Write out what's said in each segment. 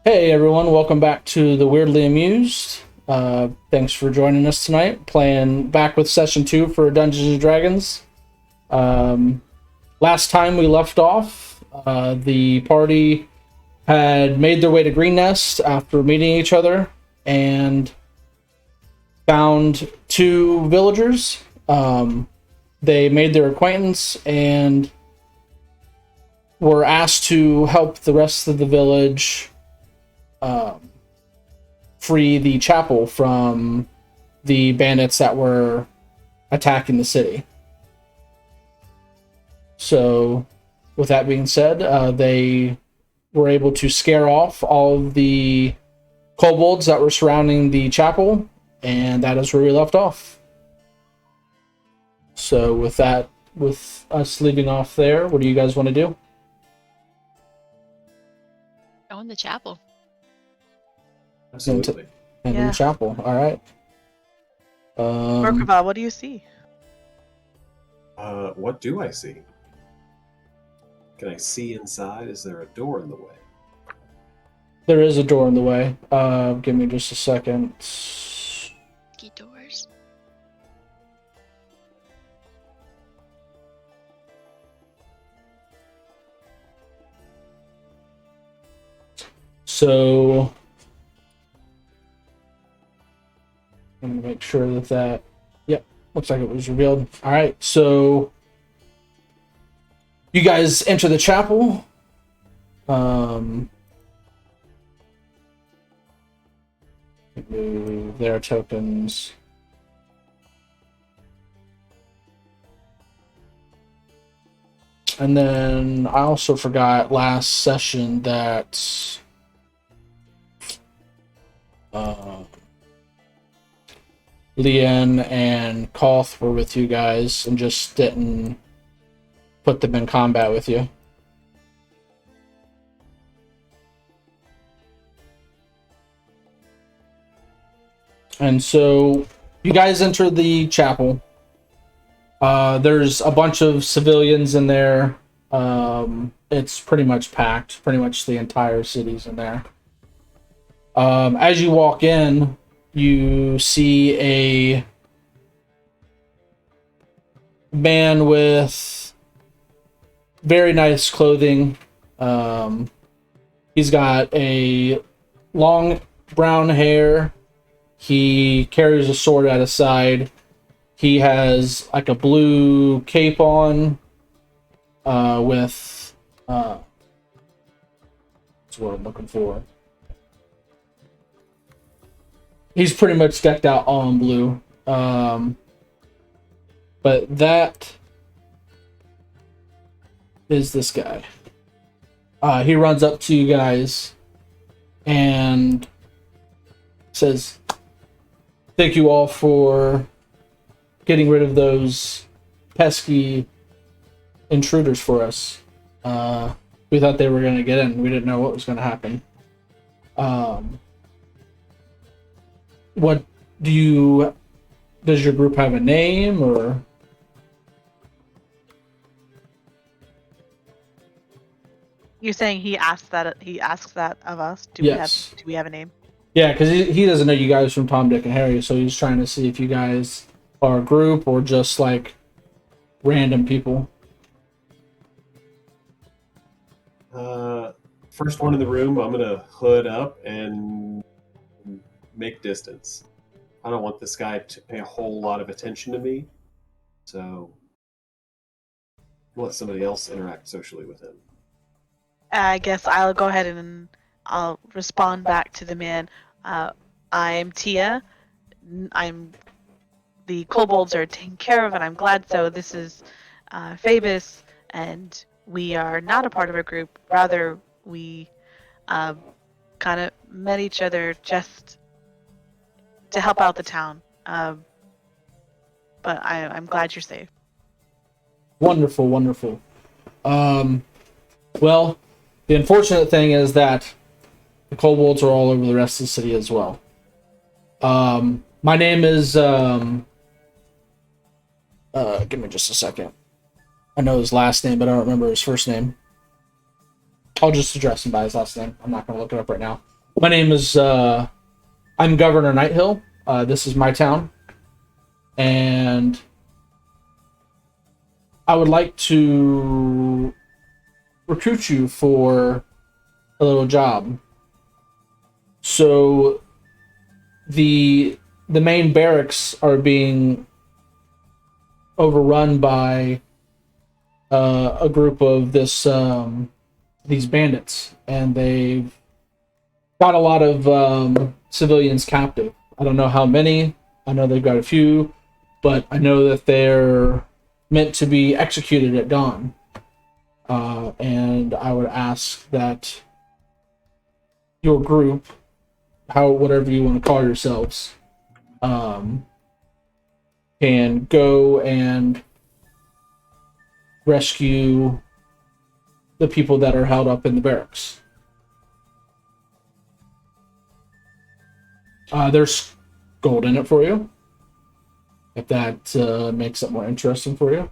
Hey everyone, welcome back to the Weirdly Amused. Thanks for joining us tonight, playing back with Session 2 for Dungeons & Dragons. Last time we left off, the party had made their way to Green Nest after meeting each other and found two villagers. They made their acquaintance and were asked to help the rest of the village free the chapel from the bandits that were attacking the city. So, with that being said, they were able to scare off all of the kobolds that were surrounding the chapel, and that is where we left off. So, with that, with us leaving off there, what do you guys want to do? Go in the chapel. Absolutely. In Yeah. the chapel. All right. Merkaba, what do you see? What do I see? Can I see inside? Is there a door in the way? There is a door in the way. Give me just a second. Key doors. So, I'm gonna make sure that, yep, looks like it was revealed. All right, so you guys enter the chapel. Move their tokens. And then I also forgot last session that Leanne and Koth were with you guys and just didn't put them in combat with you. And so you guys enter the chapel. There's a bunch of civilians in there. It's pretty much packed. Pretty much the entire city's in there. As you walk in, you see a man with very nice clothing. He's got a long brown hair. He carries a sword at his side. He has like a blue cape on with that's what I'm looking for. He's pretty much decked out all in blue. But that is this guy. He runs up to you guys and says, "Thank you all for getting rid of those pesky intruders for us. We thought they were going to get in. We didn't know what was going to happen. What do you... Does your group have a name, or...?" You're saying he asks that of us? Yes. Do we have a name? Yeah, because he doesn't know you guys from Tom, Dick, and Harry, so he's trying to see if you guys are a group or just, like, random people. First one in the room, I'm gonna hood up and make distance. I don't want this guy to pay a whole lot of attention to me, so let somebody else interact socially with him. I guess I'll go ahead and I'll respond back to the man. I'm Tia. The kobolds are taken care of, and I'm glad so. This is Phoebus, and we are not a part of a group. Rather, we kind of met each other just to help out the town. But I'm glad you're safe. Wonderful, wonderful. Well, the unfortunate thing is that the kobolds are all over the rest of the city as well. My name is, give me just a second. I know his last name, but I don't remember his first name. I'll just address him by his last name. I'm not going to look it up right now. My name is I'm Governor Nighthill. This is my town, and I would like to recruit you for a little job. So the main barracks are being overrun by a group of these bandits, and they've got a lot of civilians captive. I don't know how many. I know they've got a few, but I know that they're meant to be executed at dawn. And I would ask that your group, whatever you want to call yourselves, can go and rescue the people that are held up in the barracks. There's gold in it for you, if that makes it more interesting for you.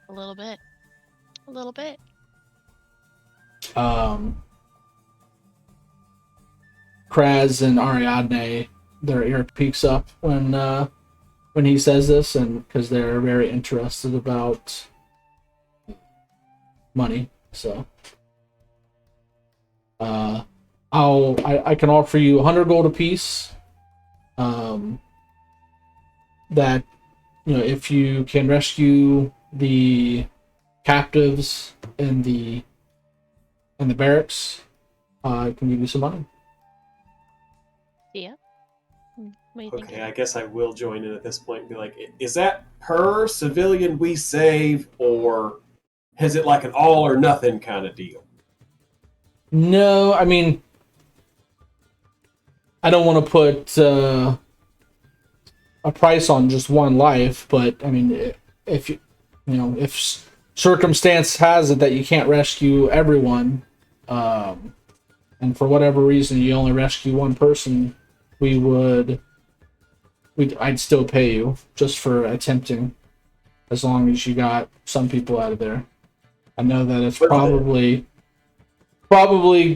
A little bit. A little bit. Kraz and Ariadne, their ear peaks up when he says this, and because they're very interested about money. So I can offer you 100 gold apiece. That, if you can rescue the captives in the barracks, I can give you some money. Yeah. What do you Okay, think? I guess I will join in at this point and be like, is that per civilian we save, or is it like an all or nothing kind of deal? No, I mean, I don't want to put a price on just one life, but I mean, if if circumstance has it that you can't rescue everyone, and for whatever reason you only rescue one person, I'd still pay you just for attempting, as long as you got some people out of there. I know that it's probably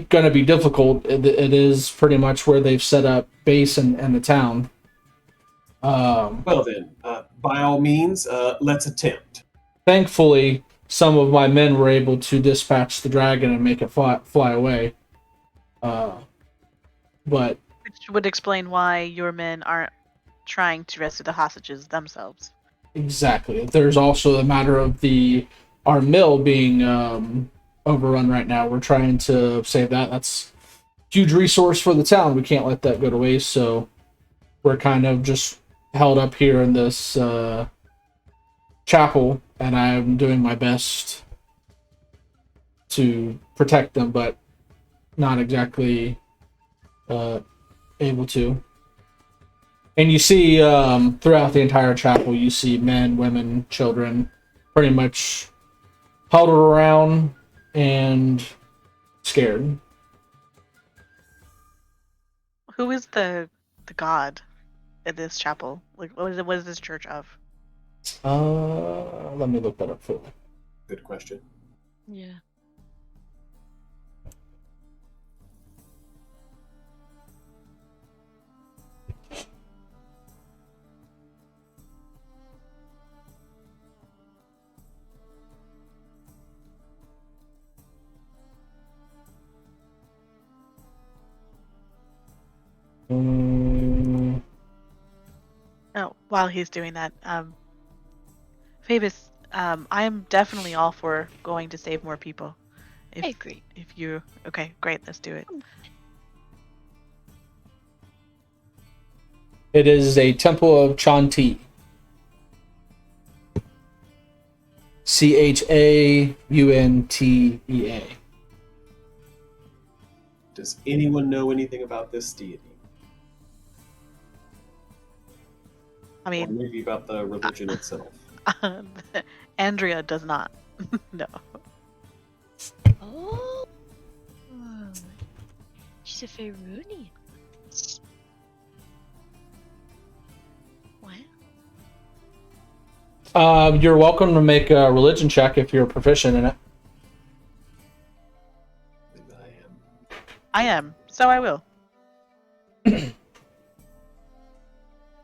going to be difficult. It is pretty much where they've set up base in the town. Well then, by all means, let's attempt. Thankfully, some of my men were able to dispatch the dragon and make it fly away. But Which would explain why your men aren't trying to rescue the hostages themselves. exactly, there's also the matter of our mill being overrun right now. We're trying to save that. That's a huge resource for the town. We can't let that go to waste. So we're kind of just held up here in this chapel, and I'm doing my best to protect them, but not exactly able to. And you see throughout the entire chapel, you see men, women, children, pretty much huddled around and scared. Who is the god in this chapel? Like, what is this church of? Let me look that up for you. Good question. Yeah. Oh, while he's doing that, Phoebus, I am definitely all for going to save more people. I agree. If you okay, great, let's do it. It is a temple of Chanti. Chauntea. Does anyone know anything about this deity? I Or mean, maybe about the religion itself? Andrea does not. No. Oh. She's a Faerunian. What? You're welcome to make a religion check if you're proficient in it. I am. I am. So I will.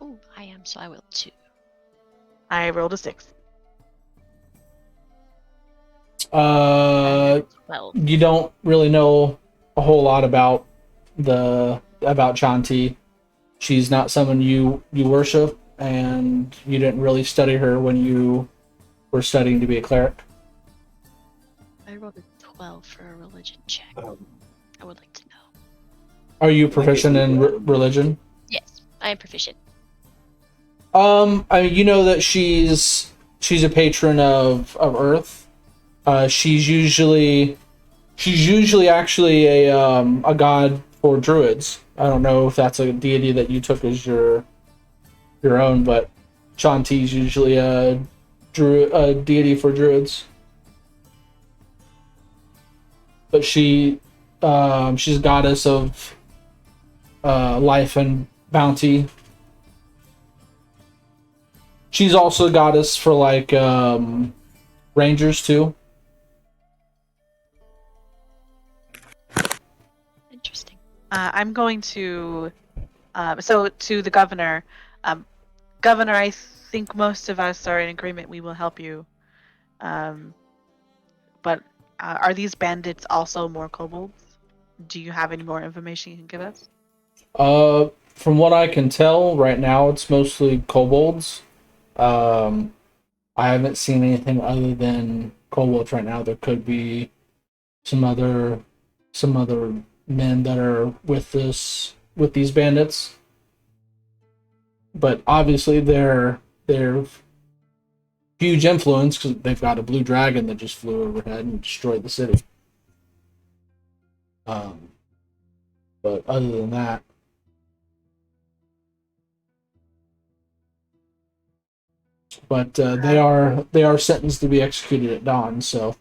Oh, I am, so I will too. I rolled a 6. Uh, 12. you don't really know a whole lot about Chanti. She's not someone you worship, and you didn't really study her when you were studying to be a cleric. I rolled a 12 for a religion check. Um, I would like to know. Are you Can I get proficient you, in religion? Yes, I am proficient. You know that she's a patron of Earth. She's usually actually a god for druids. I don't know if that's a deity that you took as your own, but Shanti's usually a deity for druids. But she's a goddess of life and bounty. She's also a goddess for like rangers too. Interesting. I'm going to, so to the governor, Governor, I think most of us are in agreement we will help you. Um, but are these bandits also more kobolds? Do you have any more information you can give us? From what I can tell, right now it's mostly kobolds. Um, I haven't seen anything other than kobolds right now. There could be some other some other men that are with these bandits, but obviously they're huge influence because they've got a blue dragon that just flew overhead and destroyed the city. Um, but other than that, but they are sentenced to be executed at dawn. So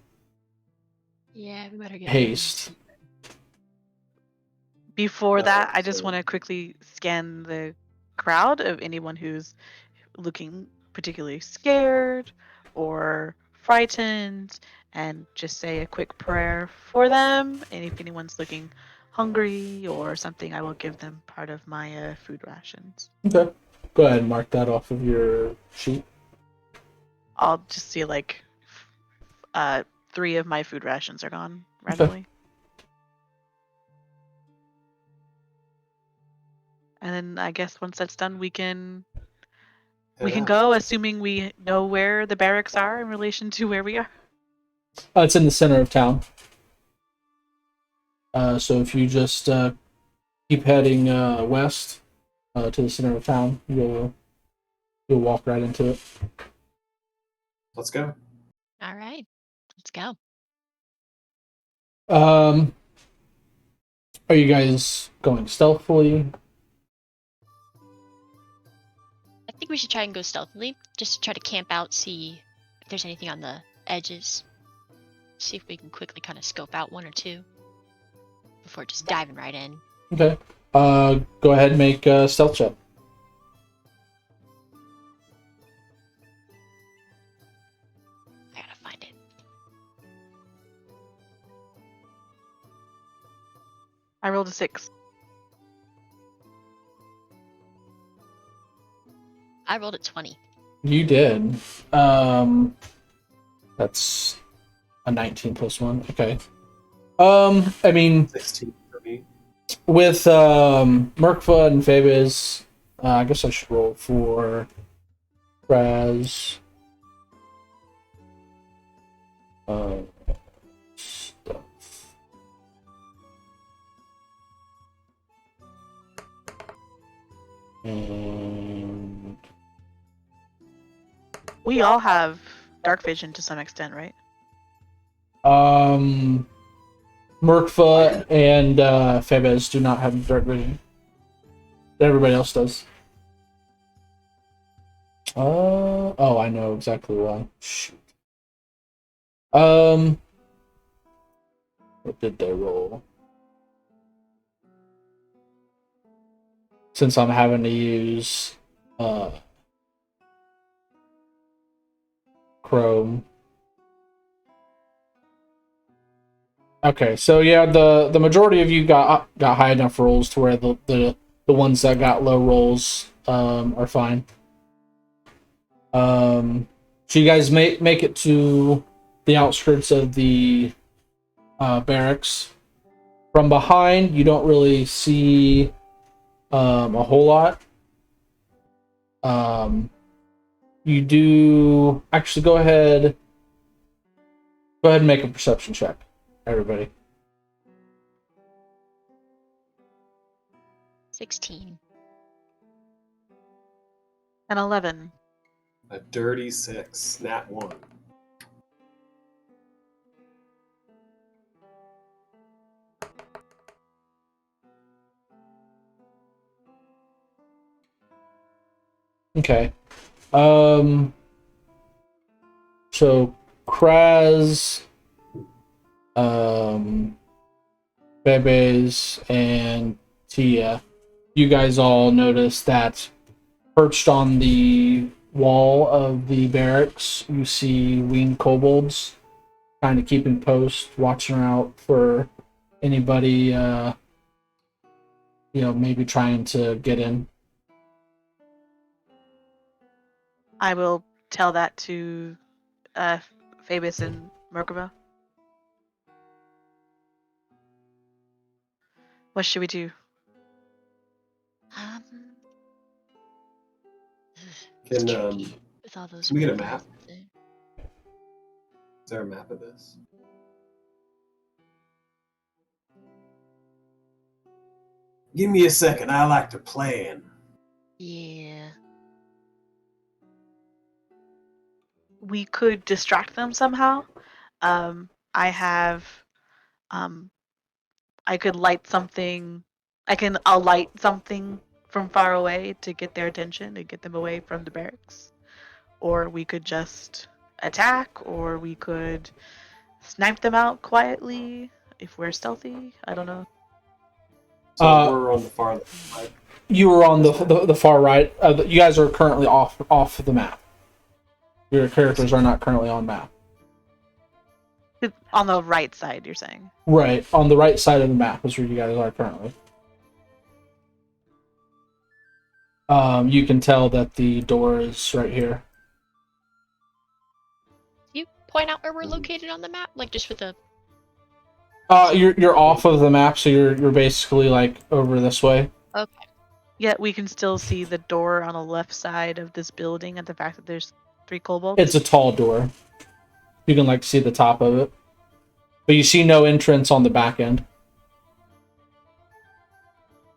Yeah, we better get haste. Before that, I just so- want to quickly scan the crowd of anyone who's looking particularly scared or frightened and just say a quick prayer for them. And if anyone's looking hungry or something, I will give them part of my food rations. Okay, go ahead and mark that off of your sheet. I'll just see like 3 of my food rations are gone Okay. randomly. And then I guess once that's done, we can head out. go, assuming we know where the barracks are in relation to where we are. It's in the center of town. So if you just keep heading west to the center of town, you'll walk right into it. Let's go. All right, let's go. Are you guys going stealthily? I think we should try and go stealthily, just to try to camp out, see if there's anything on the edges. See if we can quickly kind of scope out 1 or 2 before just diving right in. Okay. Go ahead and make a stealth check. I gotta find it. I rolled a 6. I rolled a 20. You did. That's a 19 plus 1. Okay. I mean, 16 for me. with Merkva and Fabis, I guess I should roll for Raz. Stuff. And We all have dark vision to some extent, right? Merkva and Fabez do not have dark vision. Everybody else does. Oh, I know exactly why. Shoot. What did they roll? Since I'm having to use Chrome. Okay, so yeah, the majority of you got high enough rolls to where the ones that got low rolls are fine. So you guys make it to the outskirts of the barracks. From behind, you don't really see a whole lot. You do actually go ahead and make a perception check, everybody. 16. And 11. A dirty 6, nat 1. Okay. So Kraz, Bebes, and Tia, you guys all notice that perched on the wall of the barracks, you see winged kobolds kind of keeping post, watching out for anybody, maybe trying to get in. I will tell that to Phoebus and Merkaba. What should we do? Um, Can, it's tricky with all those can we get a windows map? there. Is there a map of this? Give me a second. I like to plan. Yeah. We could distract them somehow. I have, I could light something. I'll light something from far away to get their attention and get them away from the barracks. Or we could just attack, or we could snipe them out quietly if we're stealthy. I don't know. So we're on the far right. You were on the far right. You guys are currently off the map. Your characters are not currently on map. On the right side, you're saying? Right, on the right side of the map is where you guys are currently. You can tell that the door is right here. Can you point out where we're located on the map? Like just with a... You're off of the map, so you're basically like over this way. Okay. Yet we can still see the door on the left side of this building and the fact that there's 3 kobolds. It's a tall door. You can like see the top of it, but you see no entrance on the back end.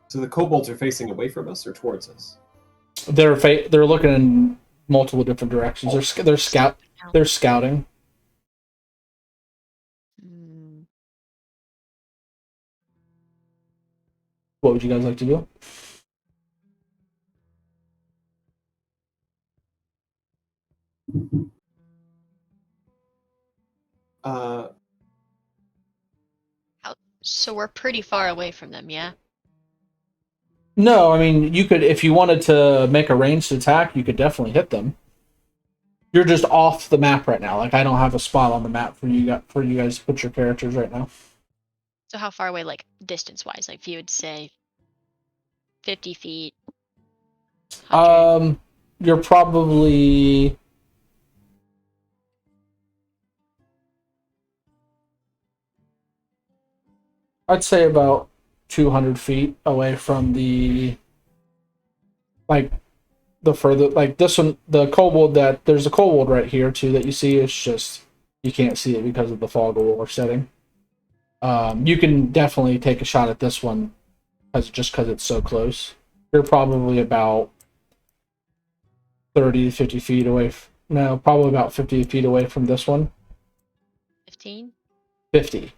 So the kobolds are facing away from us or towards us? They're looking in multiple different directions. They're scouting. Hmm. What would you guys like to do? So we're pretty far away from them, yeah? No, I mean you could if you wanted to make a ranged attack, you could definitely hit them. You're just off the map right now. Like I don't have a spot on the map for you guys to put your characters right now. So how far away, like distance-wise? Like if you would say 50 feet. 100. You're probably I'd say about 200 feet away from the like the further like this one the kobold that there's a kobold right here too that you see. It's just you can't see it because of the fog of war setting. You can definitely take a shot at this one because it's so close. You're probably about 30 to 50 feet away. No, probably about 50 feet away from this one. 15? 50.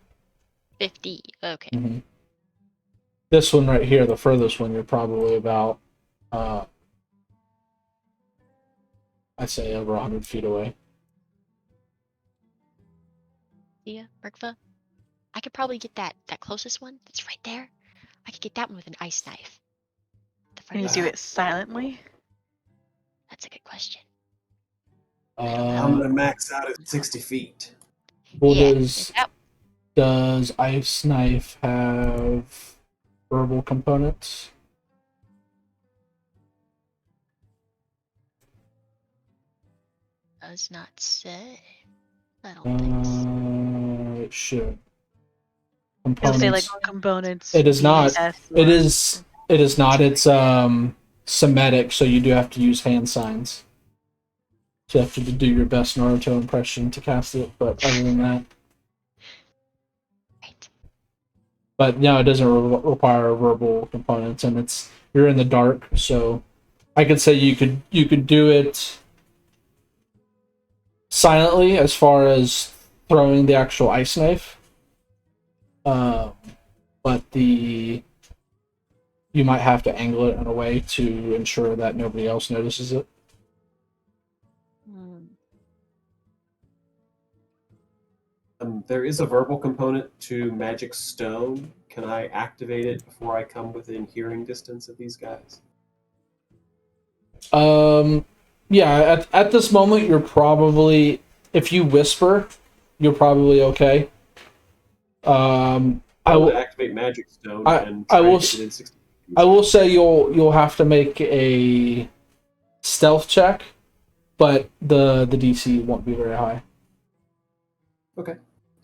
50. Okay. Mm-hmm. This one right here, the furthest one, you're probably about, I'd say over 100 feet away. Yeah, Merkva. I could probably get that closest one that's right there. I could get that one with an ice knife. Can you do it silently? That's a good question. I'm gonna max out at 60 feet. Well, yeah. does Does Ice Knife have verbal components? Does not say. I don't think so. It should. It'll say like Components. components It is B, not. S, It or is. It is not. It's Semitic, so you do have to use hand signs. So you have to do your best Naruto impression to cast it. But other than that, Right. but no, it doesn't require verbal components, and you're in the dark, so I could say you could do it silently as far as throwing the actual ice knife. Uh, but you might have to angle it in a way to ensure that nobody else notices it. Hmm. There is a verbal component to Magic Stone. Can I activate it before I come within hearing distance of these guys? Yeah, at this moment, you're probably, if you whisper, you're probably okay. I will activate Magic Stone and I try will to get within 60 feet. I will say you'll have to make a stealth check, but the DC won't be very high. Okay.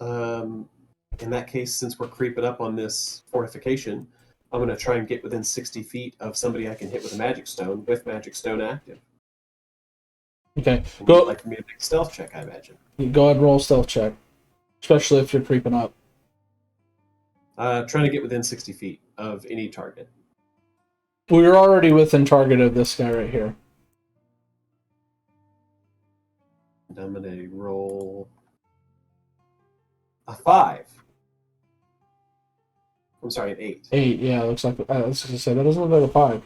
In that case, since we're creeping up on this fortification, I'm going to try and get within 60 feet of somebody I can hit with a Magic Stone with Magic Stone active. Okay, And go you'd like for me to make a stealth check, I imagine. go ahead and roll a stealth check, especially if you're creeping up. Trying to get within 60 feet of any target. We're already within target of this guy right here. And I'm going to roll a 5. I'm sorry, an 8. 8, yeah, looks like I was gonna say that doesn't look like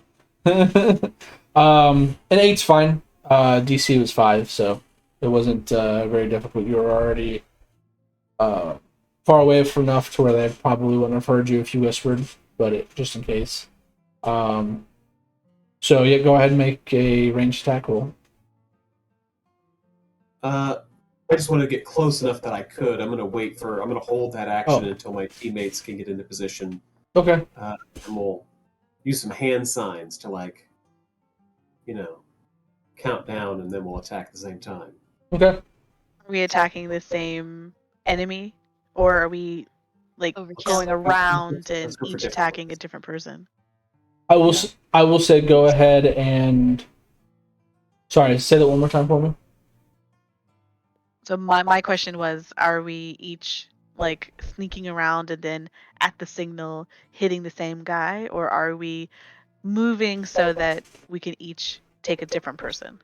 a 5. An 8's fine. DC was 5, so it wasn't very difficult. You were already far away from enough to where they probably wouldn't have heard you if you whispered, but just in case. So yeah, go ahead and make a ranged attack roll. I just wanted to get close enough that I could. I'm going to hold that action until my teammates can get into position. Okay. And we'll use some hand signs to, count down, and then we'll attack at the same time. Okay. Are we attacking the same enemy, or are we Overkill. going around and Let's go for each different attacking ones. a different person? I will say go ahead and. Sorry, say that one more time for me. So my question was, are we each sneaking around and then at the signal hitting the same guy, or are we moving so that we can each take a different person?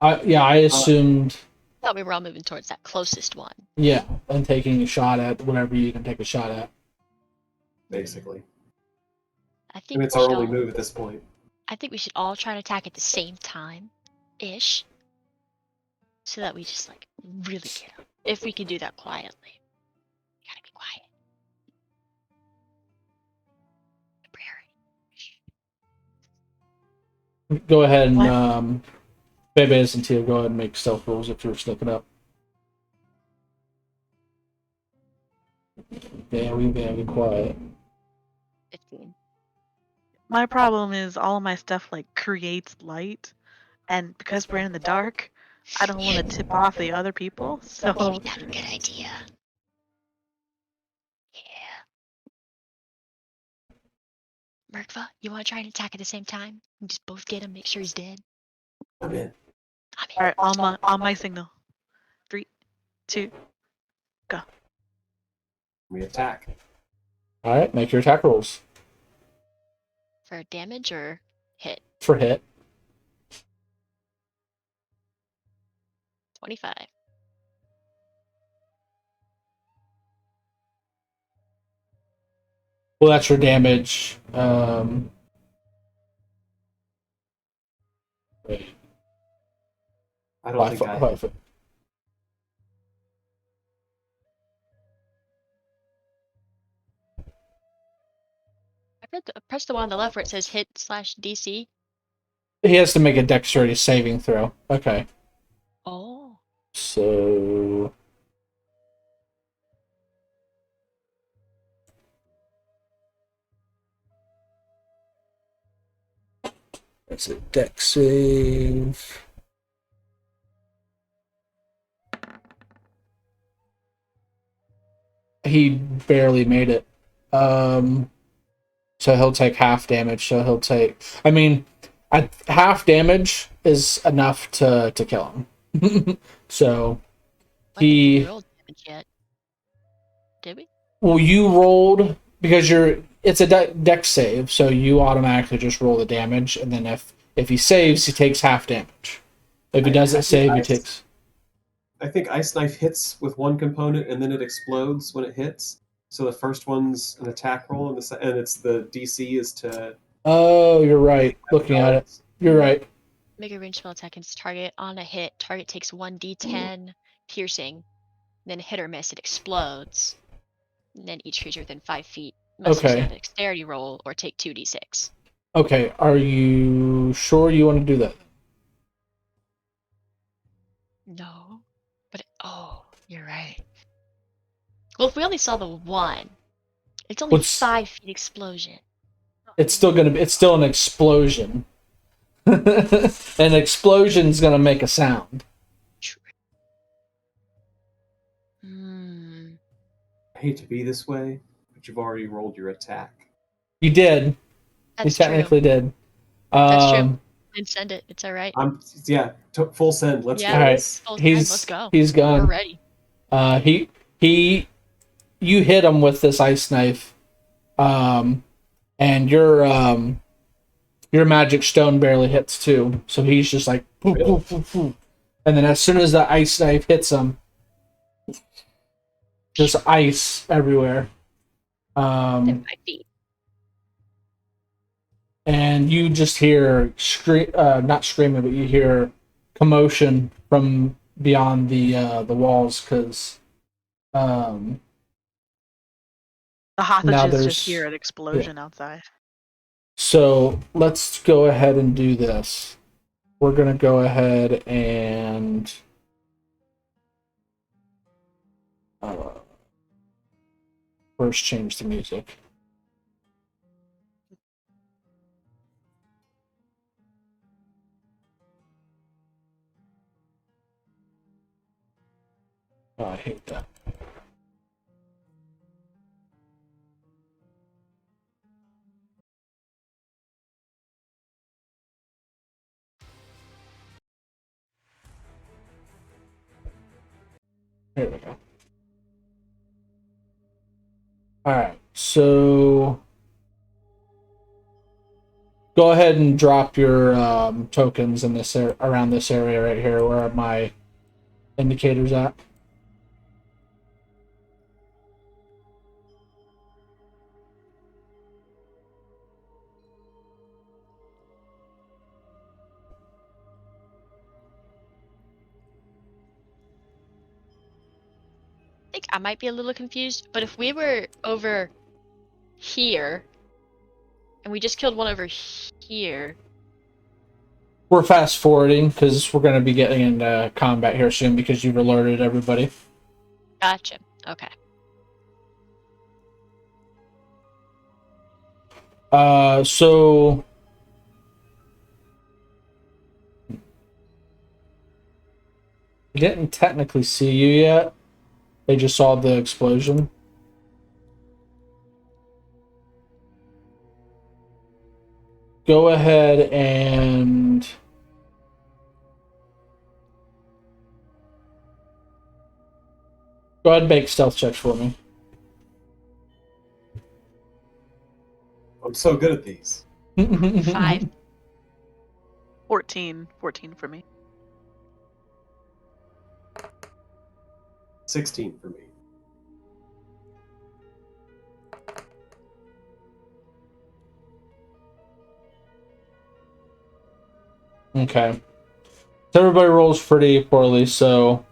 I assumed. Thought we were all moving towards that closest one. Yeah, and taking a shot at whatever you can take a shot at. Basically. I think And it's we our should only all- move at this point. I think we should all try to attack at the same time, ish, so that we just really get them. If we can do that quietly, gotta be quiet. Go ahead and What? Bebes and Tia, go ahead and make stealth rolls if you're sneaking up. Very quiet. 15. My problem is all of my stuff creates light, and because we're in the dark, I don't want to tip off the other people. So Maybe not a good idea. Yeah. Merkva, you want to try and attack at the same time? And just both get him, make sure he's dead. I'm in. I'm in. all right, on my signal, 3, 2, go. We attack. All right, make your attack rolls For damage or hit? for hit. 25. Well, that's your damage. Wait, I don't think I hit. I pressed the one on the left where it says hit/DC. He has to make a dexterity saving throw. Okay. Oh. So That's a deck save. He barely made it. So he'll take half damage. So he'll take. I mean, half damage is enough to kill him. So I think we he. rolled damage yet. Did we? Well, you rolled because it's a deck save, so you automatically just roll the damage, and then if he saves, he takes half damage. If he doesn't save, he takes. I think Ice Knife hits with one component and then it explodes when it hits. So the first one's an attack roll, and it's the DC is to. Oh, you're right. Looking at it, you're right. Make a ranged spell attack against target. On a hit, target takes 1d10 piercing. Then hit or miss, it explodes. And then each creature within 5 feet must Okay. make a dexterity roll or take 2d6. Okay, are you sure you want to do that? No. But, you're right. Well, if we only saw the one, it's only What's- 5 feet explosion. It's still an explosion. An explosion's gonna make a sound. Hmm. I hate to be this way, but you've already rolled your attack. You did. You That's true. technically did. That's true. And send it. It's all right. Full send. Let's Yeah. go. All right. Full send, let's go. He's We're gone. ready. You hit him with this ice knife, and your magic stone barely hits too. So he's just like, poof, poof, poof, poof. And then as soon as the ice knife hits him, there's ice everywhere. Within 5 feet. And you just hear not screaming, but you hear commotion from beyond the walls because The Now hostages there's- just hear an explosion outside. So let's go ahead and do this. We're gonna go ahead and first change the music. Oh, I hate that. There we go. Alright, so go ahead and drop your tokens in this around this area right here where my indicator's at. I think I might be a little confused, but if we were over here and we just killed one over here, We're fast forwarding because we're going to be getting into combat here soon because you've alerted everybody. gotcha. Okay. So they didn't technically see you yet. They just saw the explosion. Go ahead and go ahead and make stealth checks for me. I'm so good at these. 5. 14 for me. 16 for me. Okay. So everybody rolls pretty poorly, so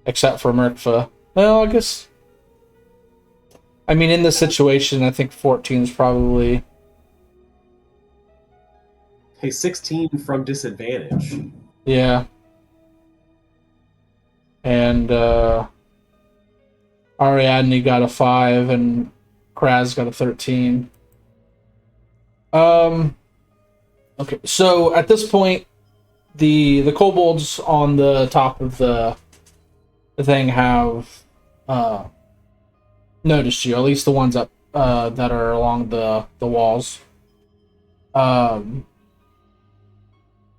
except for Murkfa. Well, I guess I mean in this situation I think 14 is probably Hey, 16 from disadvantage. yeah. And Ariadne got a 5 and Kraz got a 13. Okay, so at this point, the kobolds on the top of the thing have noticed you. At least the ones up that are along the walls. Um,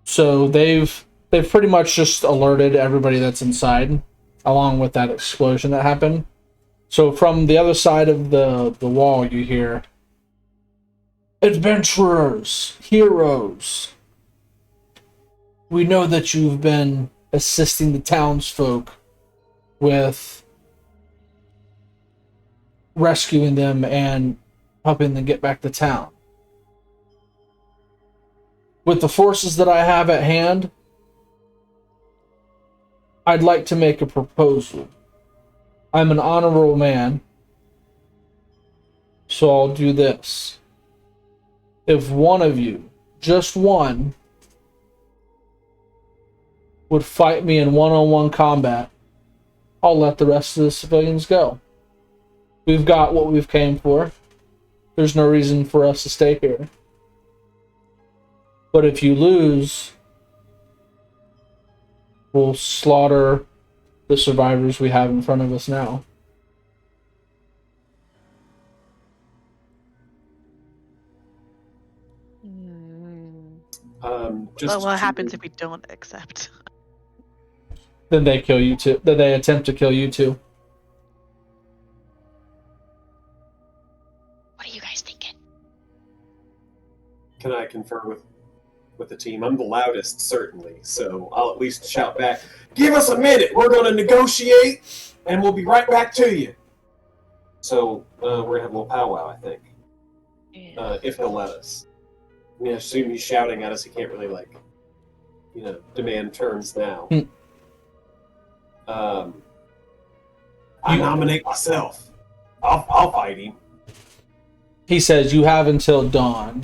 so they've pretty much just alerted everybody that's inside, along with that explosion that happened. So from the other side of the wall, you hear adventurers, heroes. We know that you've been assisting the townsfolk with rescuing them and helping them get back to town. With the forces that I have at hand, I'd like to make a proposal. I'm an honorable man, so I'll do this. If one of you, just one, would fight me in one-on-one combat, I'll let the rest of the civilians go. We've got what we've came for. There's no reason for us to stay here. But if you lose, we'll slaughter the survivors we have in front of us now. Just Well, what to- happens if we don't accept? Then they kill you too. Then they attempt to kill you too. What are you guys thinking? Can I confer with the team? I'm the loudest, certainly, so I'll at least shout back, "Give us a minute! We're going to negotiate, and we'll be right back to you!" So, we're going to have a little powwow, I think. Yeah. If he'll let us. I mean, I assume he's shouting at us, he can't really, demand terms now. I nominate myself. I'll fight him. He says you have until dawn.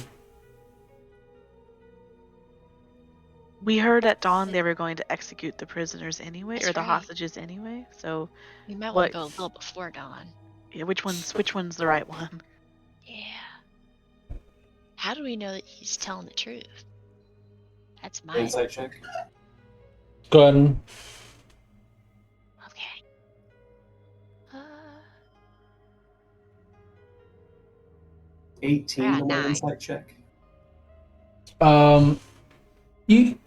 We heard at dawn they were going to execute the prisoners anyway, That's or the right. hostages anyway. So, We might want What- to go a little before dawn. yeah, which one's the right one? Yeah. How do we know that he's telling the truth? That's my Insight check. Go ahead and okay. 18 on my 9. insight check. you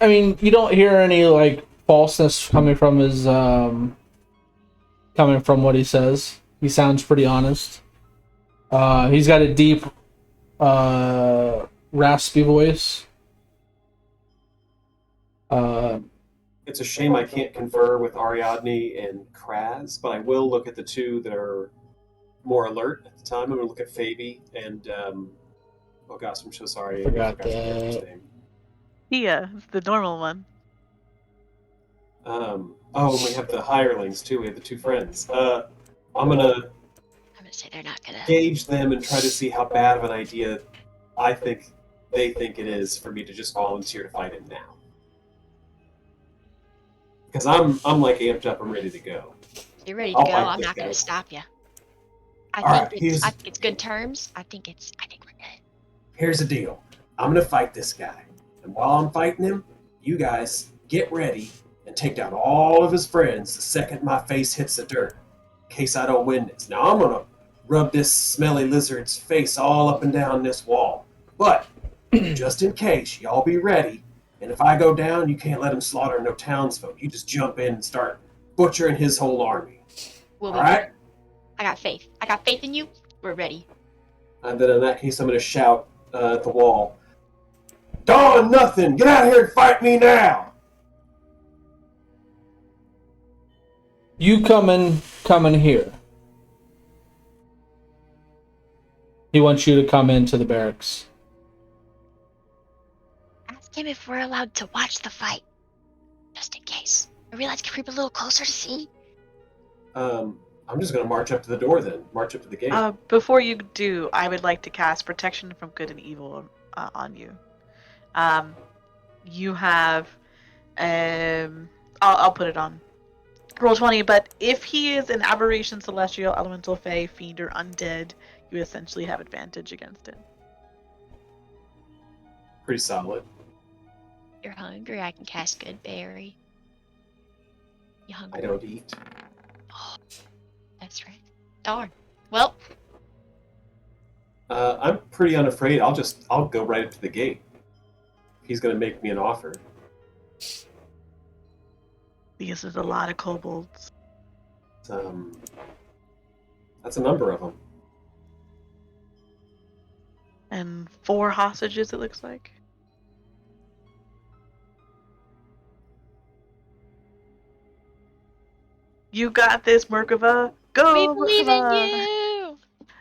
don't hear any like falseness coming from his coming from what he says. He sounds pretty honest. He's got a deep raspy voice. It's a shame I can't confer with Ariadne and Kraz, but I will look at the two that are more alert at the time. I'm going to look at Fabi and, oh gosh, I'm so sorry. Forgot I forgot your character's that. name. Yeah, it's the normal one. And we have the hirelings too. We have the two friends. I'm going to I'm gonna say they're not gonna. gauge them and try to see how bad of an idea I think they think it is for me to just volunteer to fight him now. Because I'm like amped up. I'm ready to go. You're ready to I'll go. fight I'm this not guy. gonna stop you. I Alright, think here's- it's good terms. I think we're good. Here's the deal. I'm going to fight this guy. And while I'm fighting him, you guys get ready and take down all of his friends the second my face hits the dirt. In case I don't win this. Now I'm going to rub this smelly lizard's face all up and down this wall. But, just in case, y'all be ready. And if I go down, you can't let him slaughter no townsfolk. You just jump in and start butchering his whole army. We'll be Alright? good. I got faith. I got faith in you. We're ready. And then in that case, I'm going to shout at the wall, "Dawn, nothing! Get out here and fight me now!" You come in here. He wants you to come into the barracks. Ask him if we're allowed to watch the fight, just in case. I realize to creep a little closer to see. I'm just going to march up to the door then. March up to the gate. Before you do, I would like to cast Protection from Good and Evil on you. You have, I'll put it on Roll20, but if he is an aberration, celestial, elemental, fey, fiend, or undead, you essentially have advantage against it. Pretty solid. You're hungry, I can cast Good Berry. You I hungry? don't eat. Oh, that's right. Darn. Well, I'm pretty unafraid. I'll go right up to the gate. He's gonna make me an offer. Because there's a lot of kobolds. That's a number of them. And 4 hostages, it looks like. You got this, Merkava. Go, we believe in Merkava. you!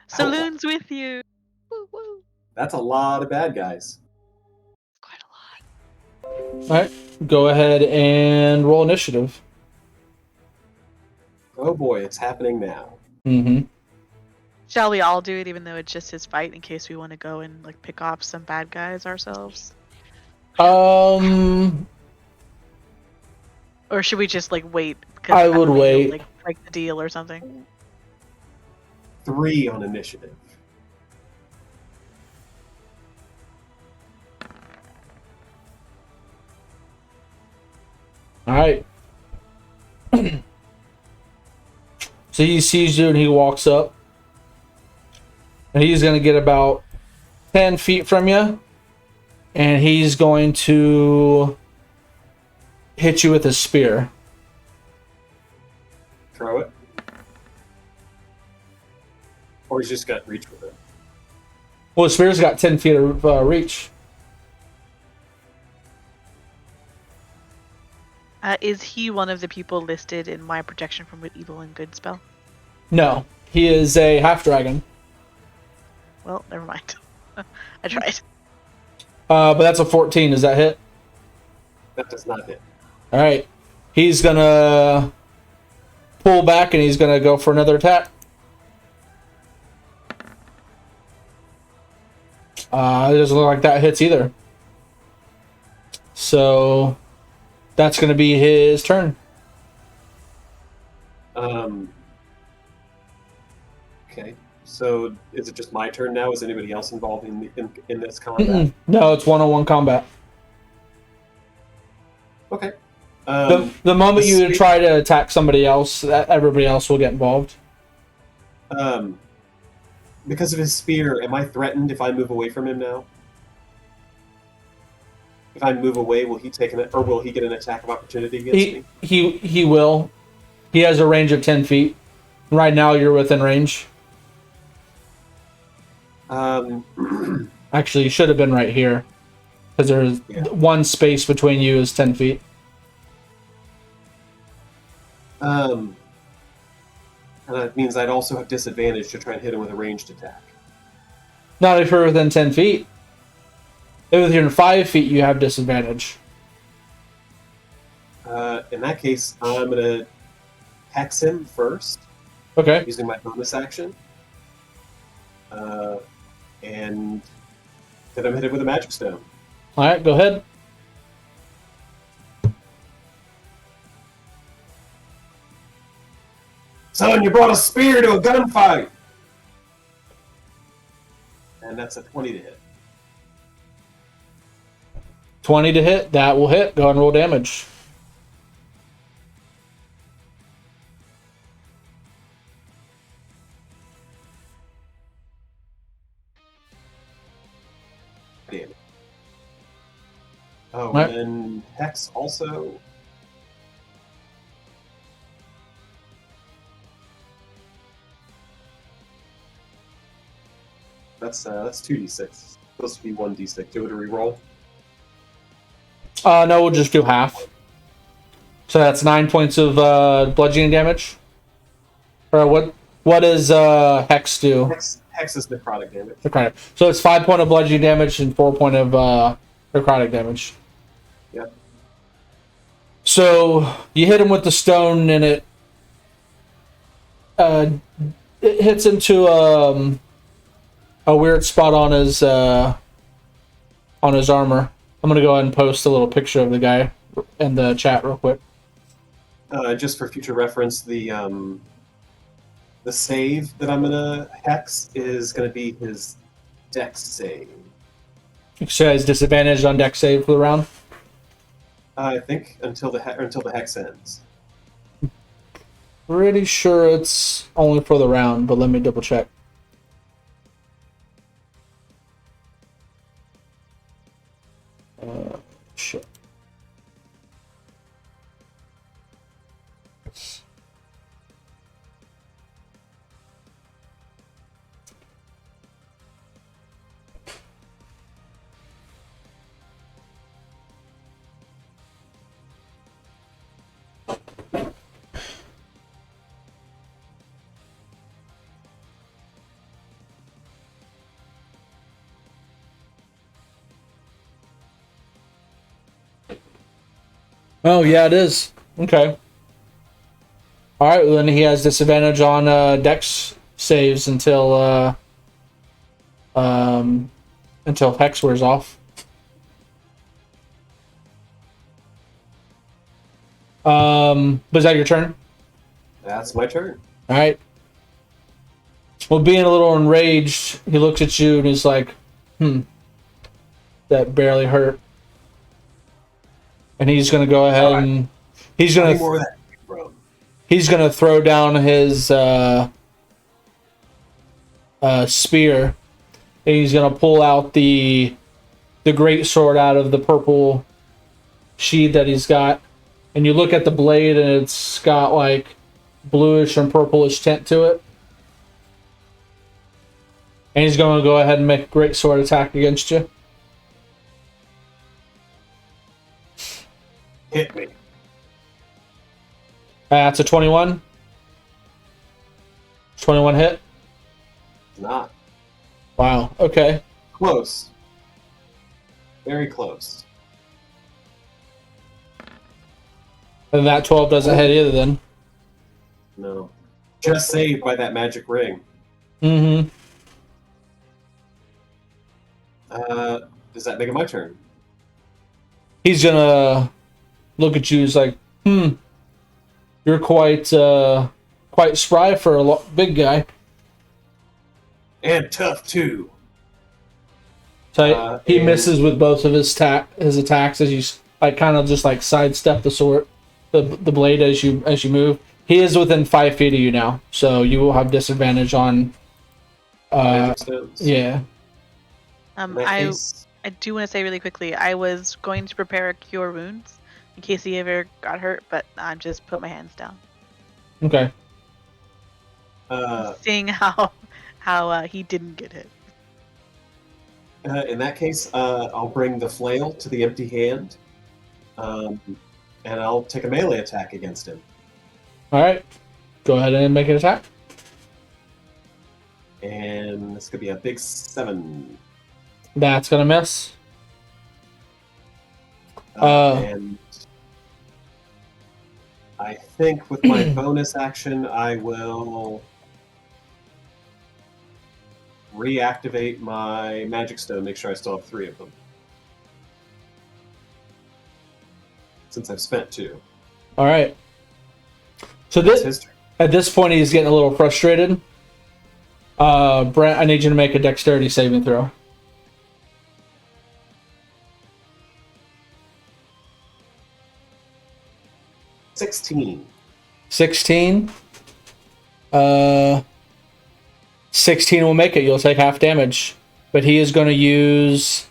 Saloon's with you. Woo woo. That's a lot of bad guys. Quite a lot. All right, go ahead and roll initiative. Oh boy, it's happening now. Mm-hmm. Shall we all do it, even though it's just his fight, in case we want to go and like pick off some bad guys ourselves? Or should we just like wait? I would don't know, he'll, wait. like break the deal or something. 3 on initiative. All right. So he sees you and he walks up. And he's going to get about 10 feet from you. And he's going to hit you with a spear. Throw it. Or he's just got reach with it. Well, the spear's got 10 feet of reach. Is he one of the people listed in my protection from evil and good spell? No, he is a half dragon. Well, never mind. I tried. But that's a 14. Does that hit? That does not hit. All right. He's going to pull back and he's going to go for another attack. It doesn't look like that hits either. So that's going to be his turn. Okay. So is it just my turn now? Is anybody else involved in this combat? No, it's one-on-one combat. Okay. The moment you try to attack somebody else, everybody else will get involved. Because of his spear, am I threatened if I move away from him now? If I move away, will he take or will he get an attack of opportunity against me? He will. He has a range of 10 feet. Right now, you're within range. Actually, you should have been right here, because there's one space between you is 10 feet. And that means I'd also have disadvantage to try and hit him with a ranged attack. Not if you're within 10 feet. If within 5 feet, you have disadvantage. In that case, I'm going to hex him first. Okay. Using my bonus action. And then I'm hit him with a magic stone. All right, go ahead. Son, you brought a spear to a gunfight! And that's a 20 to hit. 20 to hit. That will hit. Go ahead and roll damage. Damn. Oh, Right. and then hex also. That's 2d6. Supposed to be 1d6. Do it a reroll. No, we'll just do half. So that's 9 points of bludgeoning damage. Or what does Hex do? Hex is necrotic damage. Necrotic. So it's 5 point of bludgeoning damage and 4 point of necrotic damage. Yep. So you hit him with the stone and it hits into a weird spot on his armor. I'm gonna go ahead and post a little picture of the guy in the chat real quick. Just for future reference, the save that I'm gonna hex is gonna be his dex save. So he has disadvantage on dex save for the round. I think until the hex ends. Pretty sure it's only for the round, but let me double check. Shit. Oh yeah, it is. Okay. All right. Well, then he has disadvantage on dex saves until hex wears off. Was that your turn? That's my turn. All right. Well, being a little enraged, he looks at you and he's like, that barely hurt. And he's gonna go ahead and he's How gonna many more of that from? he's gonna throw down his spear, and he's gonna pull out the great sword out of the purple sheath that he's got. And you look at the blade, and it's got like bluish and purplish tint to it. And he's going to go ahead and make a great sword attack against you. Hit me. That's a 21. 21 hit. Not. Wow. Okay. Close. Very close. And that 12 doesn't hit either then. No. Just saved by that magic ring. Mm-hmm. Does that make it my turn? He's gonna look at you. He's like, you're quite spry for a big guy. And tough too. So he misses with both of his attacks as you kind of just sidestep the sword, the blade as you move. He is within 5 feet of you now, so you will have disadvantage on. Magic stones. Yeah. In that case, I do want to say really quickly, I was going to prepare a cure wounds in case he ever got hurt, but I just put my hands down. Okay. Seeing how he didn't get hit. In that case, I'll bring the flail to the empty hand, and I'll take a melee attack against him. All right. Go ahead and make an attack. And this could be a big 7. That's gonna miss. And I think with my bonus action, I will reactivate my magic stone. Make sure I still have 3 of them, since I've spent 2. All right. So That's his turn. at this point, he's getting a little frustrated. Brent, I need you to make a dexterity saving throw. 16. 16. 16 will make it. You'll take half damage. But he is going to use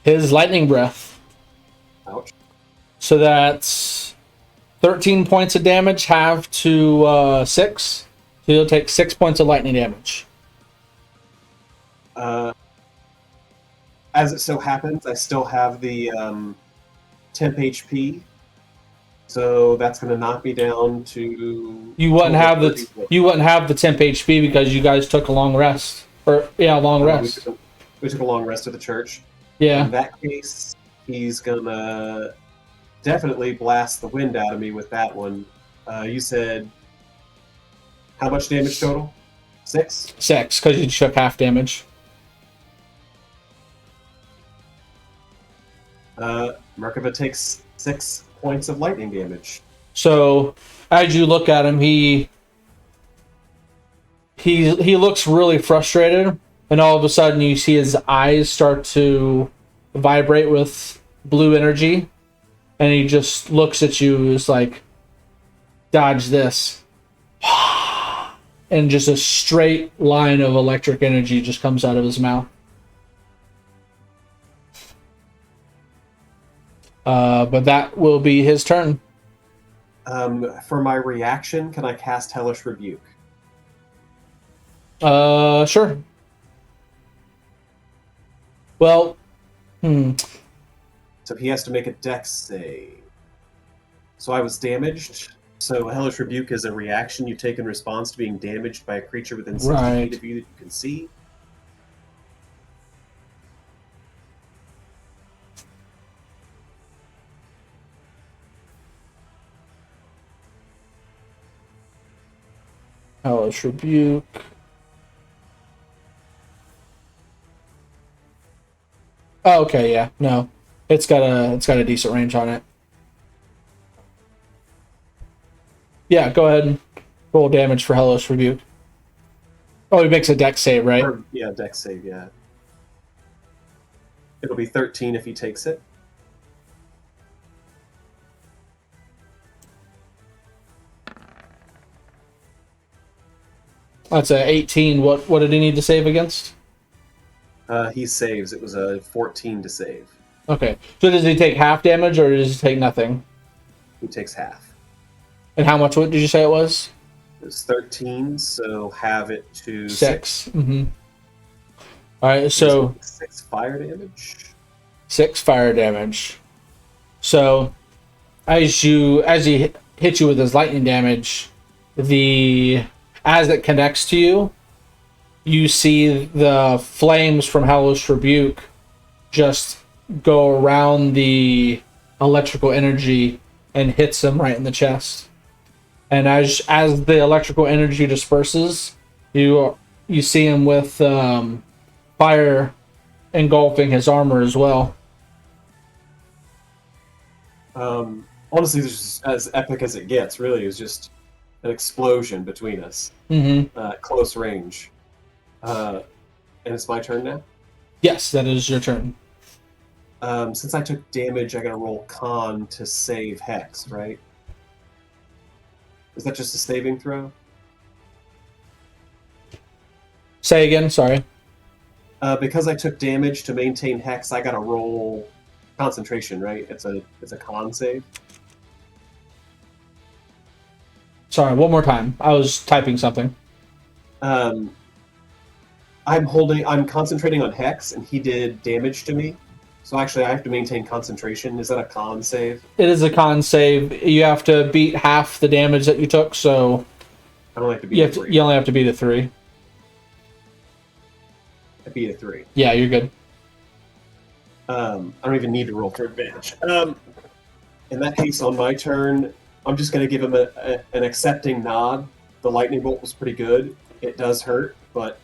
his lightning breath. Ouch. So that's 13 points of damage, half to 6. So you'll take 6 points of lightning damage. As it so happens, I still have the temp HP, so that's going to knock me down to. You wouldn't have the 34. temp HP because you guys took a long rest. Long rest. We took a long rest at the church. Yeah. In that case, he's gonna definitely blast the wind out of me with that one. You said how much damage total? 6? 6, because you took half damage. Merkava takes 6 points of lightning damage. So, as you look at him, he he looks really frustrated, and all of a sudden you see his eyes start to vibrate with blue energy, and he just looks at you as like, dodge this. And just a straight line of electric energy just comes out of his mouth. But that will be his turn. For my reaction, can I cast Hellish Rebuke? Sure. Well, So he has to make a dex save. So I was damaged. So Hellish Rebuke is a reaction you take in response to being damaged by a creature within 60 Right. feet of you that you can see. Hellish Rebuke. Oh, okay, yeah, no, it's got a decent range on it. Yeah, go ahead and roll damage for Hellish Rebuke. Oh, he makes a dex save, right? Or, yeah, dex save, yeah. It'll be 13 if he takes it. That's a 18. What did he need to save against? He saves. It was a 14 to save. Okay, so does he take half damage or does he take nothing? He takes half. And how much? What did you say it was? It was 13, so have it to 6. Mm-hmm. All right, so 6 fire damage. 6 fire damage. So as he hits you with his lightning damage, as it connects to you, you see the flames from Hellish Rebuke just go around the electrical energy and hits him right in the chest. And as the electrical energy disperses, you see him with fire engulfing his armor as well. Honestly, this is as epic as it gets. Really, it was just an explosion between us. Mm-hmm. Close range. And it's my turn now. Yes, that is your turn. Since I took damage, I gotta roll con to save Hex, right? Is that just a saving throw? Say again, sorry. Because I took damage to maintain Hex, I gotta roll concentration, right? It's a con save. Sorry, one more time. I was typing something. I'm concentrating on Hex, and he did damage to me. So actually, I have to maintain concentration. Is that a con save? It is a con save. You have to beat half the damage that you took, so I don't have to beat a 3. you only have to beat a 3. I beat a 3. Yeah, you're good. I don't even need to roll for advantage. In that case, on my turn, I'm just going to give him an accepting nod. The lightning bolt was pretty good. It does hurt, but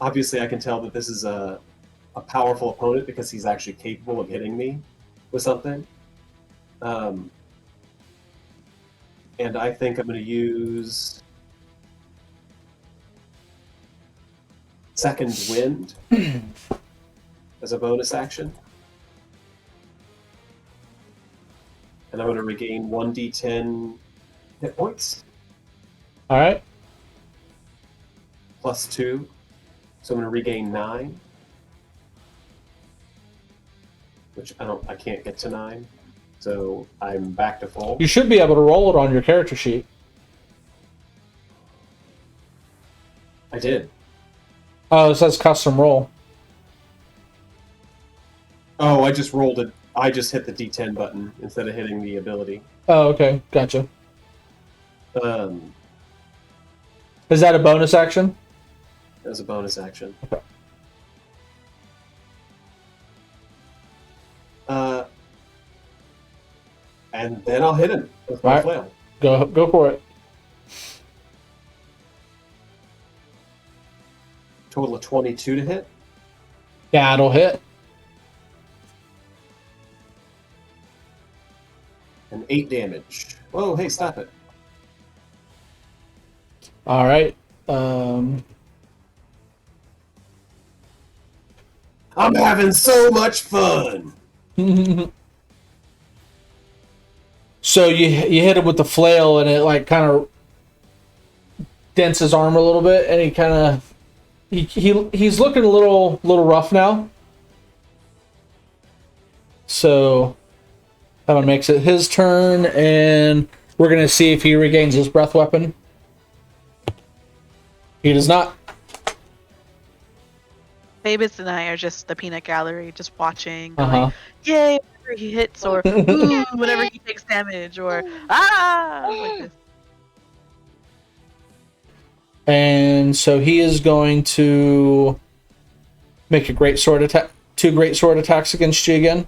obviously I can tell that this is a powerful opponent because he's actually capable of hitting me with something. And I think I'm going to use Second Wind as a bonus action. And I'm going to regain 1d10 hit points. All right. Plus 2. So I'm going to regain 9. Which I can't get to 9. So I'm back to full. You should be able to roll it on your character sheet. I did. Oh, it says custom roll. Oh, I just rolled it. I just hit the D10 button instead of hitting the ability. Oh, okay. Gotcha. Um, Is that a bonus action? as a bonus action. Okay. And then I'll hit him with my Alright. flail. Go for it. Total of 22 to hit. Yeah, it'll hit. And 8 damage. Whoa, hey, stop it. All right. I'm having so much fun. So you hit it with the flail, and it like kind of dents his arm a little bit, and he kind of he's looking a little rough now. So that one makes it his turn, and we're gonna see if he regains his breath weapon. He does not. Babis and I are just the peanut gallery, just watching, Uh going, huh. yay, whenever he hits, or ooh, whenever he takes damage, or ah, like this. And so he is going to make a great sword attack. 2 great sword attacks against you again.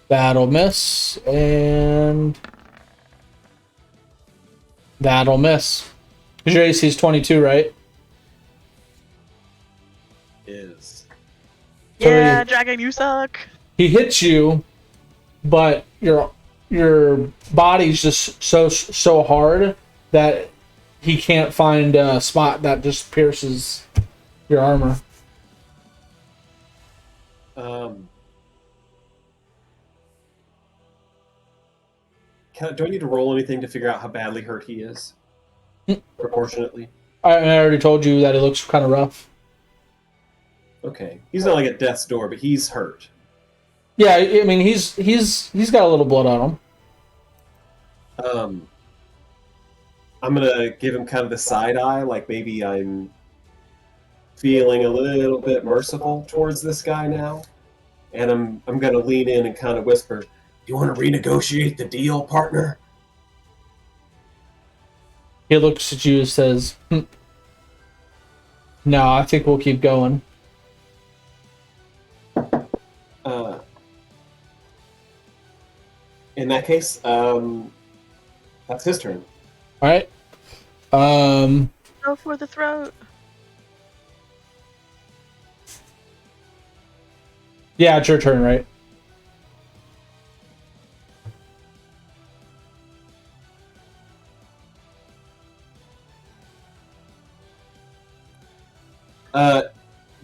That'll miss, and that'll miss. Your AC is 22, right? Is. So Yeah, Dragon, you suck. he hits you, but your body's just so hard that he can't find a spot that just pierces your armor. Do I need to roll anything to figure out how badly hurt he is? Proportionately? I already told you that it looks kind of rough. Okay. He's not like at death's door, but he's hurt. Yeah, I mean he's got a little blood on him. I'm gonna give him kind of the side eye, like maybe I'm feeling a little bit merciful towards this guy now. And I'm gonna lean in and kind of whisper, "You want to renegotiate the deal, partner?" He looks at you and says, "No, I think we'll keep going." In that case, that's his turn. All right. Go for the throat. Yeah, it's your turn, right?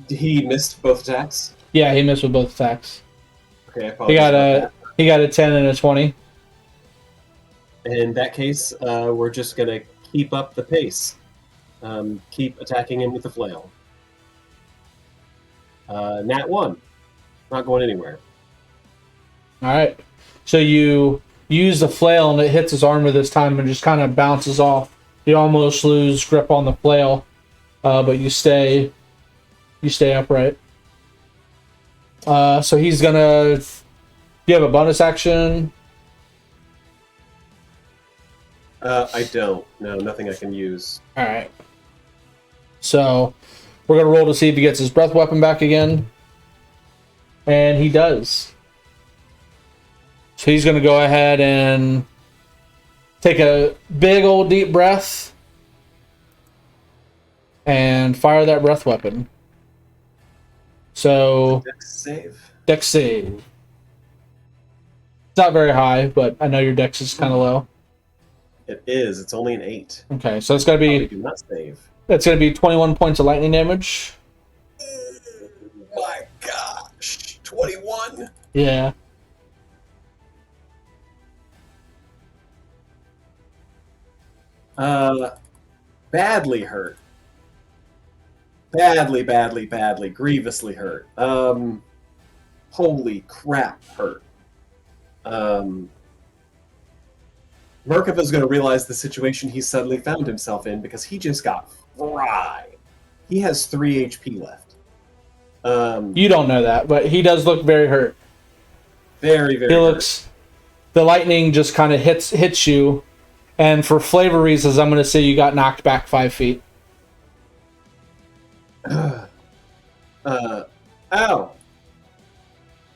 He missed both attacks. Yeah, he missed with both attacks. Okay, I He apologize got about he got a 10 and a 20. that. In that case, we're just gonna keep up the pace. Keep attacking him with the flail. Nat 1. Not going anywhere. All right. So you use the flail and it hits his armor this time and just kind of bounces off. You almost lose grip on the flail, but you stay upright. So he's gonna. You have a bonus action. I don't. No, nothing I can use. All right. So we're gonna roll to see if he gets his breath weapon back again, and he does. So he's gonna go ahead and take a big old deep breath and fire that breath weapon. So Dex save. dex save. It's not very high, but I know your dex is kind of low. It is. It's only an 8. Okay, so it's gonna Probably be do not save. that's gonna be 21 points of lightning damage. My gosh, 21. Yeah. Badly hurt. Badly, grievously hurt. Holy crap, hurt. Merkava's going to realize the situation he suddenly found himself in because he just got fried. He has 3 HP left. You don't know that, but he does look very hurt. Very He looks. The lightning just kind of hits you, and for flavor reasons, I'm going to say you got knocked back 5 feet. Ow.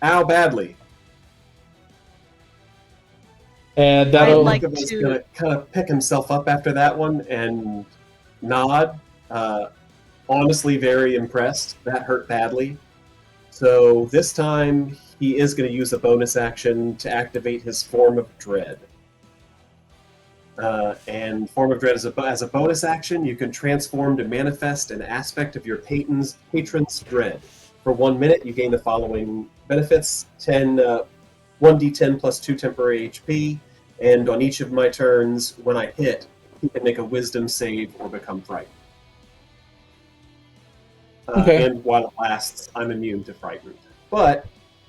Ow, badly. And that'll. I'd like Merkava's to- going to kind of pick himself up after that one and nod. Honestly, very impressed. That hurt badly. So this time, he is going to use a bonus action to activate his form of dread. And Form of Dread as a bonus action, you can transform to manifest an aspect of your patron's dread. For 1 minute, you gain the following benefits: 1d10 plus 2 temporary HP, and on each of my turns, when I hit, he can make a Wisdom save or become frightened. Okay. And while it lasts, I'm immune to frightened. But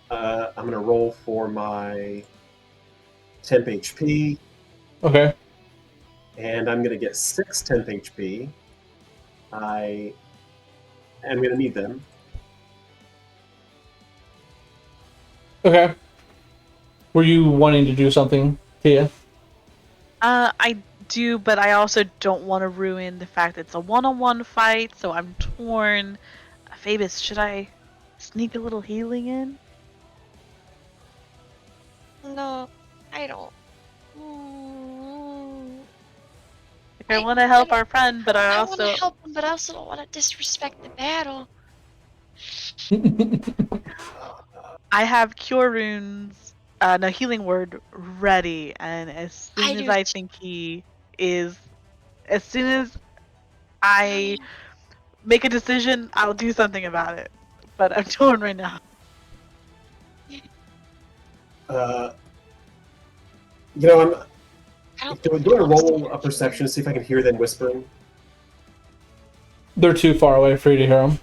I'm going to roll for my temp HP, Okay. and I'm going to get 6 temp HP. I am going to need them. Okay. Were you wanting to do something, Tia? I do, but I also don't want to ruin the fact it's a one-on-one fight, so I'm torn. Phoebus, should I sneak a little healing in? No, I don't. Mm, Like, I want to help our friend, but I I want to also help him, but I also don't want to disrespect the battle. I have cure runes, no healing word ready, and as I soon as do. I think he is, as soon as I make a decision, I'll do something about it. But I'm torn right now. Uh, you know, I don't do think I he wants to roll a interfere. perception to see if I can hear them whispering? They're too far away for you to hear them.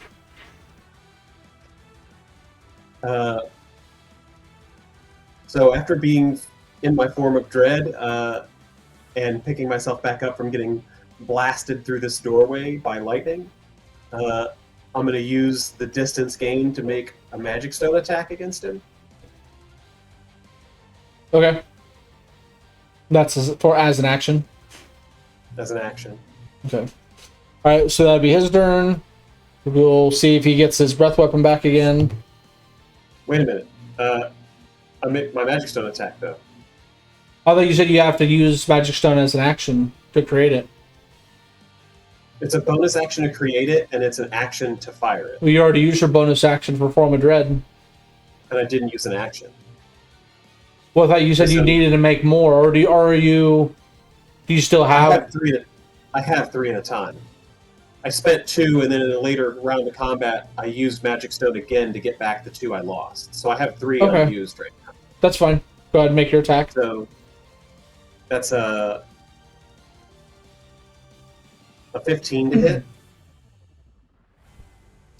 So after being in my form of dread and picking myself back up from getting blasted through this doorway by lightning, I'm going to use the distance gained to make a magic stone attack against him. Okay. That's as an action. As an action. Okay. All right. So that'd be his turn. We'll see if he gets his breath weapon back again. Wait a minute. I make my magic stone attack though. I thought you said you have to use Magic Stone as an action to create it. It's a bonus action to create it, and it's an action to fire it. Well, you already used your bonus action for Form of Dread. And I didn't use an action. Well, I thought you said you needed to make more, or do you still have? I have 3 at a time. I spent 2, and then in a later round of combat, I used Magic Stone again to get back the 2 I lost. So I have 3 unused right now. That's fine. Go ahead and make your attack. So that's a 15 to hit.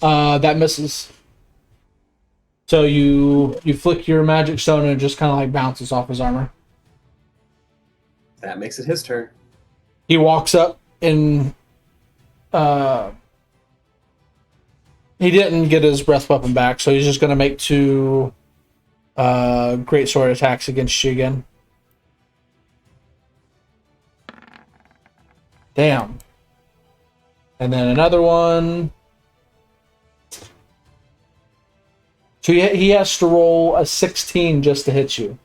That misses. So you flick your Magic Stone and it just kind of like bounces off his armor. That makes it his turn. He walks up and he didn't get his breath weapon back, so he's just going to make 2 great sword attacks against you again. Damn. And then another one. So he has to roll a 16 just to hit you.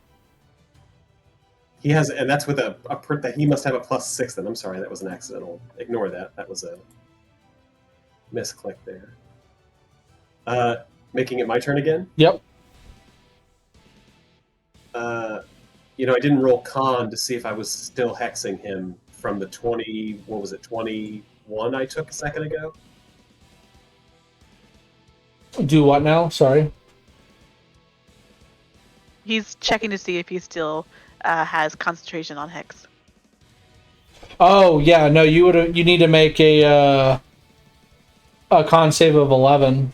He has, and that's with a print that he must have a +6. Then I'm sorry, that was an accidental. Ignore that. That was a misclick there. Making it my turn again. Yep. I didn't roll con to see if I was still hexing him from the 21 I took a second ago. Do what now? Sorry. He's checking to see if he still has concentration on Hex. Oh yeah, no. You need to make a con save of 11.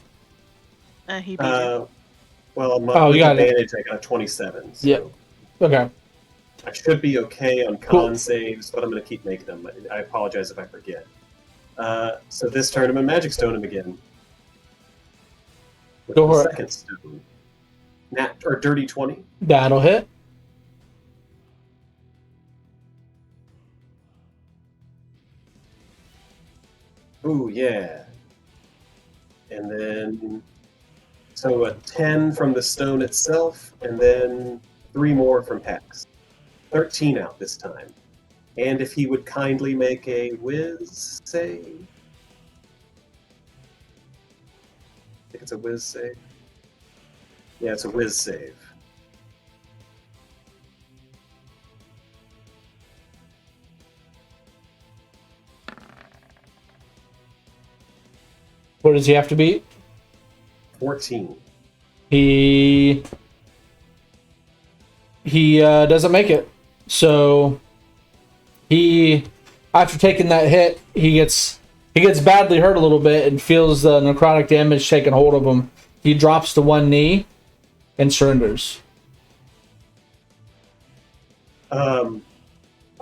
He beat it. Well, you with got it. advantage, I got a 27. So Yep. Okay. I should be okay on con saves, but I'm going to keep making them. I apologize if I forget. So this turn, I'm going to Magic Stone him again. With Go the for it. second stone. Dirty 20. That'll hit. Ooh, yeah. And then, so a 10 from the stone itself, and then 3 more from Hex. 13 out this time. And if he would kindly make a whiz save. I think it's a whiz save. Yeah, it's a whiz save. What does he have to beat? 14. He doesn't make it. So he, after taking that hit, he gets badly hurt a little bit and feels the necrotic damage taking hold of him. He drops to one knee and surrenders. I've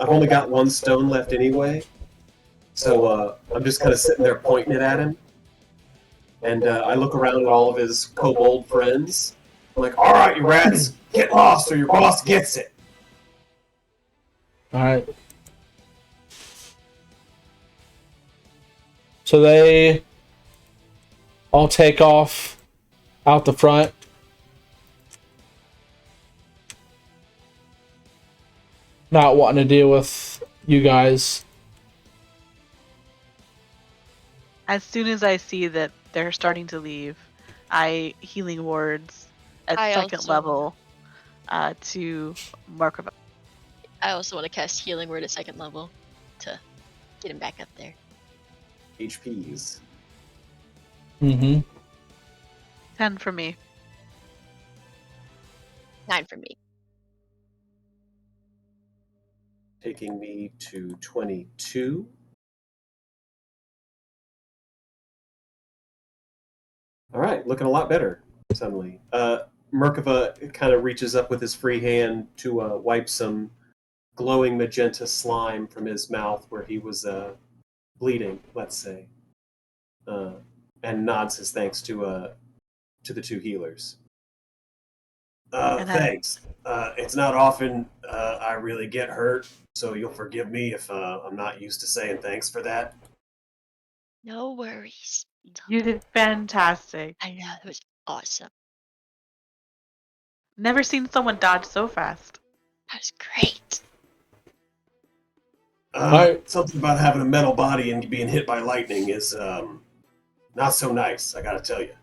only got one stone left anyway, so I'm just kind of sitting there pointing it at him. And I look around at all of his kobold friends. I'm like, all right, you rats, get lost or your boss gets it. All right. So they all take off out the front. Not wanting to deal with you guys. As soon as I see that they're starting to leave, I healing words at I second also- level to Markova. I also want to cast Healing Word at second level to get him back up there. HPs. Mm-hmm. 10 for me. 9 for me. Taking me to 22. All right, looking a lot better suddenly. Merkava kind of reaches up with his free hand to wipe some glowing magenta slime from his mouth where he was bleeding, let's say, and nods his thanks to the two healers. Thanks. It's not often I really get hurt, so you'll forgive me if I'm not used to saying thanks for that. No worries. You did fantastic. I know, it was awesome. Never seen someone dodge so fast. That was great. Something about having a metal body and being hit by lightning is not so nice, I gotta tell you.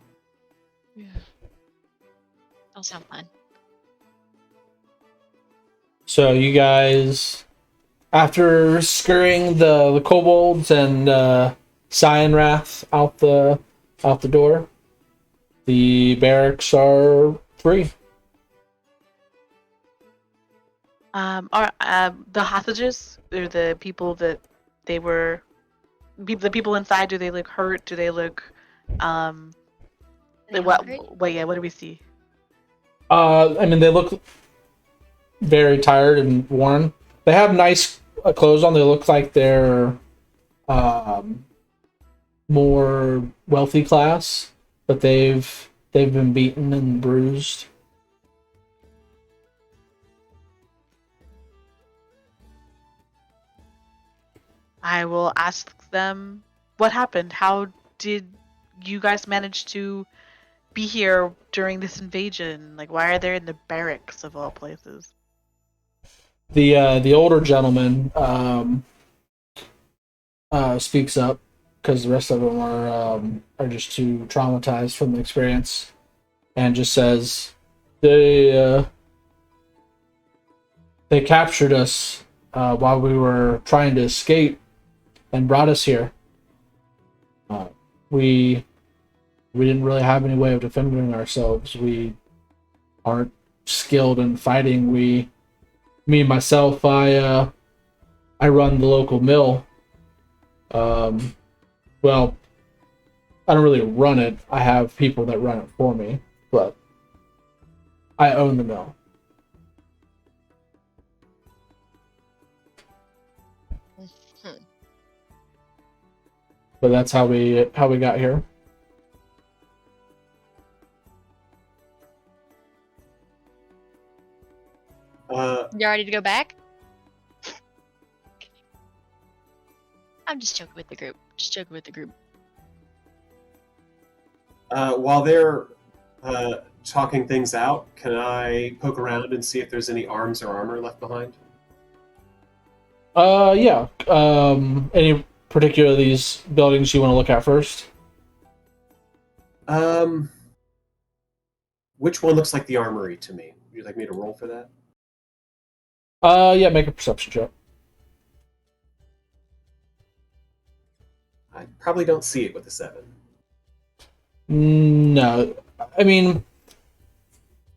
Yeah. Don't sound fun. So you guys, after scurrying the kobolds and Cyan Wrath out the door, the barracks are free. Are the hostages, or the people that they were, the people inside, do they look hurt? Do they look, Are they what? hungry? Wait, yeah. What do we see? I mean, they look very tired and worn. They have nice clothes on. They look like they're more wealthy class, but they've been beaten and bruised. I will ask them what happened. How did you guys manage to be here during this invasion? Like, why are they in the barracks of all places? The older gentleman speaks up because the rest of them are just too traumatized from the experience, and just says they captured us while we were trying to escape and brought us here. We didn't really have any way of defending ourselves. We aren't skilled in fighting. Me and myself, I run the local mill. Well, I don't really run it. I have people that run it for me, but I own the mill. Hmm. But that's how we got here. You ready to go back? I'm just joking with the group. Just joking with the group. While they're talking things out, can I poke around and see if there's any arms or armor left behind? Yeah. Any particular of these buildings you want to look at first? Which one looks like the armory to me? Would you like me to roll for that? Yeah, make a perception check. I probably don't see it with a 7. No, I mean,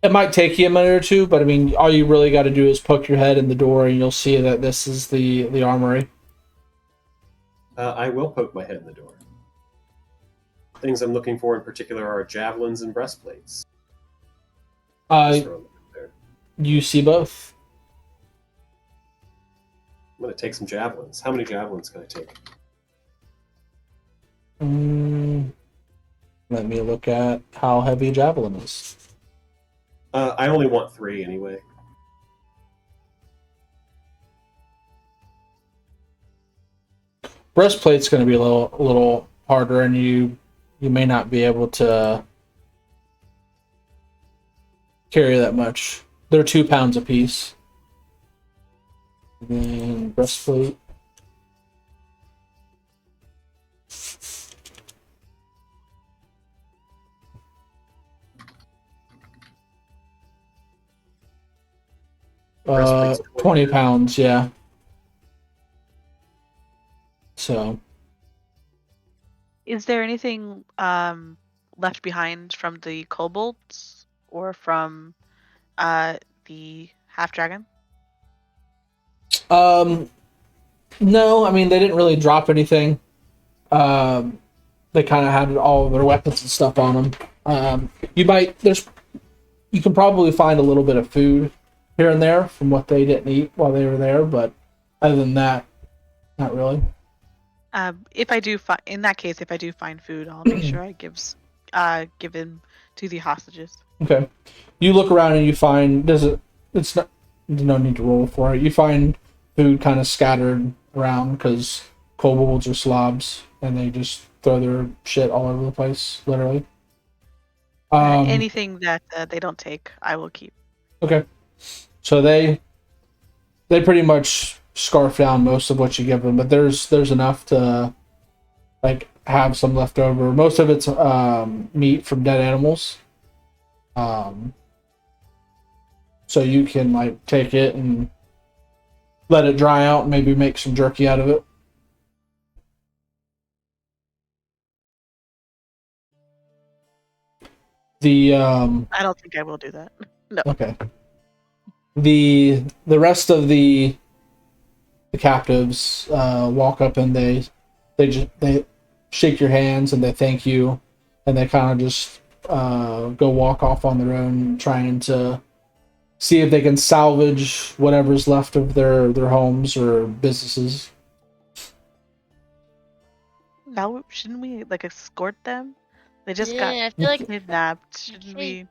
it might take you a minute or two, but I mean, all you really got to do is poke your head in the door, and you'll see that this is the armory. I will poke my head in the door. Things I'm looking for in particular are javelins and breastplates. Just throw them there. You see both. I'm going to take some javelins. How many javelins can I take? Let me look at how heavy a javelin is. I only want 3 anyway. Breastplate's going to be a little harder, and you may not be able to carry that much. They're 2 pounds apiece. And then breastplate. Breastplate's 20 pounds, yeah. So, Is there anything left behind from the kobolds or from the half dragon? no, I mean, they didn't really drop anything. They kind of had all of their weapons and stuff on them. You can probably find a little bit of food here and there from what they didn't eat while they were there, but other than that, not really. If I do in that case, if I do find food, I'll make sure I give him to the hostages. Okay. You look around and you find there's no need to roll for it. You find food kind of scattered around because kobolds are slobs and they just throw their shit all over the place, literally. Anything that they don't take, I will keep. Okay. So they pretty much scarf down most of what you give them, but there's enough to like have some left over. Most of it's meat from dead animals. So you can like take it and let it dry out and maybe make some jerky out of it. I don't think I will do that. No. Okay. The rest of the captives walk up and they shake your hands and they thank you, and they kind of just go walk off on their own, trying to see if they can salvage whatever's left of their homes or businesses. Now, shouldn't we like escort them? They just Yeah, I got feel like. kidnapped. Shouldn't we?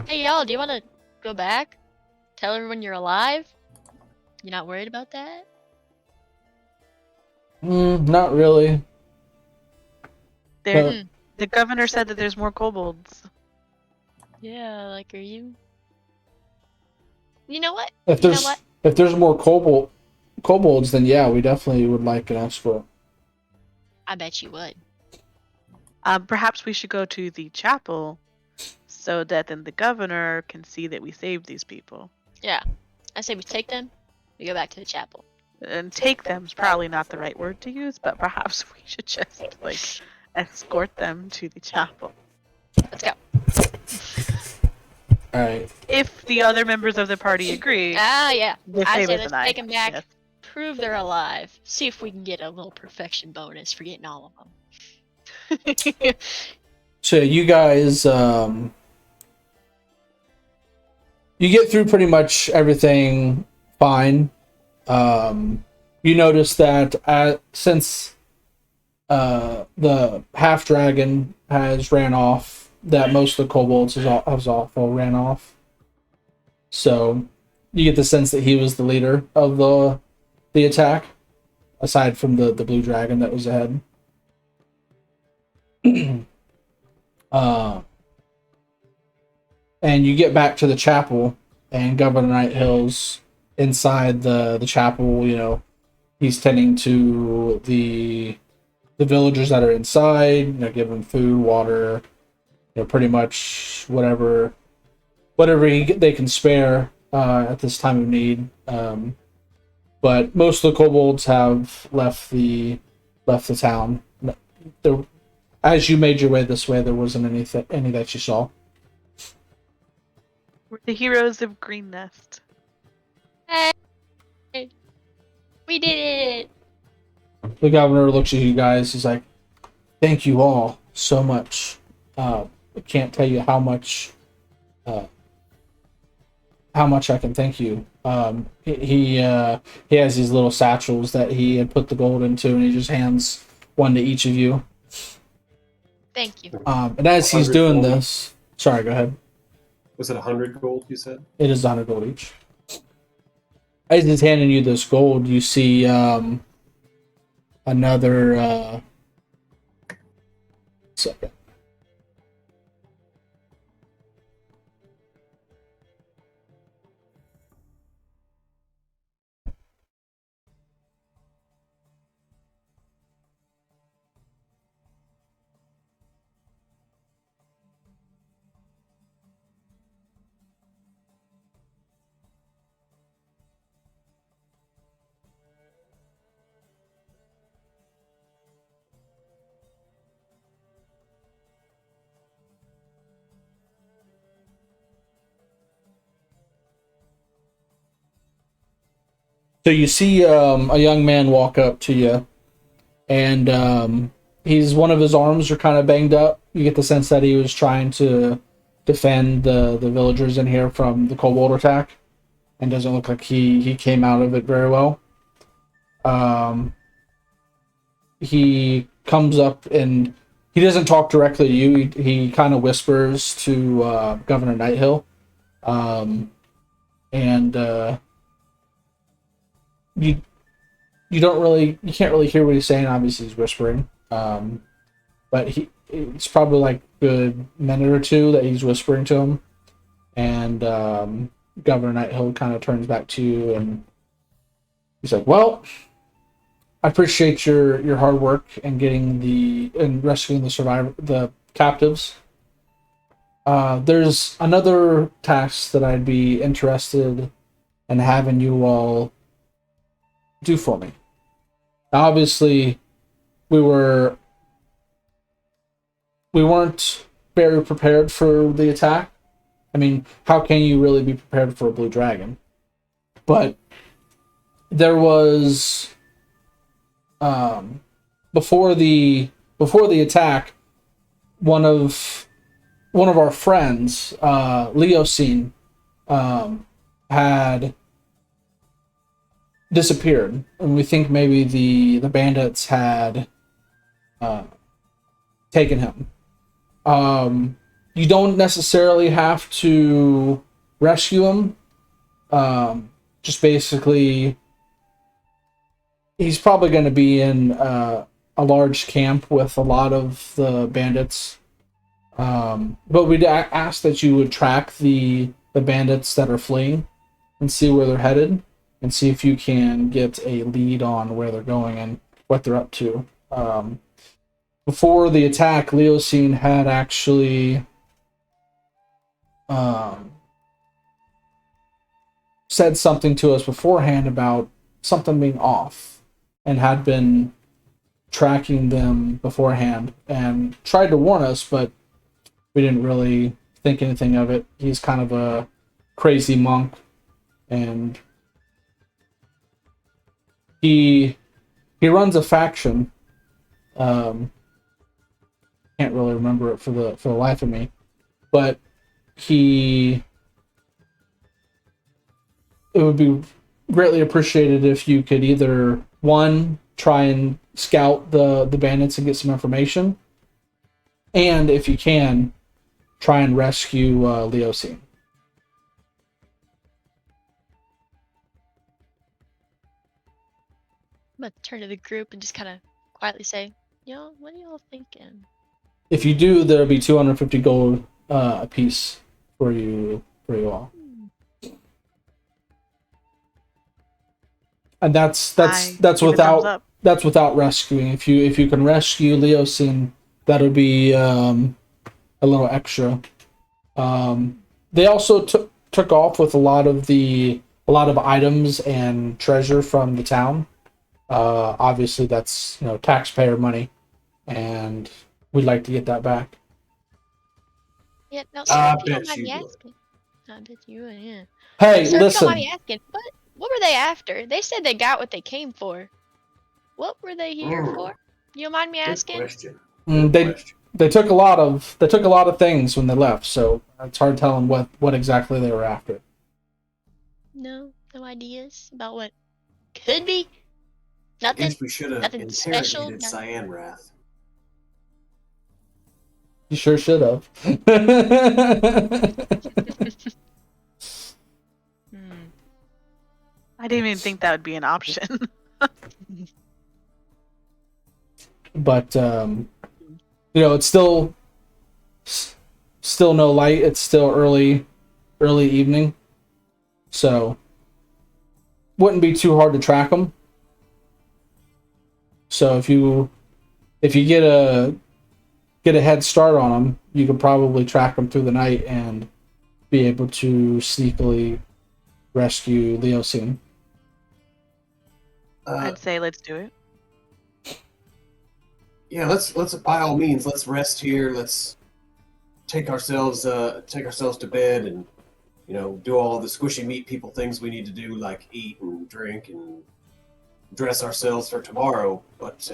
Hey, y'all, do you want to go back? Tell everyone you're alive? You're not worried about that? Not really. There, the governor said that there's more kobolds. Yeah, like, are you? You know what? If there's more kobolds, then yeah, we definitely would like an escort. I bet you would. Perhaps we should go to the chapel so that then the governor can see that we saved these people. Yeah. I say we take them, we go back to the chapel. And take them's probably not the right word to use, but perhaps we should just like escort them to the chapel. Let's go. Alright. If the other members of the party agree. Ah, yeah. with I say Davis let's and I, take them back, yes. prove they're alive, see if we can get a little perfection bonus for getting all of them. So you guys, you get through pretty much everything fine. You notice that since the half dragon has ran off, that most of the kobolds has also ran off. So you get the sense that he was the leader of the attack, aside from the blue dragon that was ahead. And you get back to the chapel, and Governor Nighthill's inside the chapel. You know, he's tending to the villagers that are inside. You know, give them food, water, you know, pretty much whatever they can spare at this time of need. But most of the kobolds have left the town. as you made your way this way, there wasn't any that you saw. We're the heroes of Green Nest. Hey, we did it! The governor looks at you guys. He's like, "Thank you all so much. I can't tell you how much I can thank you." He has these little satchels that he had put the gold into, and he just hands one to each of you. Thank you. And as he's 100 doing gold. this, sorry, go ahead. Was it 100 gold, you said? It is 100 gold each. As he's handing you this gold, you see another second. So you see a young man walk up to you, and he's one of his arms are kind of banged up. You get the sense that he was trying to defend the villagers in here from the kobold attack, and doesn't look like he came out of it very well. He comes up and he doesn't talk directly to you. He kind of whispers to Governor Nighthill, and you can't really hear what he's saying. Obviously, he's whispering, but it's probably like a good minute or two that he's whispering to him, and Governor Nighthill kind of turns back to you and he's like, "Well, I appreciate your hard work and rescuing the captives. There's another task that I'd be interested in having you all do for me. Now, obviously, we weren't very prepared for the attack. I mean, how can you really be prepared for a blue dragon? But there was before the attack, one of our friends, Leocene, had disappeared, and we think maybe the bandits had taken him. You don't necessarily have to rescue him. Just basically, he's probably going to be in a large camp with a lot of the bandits. But we'd ask that you would track the bandits that are fleeing and see where they're headed, and see if you can get a lead on where they're going and what they're up to. Before the attack, Leocene had actually said something to us beforehand about something being off, and had been tracking them beforehand and tried to warn us, but we didn't really think anything of it. He's kind of a crazy monk, and he runs a faction. Can't really remember it for the life of me, but it would be greatly appreciated if you could either, one, try and scout the bandits and get some information, and if you can, try and rescue Leocene. I'm gonna turn to the group and just kind of quietly say, what are y'all thinking? If you do, there'll be 250 gold a piece for you all. And that's Give a thumbs without up. that's without rescuing. If you can rescue Leocene, that'll be a little extra. They also took off with a lot of items and treasure from the town. Obviously, that's taxpayer money, and we'd like to get that back. Yeah, no, sir, I if you don't bet mind you me would. asking. I bet you would, yeah. Hey, Sir, if you don't mind listen. me asking, what were they after? They said they got what they came for. What were they here Mm, for? You don't mind me good asking? question. Mm, Good they question. they took a lot of things when they left, so it's hard telling what exactly they were after. No ideas about what could be. I Nothing, guess we should have nothing special. interrogated Cyan Wrath. You sure should have. Hmm. I didn't even think that would be an option. But it's still no light. It's still early evening, so wouldn't be too hard to track them. So if you get a head start on them, you could probably track them through the night and be able to sneakily rescue Leosine. I'd say let's do it. Yeah, let's by all means let's rest here. Let's take ourselves to bed and do all the squishy meat people things we need to do, like eat and drink and dress ourselves for tomorrow. But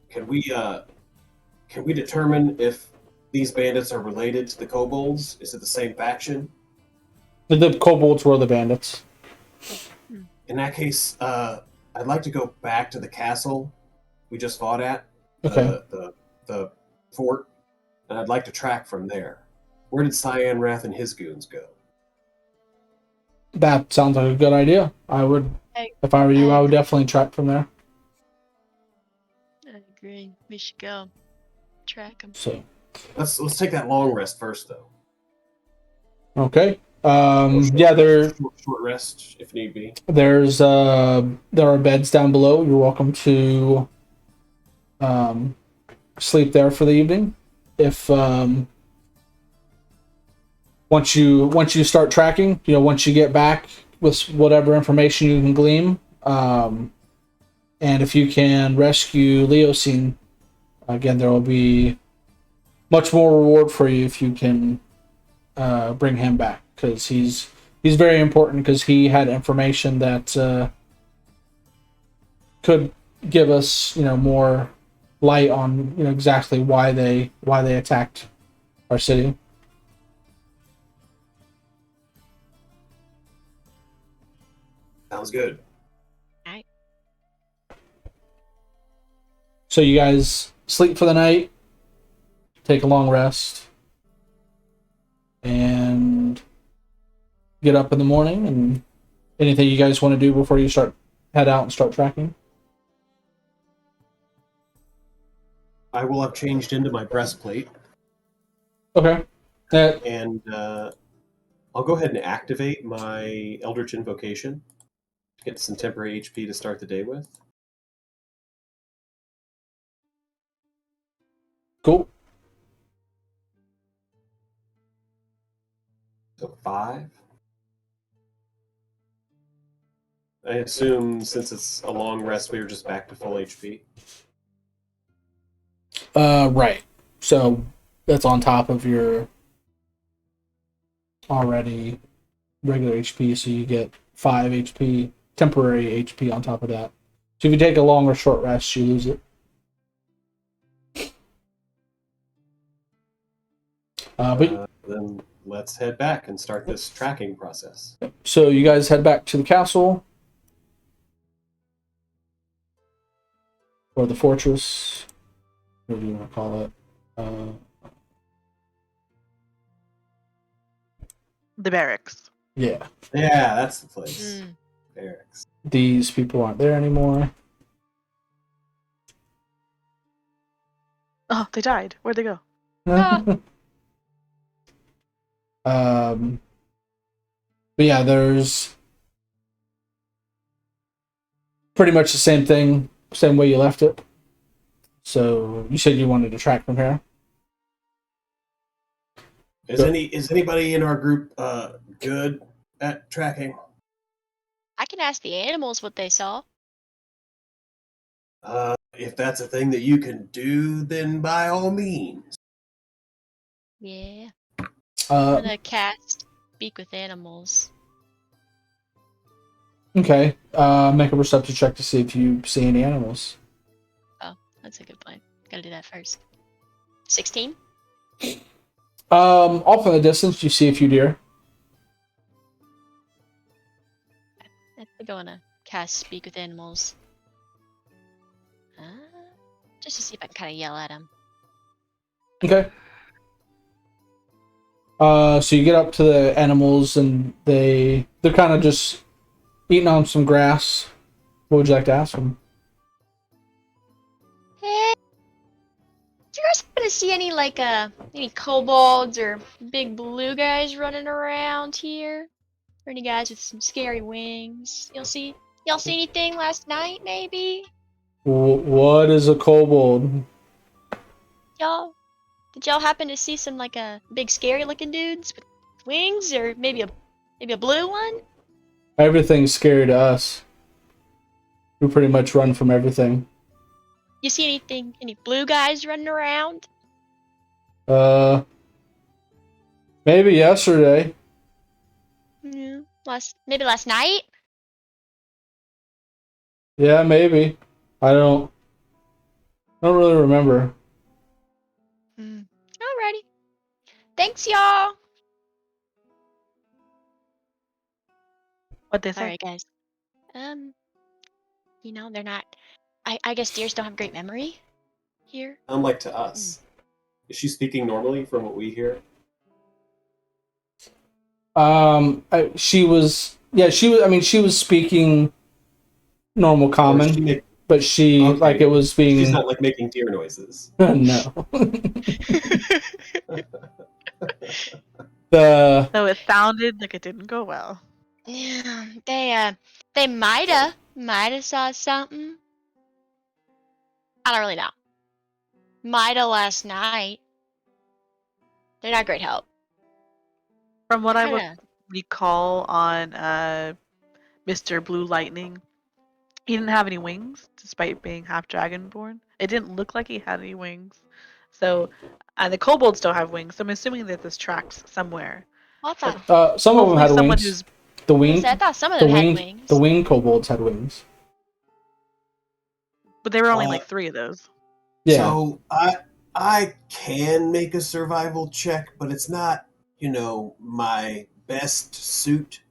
can we determine if these bandits are related to the kobolds? Is it the same faction? The kobolds were the bandits. In that case, I'd like to go back to the castle we just fought at, Okay. the fort, and I'd like to track from there. Where did Cyan Wrath and his goons go? That sounds like a good idea. If I were you, I would definitely track from there. I agree. We should go track them. So Let's take that long rest first, though. okay. Short rest if need be. There are beds down below. You're welcome to sleep there for the evening. If once you start tracking, once you get back with whatever information you can glean, and if you can rescue Leosine, again, there will be much more reward for you if you can bring him back, because he's very important, because he had information that could give us more light on exactly why they attacked our city. Sounds good. Alright. So you guys sleep for the night, take a long rest, and get up in the morning. And anything you guys want to do before you head out and start tracking? I will have changed into my breastplate. Okay. And I'll go ahead and activate my Eldritch Invocation to get some temporary HP to start the day with. Cool. So 5. I assume since it's a long rest, we were just back to full HP. Right. So that's on top of your already regular HP, so you get 5 HP, temporary HP on top of that. So if you take a long or short rest, you lose it. But Then let's head back and start this tracking process. so you guys head back to the castle or the fortress, whatever you want to call it. The barracks. Yeah. Yeah, that's the place. Barracks. These people aren't there anymore. Oh, they died. Where'd they go? But yeah, there's pretty much the same thing, same way you left it. So you said you wanted to track from here. Is anybody in our group good at tracking? I can ask the animals what they saw. If that's a thing that you can do, then by all means. Yeah. I'm Uh, gonna cast Speak with Animals. okay. Make a perception check to see if you see any animals. Oh, that's a good plan. Gotta do that first. 16? Off in the distance, you see a few deer. I think I wanna cast Speak with Animals. Just to see if I can kind of yell at him. Okay. So you get up to the animals, and they're kind of just eating on some grass. What would you like to ask them? Hey, do you guys happen to see any kobolds or big blue guys running around here? Or any guys with some scary wings? Y'all see anything last night, maybe? What is a kobold? Y'all, did y'all happen to see some big scary looking dudes with wings, or maybe a blue one? Everything's scary to us. We pretty much run from everything. You see any blue guys running around? Uh, Maybe yesterday. Yeah, maybe last night. Yeah, maybe. I don't really remember. Alrighty. Thanks, y'all. What they say? Alright, guys. They're not. I guess deers don't have great memory here. Unlike to us. Is she speaking normally from what we hear? She was. Yeah, she was. I mean, she was speaking normal Or is common, she make, but she okay. like it was being. She's not like making deer noises. No. The So it sounded like it didn't go well. Yeah, they mighta saw something. I don't really know. Mighta last night. They're not great help. From what I would Kinda. recall on Mr. Blue Lightning, he didn't have any wings, despite being half dragonborn. It didn't look like he had any wings. So, the kobolds don't have wings, so I'm assuming that this tracks somewhere. Well, I thought, some of them Hopefully had someone wings. who's The I wing. thought some of The them had wing. wings. The wing kobolds had wings. But there were only Uh, like 3 of those. Yeah. So I can make a survival check, but it's not, my best suit.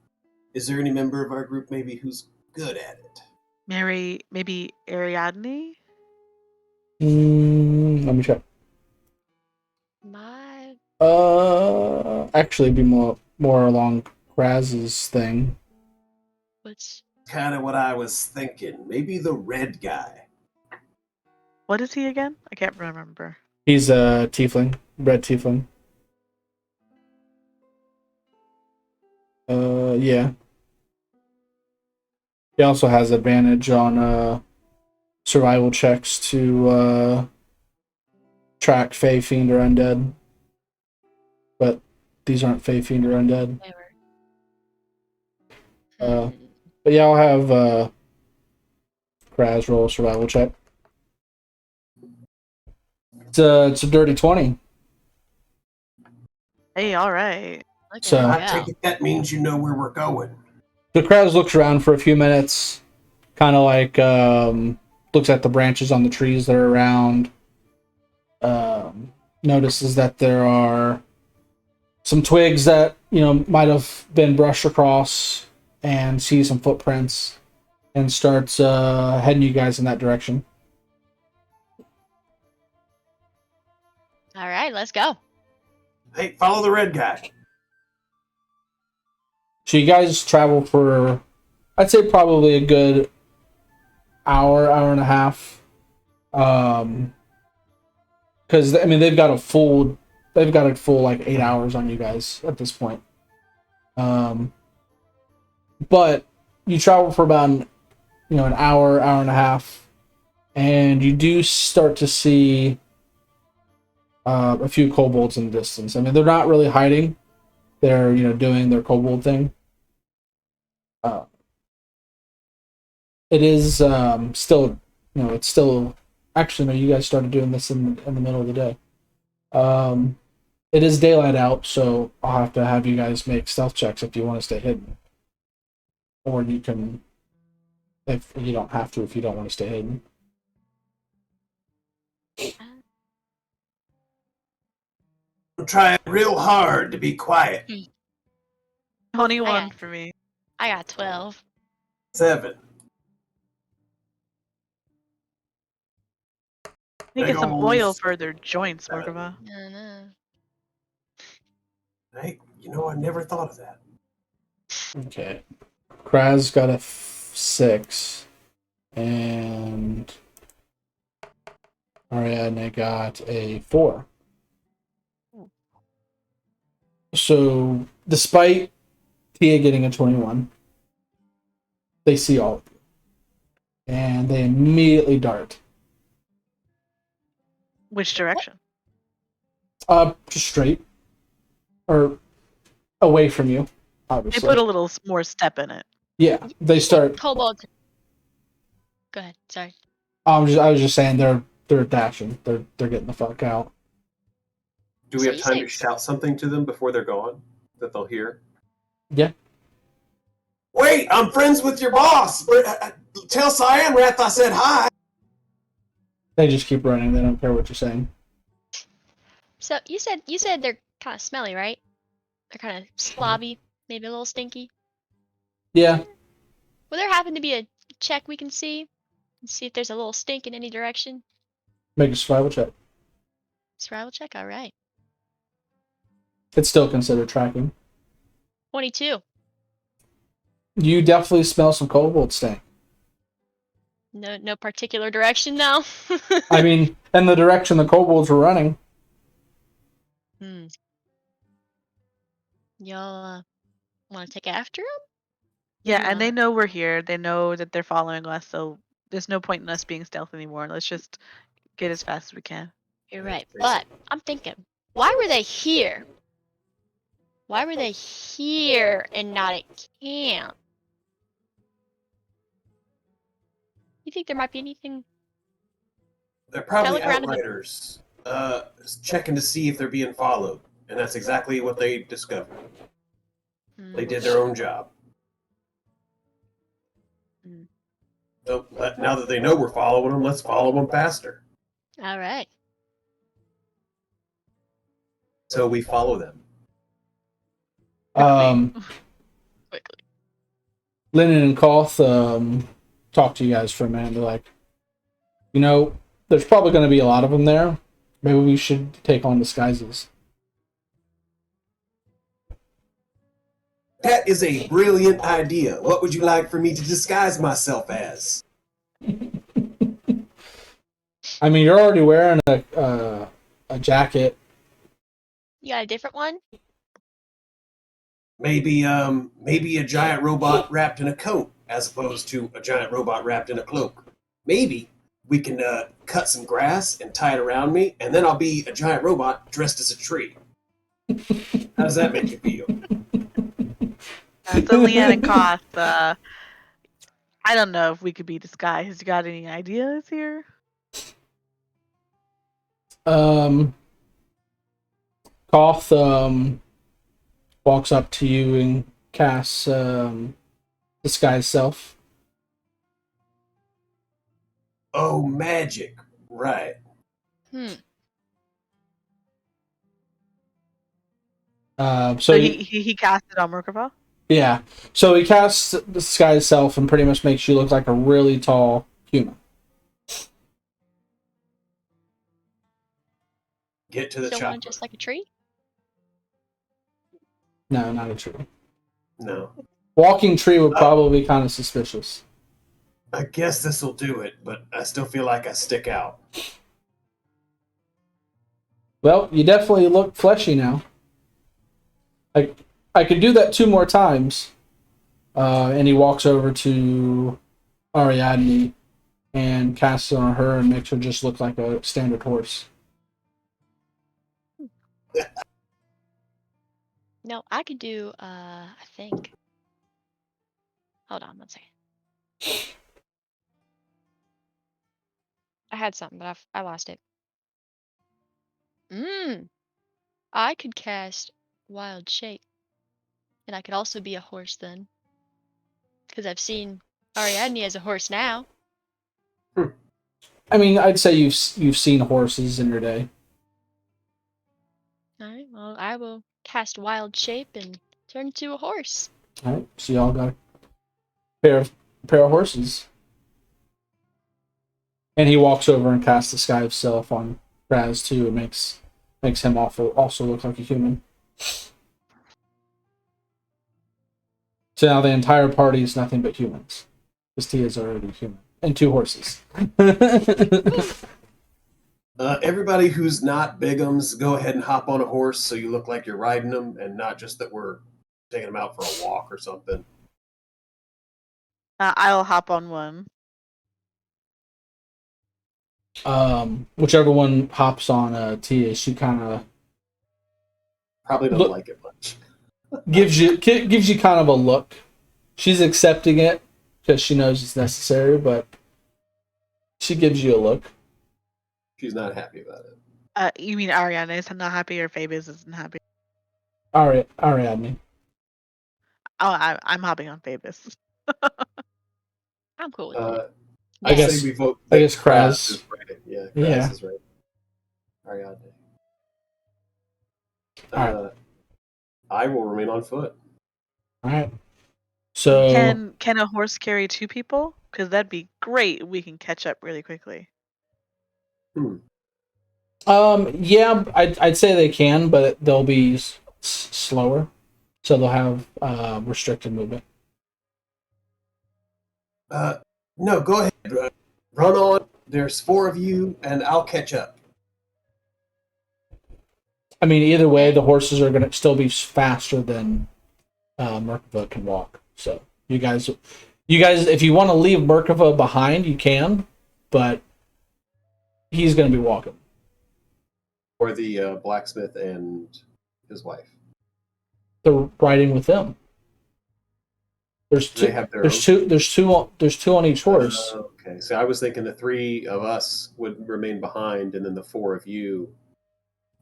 Is there any member of our group maybe who's good at it? Maybe Ariadne? Let me check. My Actually, it'd be more along Raz's thing. what's Kind of what I was thinking. Maybe the red guy. What is he again? I can't remember. He's a tiefling, red tiefling. Yeah. He also has advantage on survival checks to track Fey, Fiend, or Undead. But these aren't Fey, Fiend, or Undead. they were? But yeah, I'll have Kraz roll a survival check. It's a dirty 20. Hey, all right. Look So- at I it take go. it that means you know where we're going. The Kraz looks around for a few minutes, kind of like looks at the branches on the trees that are around. Notices that there are some twigs that might have been brushed across, and sees some footprints, and starts heading you guys in that direction. All right, let's go. Hey, follow the red guy. So you guys travel for, I'd say, probably a good hour and a half. Because I mean they've got a full like 8 hours on you guys at this point. But you travel for about an hour and a half, and you do start to see a few kobolds in the distance. I mean, they're not really hiding; they're doing their kobold thing. It is still it's still Actually, no, you guys started doing this in the middle of the day. It is daylight out, so I'll have to have you guys make stealth checks if you want to stay hidden. Or you can, if you don't have to, if you don't want to stay hidden. I'm trying real hard to be quiet. 21 for me. I got 12. 7. You get some Big oil old for their joints, Morkava. No. Hey, you know, I never thought of that. Okay. Kraz got a 6. And Ariadne got a 4. So, despite Tia getting a 21, they see all of you. And they immediately dart. Which direction? Just straight. Or away from you, They obviously. put a little more step in it. Yeah, they start. Kobold. Go ahead. Sorry. I was just saying they're dashing. They're getting the fuck out. Do we So have you time say- to shout something to them before they're gone that they'll hear? Yeah. Wait, I'm friends with your boss. Tell Cyan Wrath I said hi. They just keep running. They don't care what you're saying. So you said they're kind of smelly, right? They're kind of slobby, maybe a little stinky. Yeah. Will there happen to be a check we can see and see if there's a little stink in any direction? Make a survival check. Survival check. All right. It's still considered tracking. 22. You definitely smell some kobold stank. No particular direction now. I mean, in the direction the kobolds were running. Y'all want to take after them? Yeah, and they know we're here. They know that they're following us, so there's no point in us being stealth anymore. Let's just get as fast as we can. You're right, but I'm thinking, why were they here? Why were they here and not at camp? You think there might be anything? They're probably look around in the- outriders, checking to see if they're being followed, and that's exactly what they discovered. They did their own job. Hmm. So now that they know we're following them, let's follow them faster. All right. So we follow them. Quickly. Lennon and Koth talk to you guys for a minute. They're like, you know, there's probably going to be a lot of them there. Maybe we should take on disguises. That is a brilliant idea. What would you like for me to disguise myself as? I mean, you're already wearing a jacket. You got a different one? Maybe a giant robot wrapped in a coat, as opposed to a giant robot wrapped in a cloak. Maybe we can cut some grass and tie it around me, and then I'll be a giant robot dressed as a tree. How does that make you feel? So Leanne and Koth, I don't know if we could be disguised. You got any ideas here? Koth walks up to you and casts disguise self. Oh, magic. Right. So he cast it on Merkava? yeah. So he casts disguise self and pretty much makes you look like a really tall human. Get to the Still chopper. want just like a tree? No, not a tree. No. Walking tree would probably be kind of suspicious. I guess this will do it, but I still feel like I stick out. Well, you definitely look fleshy now. I could do that 2 more times. And he walks over to Ariadne and casts it on her and makes her just look like a standard horse. No, I could do, I think. Hold on one second. I had something, but I lost it. I could cast Wild Shape, and I could also be a horse then, because I've seen Ariadne as a horse now. I mean, I'd say you've seen horses in your day. All right. Well, I will cast Wild Shape and turn into a horse. All right, so y'all got a pair of horses, and he walks over and casts the Sky of Self on Raz too. It makes him also look like a human. So now the entire party is nothing but humans. Because Tia is already human. And 2 horses. Everybody who's not bigums, go ahead and hop on a horse so you look like you're riding them, and not just that we're taking them out for a walk or something. I'll hop on one. Whichever one hops on Tia, she kind of Probably don't like it much. gives you kind of a look. She's accepting it because she knows it's necessary, but she gives you a look. She's not happy about it. You mean Ariana is not happy or Phoebus isn't happy? Ariadne. Oh, I'm hopping on Phoebus. I'm cool with it. I guess say we vote. I guess Kraz Kraz. is right. Yeah, Kraz Yeah. is right. Ariadne. Alright. I will remain on foot. All right. So Can a horse carry 2 people? Because that'd be great. We can catch up really quickly. yeah, I'd say they can, but they'll be slower, so they'll have restricted movement. No, go ahead. Run on. There's 4 of you, and I'll catch up. I mean, either way, the horses are going to still be faster than Merkava can walk. So you guys, if you want to leave Merkava behind, you can, but he's going to be walking. Or the blacksmith and his wife. They're riding with them. There's two. They have their There's own? two. There's 2 on each horse. Okay, so I was thinking the 3 of us would remain behind, and then the 4 of you,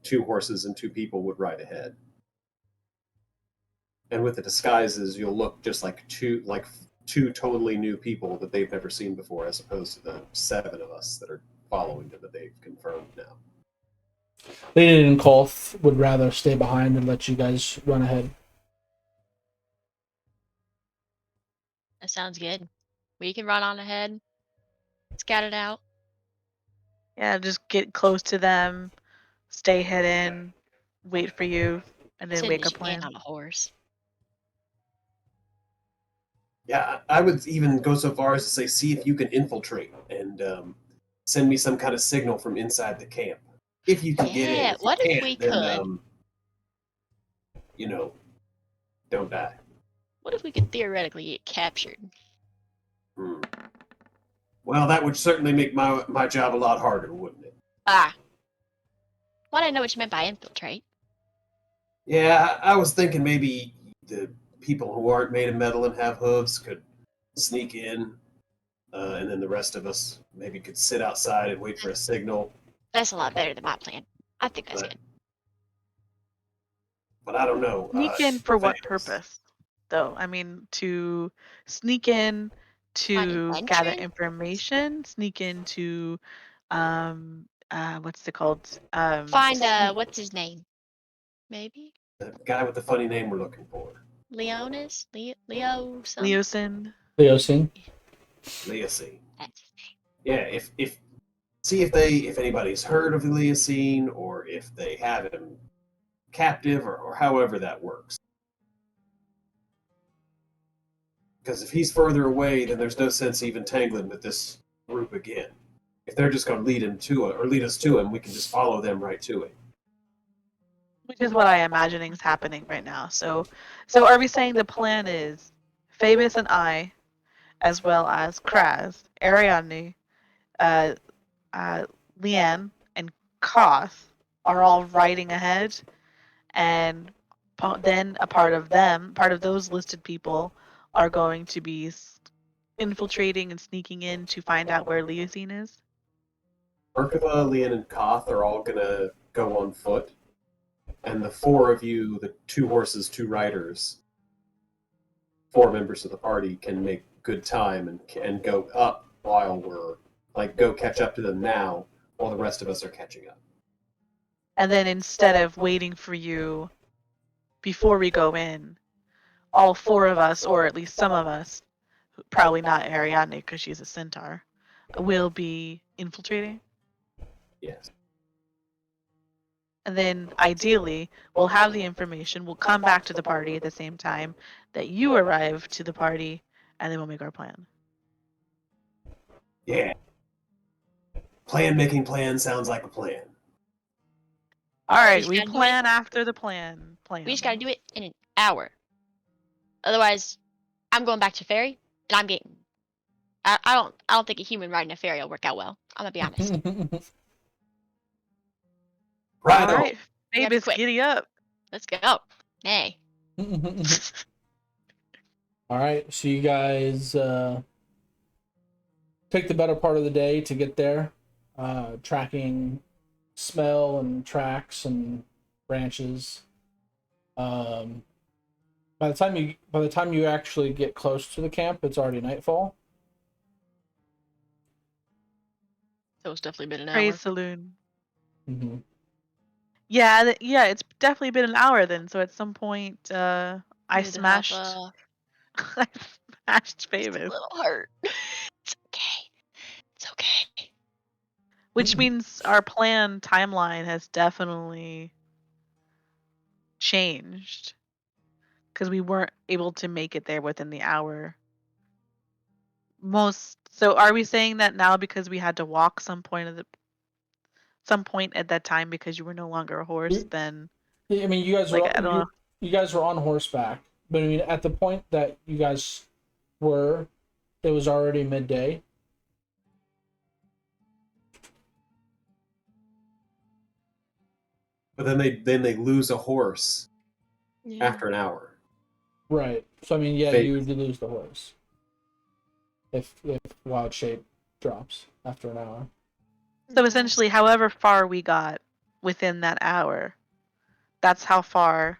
2 horses and 2 people, would ride ahead. And with the disguises, you'll look just like two totally new people that they've never seen before, as opposed to the 7 of us that are following them that they've confirmed now. Lenin and Kolth would rather stay behind and let you guys run ahead. That sounds good. We can run on ahead, scout it out. Yeah, just get close to them, stay hidden, wait for you, and then Soon make a as you can plan. on a horse. Yeah, I would even go so far as to say, see if you can infiltrate and send me some kind of signal from inside the camp. If you can get in. Yeah, If you what if can't, we then, could? Don't die. What if we could theoretically get captured? Well, that would certainly make my job a lot harder, wouldn't it? Well, I didn't know what you meant by infiltrate. Yeah, I was thinking maybe the people who aren't made of metal and have hooves could sneak in, and then the rest of us maybe could sit outside and wait for a signal. That's a lot better than my plan. I think that's good. But I don't know. Sneak in for what Thanks. purpose, though? I mean, to sneak in to Find gather adventure? information, sneak into, what's it called? Find what's his name? Maybe The guy with the funny name we're looking for. Leonis? Leo something? Leosin. Leosin. Leocene. That's his name. Yeah, see if anybody's heard of Leocene, or if they have him captive, or however that works. Because if he's further away, then there's no sense even tangling with this group again. If they're just going to lead us to him, we can just follow them right to him. Which is what I'm imagining is happening right now. So are we saying the plan is Phoebus and I, as well as Kraz, Ariadne, Leanne, and Koth are all riding ahead, and then a part of those listed people, are going to be infiltrating and sneaking in to find out where Leocene is? Merkava, Leon, and Koth are all gonna go on foot, and the four of you, the 2 horses, 2 riders, 4 members of the party, can make good time and go up while we're go catch up to them now while the rest of us are catching up. And then instead of waiting for you before we go in, all 4 of us, or at least some of us, probably not Ariadne because she's a centaur, will be infiltrating. Yes. And then ideally, we'll have the information, we'll come back to the party at the same time that you arrive to the party, and then we'll make our plan. Yeah. Plan making plan sounds like a plan. All right, We we gotta do plan after the plan. We just gotta do it in an hour. Otherwise, I'm going back to ferry, and I'm getting. I don't think a human riding a ferry will work out well. I'm gonna be honest. Right All on. right, We gotta be Phoebus, quick. giddy up. Let's go. Nay. All right, so you guys take the better part of the day to get there, tracking smell and tracks and branches. By the time you actually get close to the camp, it's already nightfall. So it's definitely been an hour. Praise Saloon. Mm-hmm. Yeah, yeah, it's definitely been an hour then. So at some point, I Need to smashed. hop, I smashed It's a Phoebus, little hurt. It's okay. It's okay. which means our plan timeline has definitely changed because we weren't able to make it there within the hour. So are we saying that now because we had to walk some point at that time because you were no longer a horse? Then I mean, you guys like were I don't know. you guys were on horseback, but I mean, at the point that you guys were, it was already midday. But then they lose a horse after an hour. Right. So I mean, yeah, Fate. you would lose the horse if wild shape drops after an hour. So essentially, however far we got within that hour, that's how far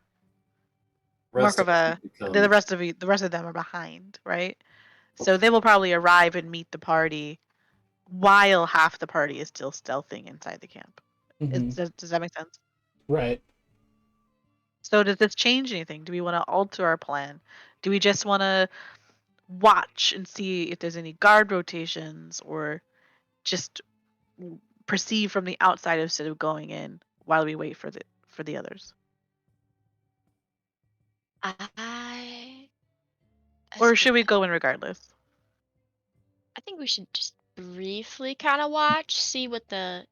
Rest of us Markova, become the rest of them are behind, right? So they will probably arrive and meet the party while half the party is still stealthing inside the camp. Mhm. Does that make sense? Right. So does this change anything? Do we want to alter our plan? Do we just want to watch and see if there's any guard rotations, or just perceive from the outside instead of going in while we wait for the others? Or should we go in regardless? I think we should just briefly kind of watch, see what the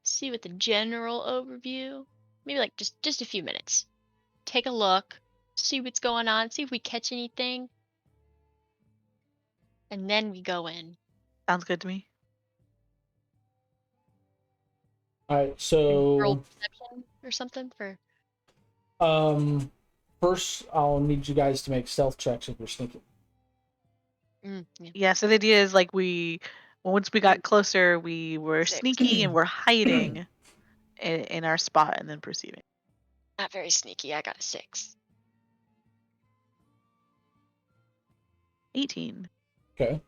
general overview. Maybe like just a few minutes. Take a look, see what's going on, see if we catch anything, and then we go in. Sounds good to me. All right. So Roll perception or something for. first I'll need you guys to make stealth checks if you're sneaking. Yeah. Yeah, so the idea is like once we got closer, we were 6. sneaky and we're hiding in our spot and then perceiving. Not very sneaky. I got a 6. 18. Okay.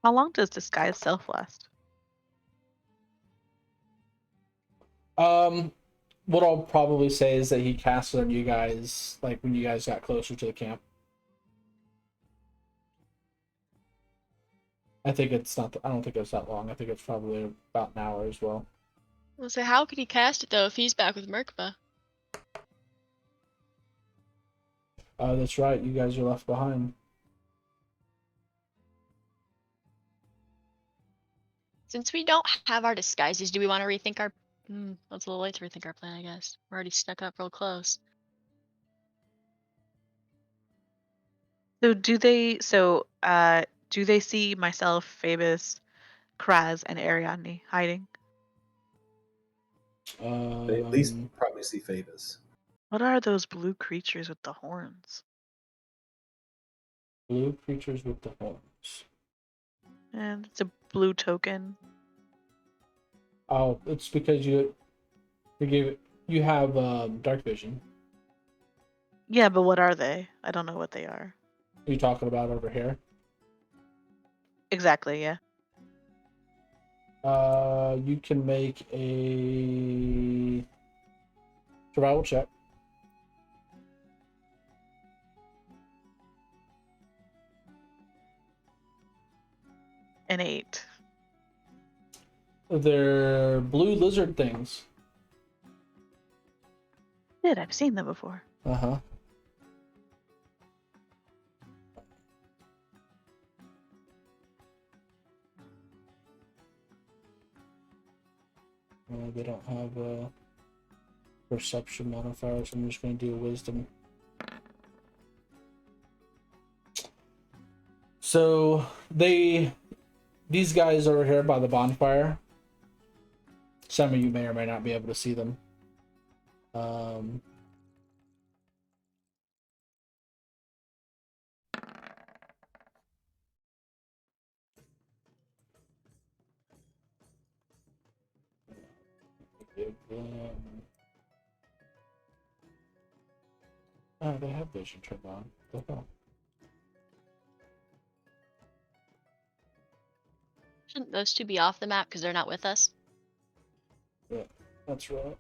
How long does disguise self last? What I'll probably say is that he cast it on you guys like when you guys got closer to the camp. I think it's not. I don't think it's that long. I think it's probably about an hour as well. Well, so how could he cast it though if he's back with Merkaba? That's right. You guys are left behind. Since we don't have our disguises, do we want to rethink our? It's a little late to rethink our plan, I guess. We're already stuck up real close. So do they see myself, Phoebus, Kraz, and Ariadne hiding? they at least probably see Phoebus. What are those blue creatures with the horns? Blue creatures with the horns. And it's a blue token. Oh, it's because you gave it. You have dark vision. Yeah, but what are they? I don't know what they are. What are you talking about over here? Exactly, yeah. You can make a survival check. An 8. They're blue lizard things. Shit, I've seen them before. Uh-huh. They don't have a perception modifier, so I'm just going to do a wisdom. So these guys over here by the bonfire, some of you may or may not be able to see them. Give them... Oh, they have vision turned on. What the hell? Shouldn't those two be off the map because they're not with us? Yeah, that's right.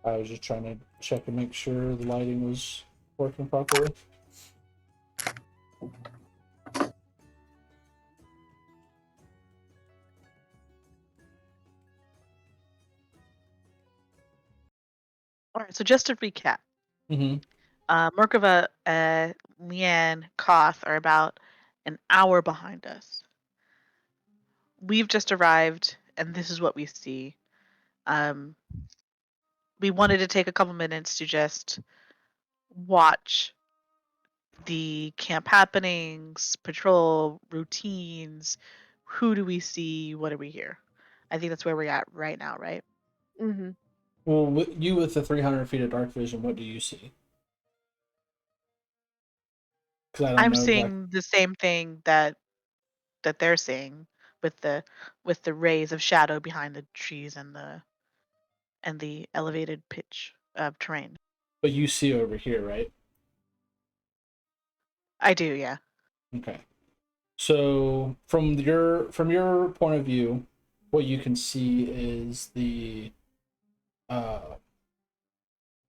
I was just trying to check and make sure the lighting was working properly. Alright, so just to recap. Mm-hmm. Merkava, Leanne, Koth are about an hour behind us. We've just arrived, and this is what we see. We wanted to take a couple minutes to just watch the camp happenings, patrol routines. Who do we see? What do we hear? I think that's where we're at right now, right? Mm-hmm. Well, you with the 300 feet of dark vision, what do you see? Because I don't I'm know seeing exactly. the same thing that they're seeing with the rays of shadow behind the trees and the elevated pitch of terrain. But you see over here, right? I do, yeah. Okay. So from your point of view, what you can see is uh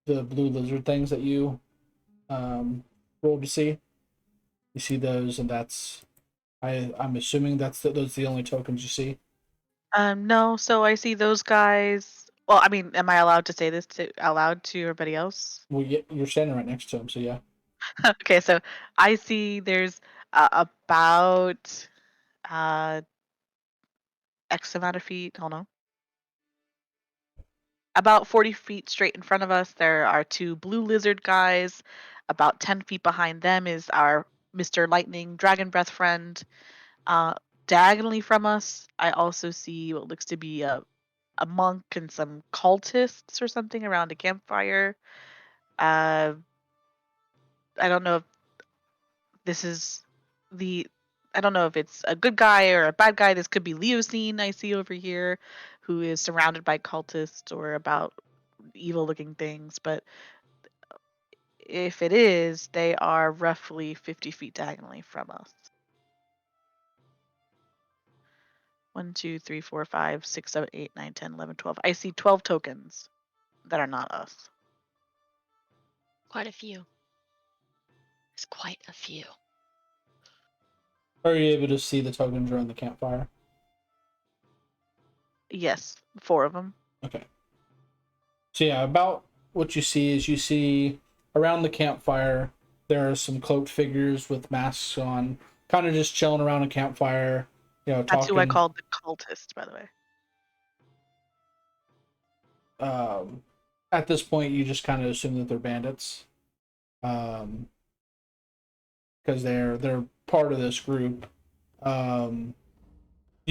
the blue lizard things that you rolled to see. You see those, and I'm assuming those are the only tokens you see. No, so I see those guys. Well, I mean, am I allowed to say this out loud to everybody else? Well, you're standing right next to them, so yeah. Okay, so I see there's about uh X amount of feet. Hold on. About 40 feet straight in front of us, there are two blue lizard guys. About 10 feet behind them is our Mr. Lightning Dragon Breath friend. Uh, Diagonally from us, I also see what looks to be a monk and some cultists or something around a campfire. Uh, I don't know if this is the. I don't know if it's a good guy or a bad guy. This could be Leosine I see over here, who is surrounded by cultists or about evil looking things. But if it is, they are roughly 50 feet diagonally from us. 1, 2, 3, 4, 5, 6, 7, 8, 9, 10, 11, 12. I see 12 tokens that are not us. Quite a few. It's quite a few. Are you able to see the tokens around the campfire? Yes, 4 of them. Okay. So yeah, about what you see is you see around the campfire there are some cloaked figures with masks on, kind of just chilling around a campfire, That's who I talking. called the cultist, by the way. At this point, you just kind of assume that they're bandits, because they're part of this group. Do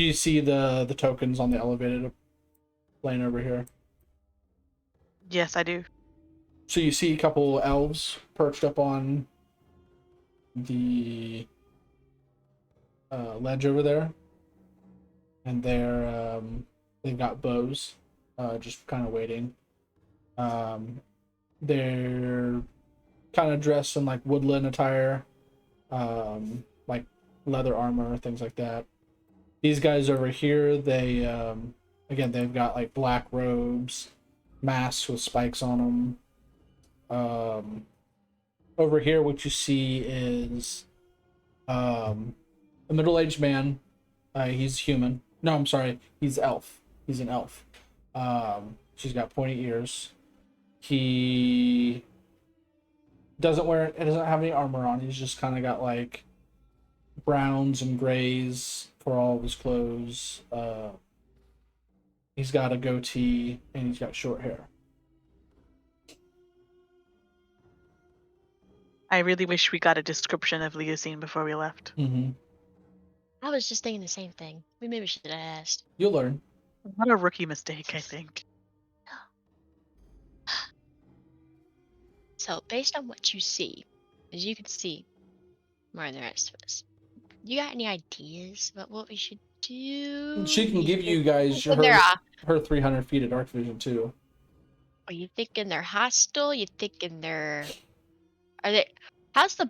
you see the tokens on the elevated plane over here? Yes, I do. So you see a couple elves perched up on the ledge over there, and they've got bows, just kind of waiting. They're kind of dressed in like woodland attire, like leather armor, things like that. These guys over here, again, they've got like black robes, masks with spikes on them. Over here, what you see is a middle-aged man. He's human. No, I'm sorry. He's elf. He's an elf. She's got pointy ears. He doesn't have any armor on. He's just kind of got like browns and grays for all of his clothes. He's got a goatee and he's got short hair. I really wish we got a description of Leosine before we left. Mm-hmm. I was just thinking the same thing. We maybe should have asked. You'll learn. What a rookie mistake, I think. So, based on what you see, as you can see more than the rest of us, you got any ideas about what we should do? She can give you guys her 300 feet of dark vision too. Are you thinking they're hostile? You thinking they're... Are they... How's the...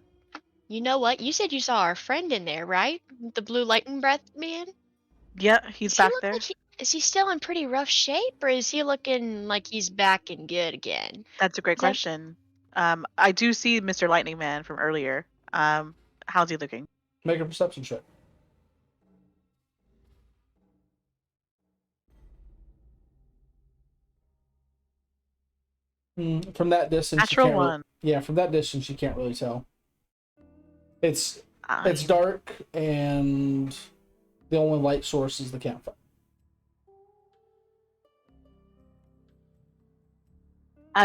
You know what? You said you saw our friend in there, right? The blue lightning breath man? Yeah, he's Does he back look there. like is he still in pretty rough shape, or is he looking like he's back and good again? That's a great question. I do see Mr. Lightning Man from earlier. How's he looking? Make a perception check. From that distance, Natural you can't one. from that distance, you can't really tell. It's Uh, dark, and the only light source is the campfire.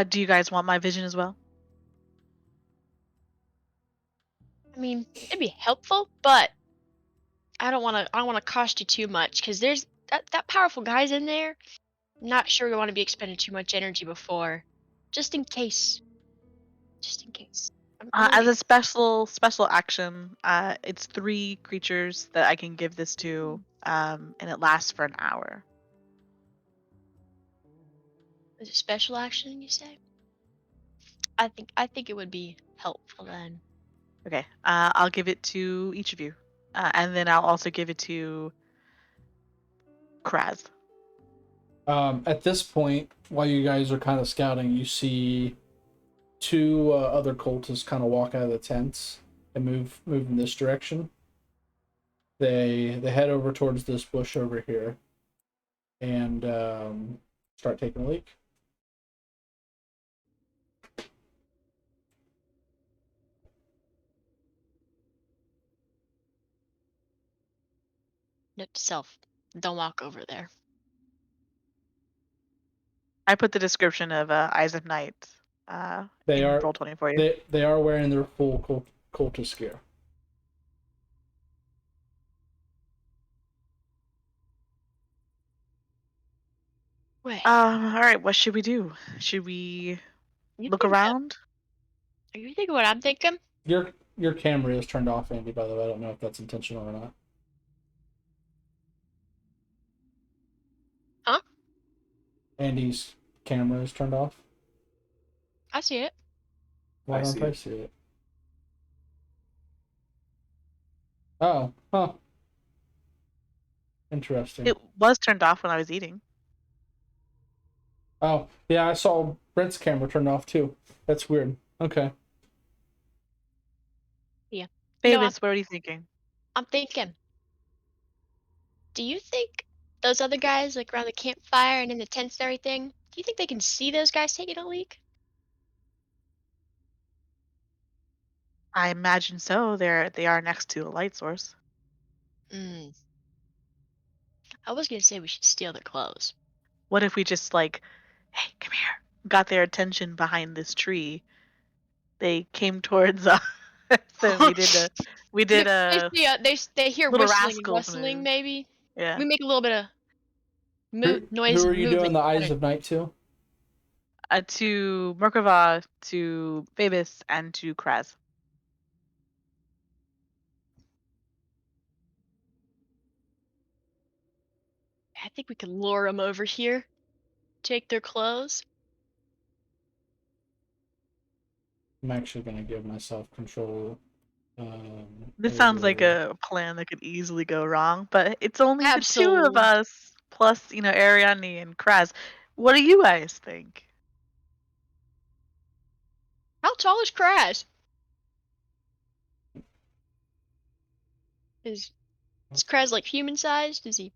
Do you guys want my vision as well? I mean, it'd be helpful, but I don't want to cost you too much because there's that powerful guy's in there. I'm not sure we want to be expending too much energy before, just in case. Just in case. As a special action, it's 3 creatures that I can give this to, and it lasts for an hour. Is it special action, you say? I think it would be helpful then. Okay, I'll give it to each of you, and then I'll also give it to Kraz. At this point, while you guys are kind of scouting, you see 2 other cultists kind of walk out of the tents and move in this direction. They head over towards this bush over here and start taking a leak. Note to self: don't walk over there. I put the description of Eyes of Night They in are Roll20 for you. they are wearing their full cultist gear. Wait, All right, what should we do? Should we you look think around? Are you thinking what I'm thinking? Your camera is turned off, Andy, by the way. I don't know if that's intentional or not. Huh? Andy's camera is turned off. I see it. Why I don't see I it. see it? Oh, huh. Interesting. It was turned off when I was eating. Oh, yeah, I saw Brent's camera turned off too. That's weird. Okay. Davis, what are you thinking? I'm thinking. Do you think those other guys, like around the campfire and in the tents and everything, do you think they can see those guys taking a leak? I imagine so. They are next to a light source. Hmm. I was gonna say we should steal their clothes. What if we just like, hey, come here, got their attention behind this tree? They came towards us, and we did a They hear little whistling and rascals rustling. move. Maybe Yeah. we make a little bit of noise Who are and you movement. doing the Eyes of Night to? To Merkava, to Phoebus, and to Kraz. think we could lure them over here, take their clothes. I'm actually gonna give myself control. This sounds like Over... a plan that could easily go wrong, but it's only the two of Absolutely. us, plus, Ariadne and Kraz. What do you guys think? How tall is Kraz? Is Kraz like human sized? Is he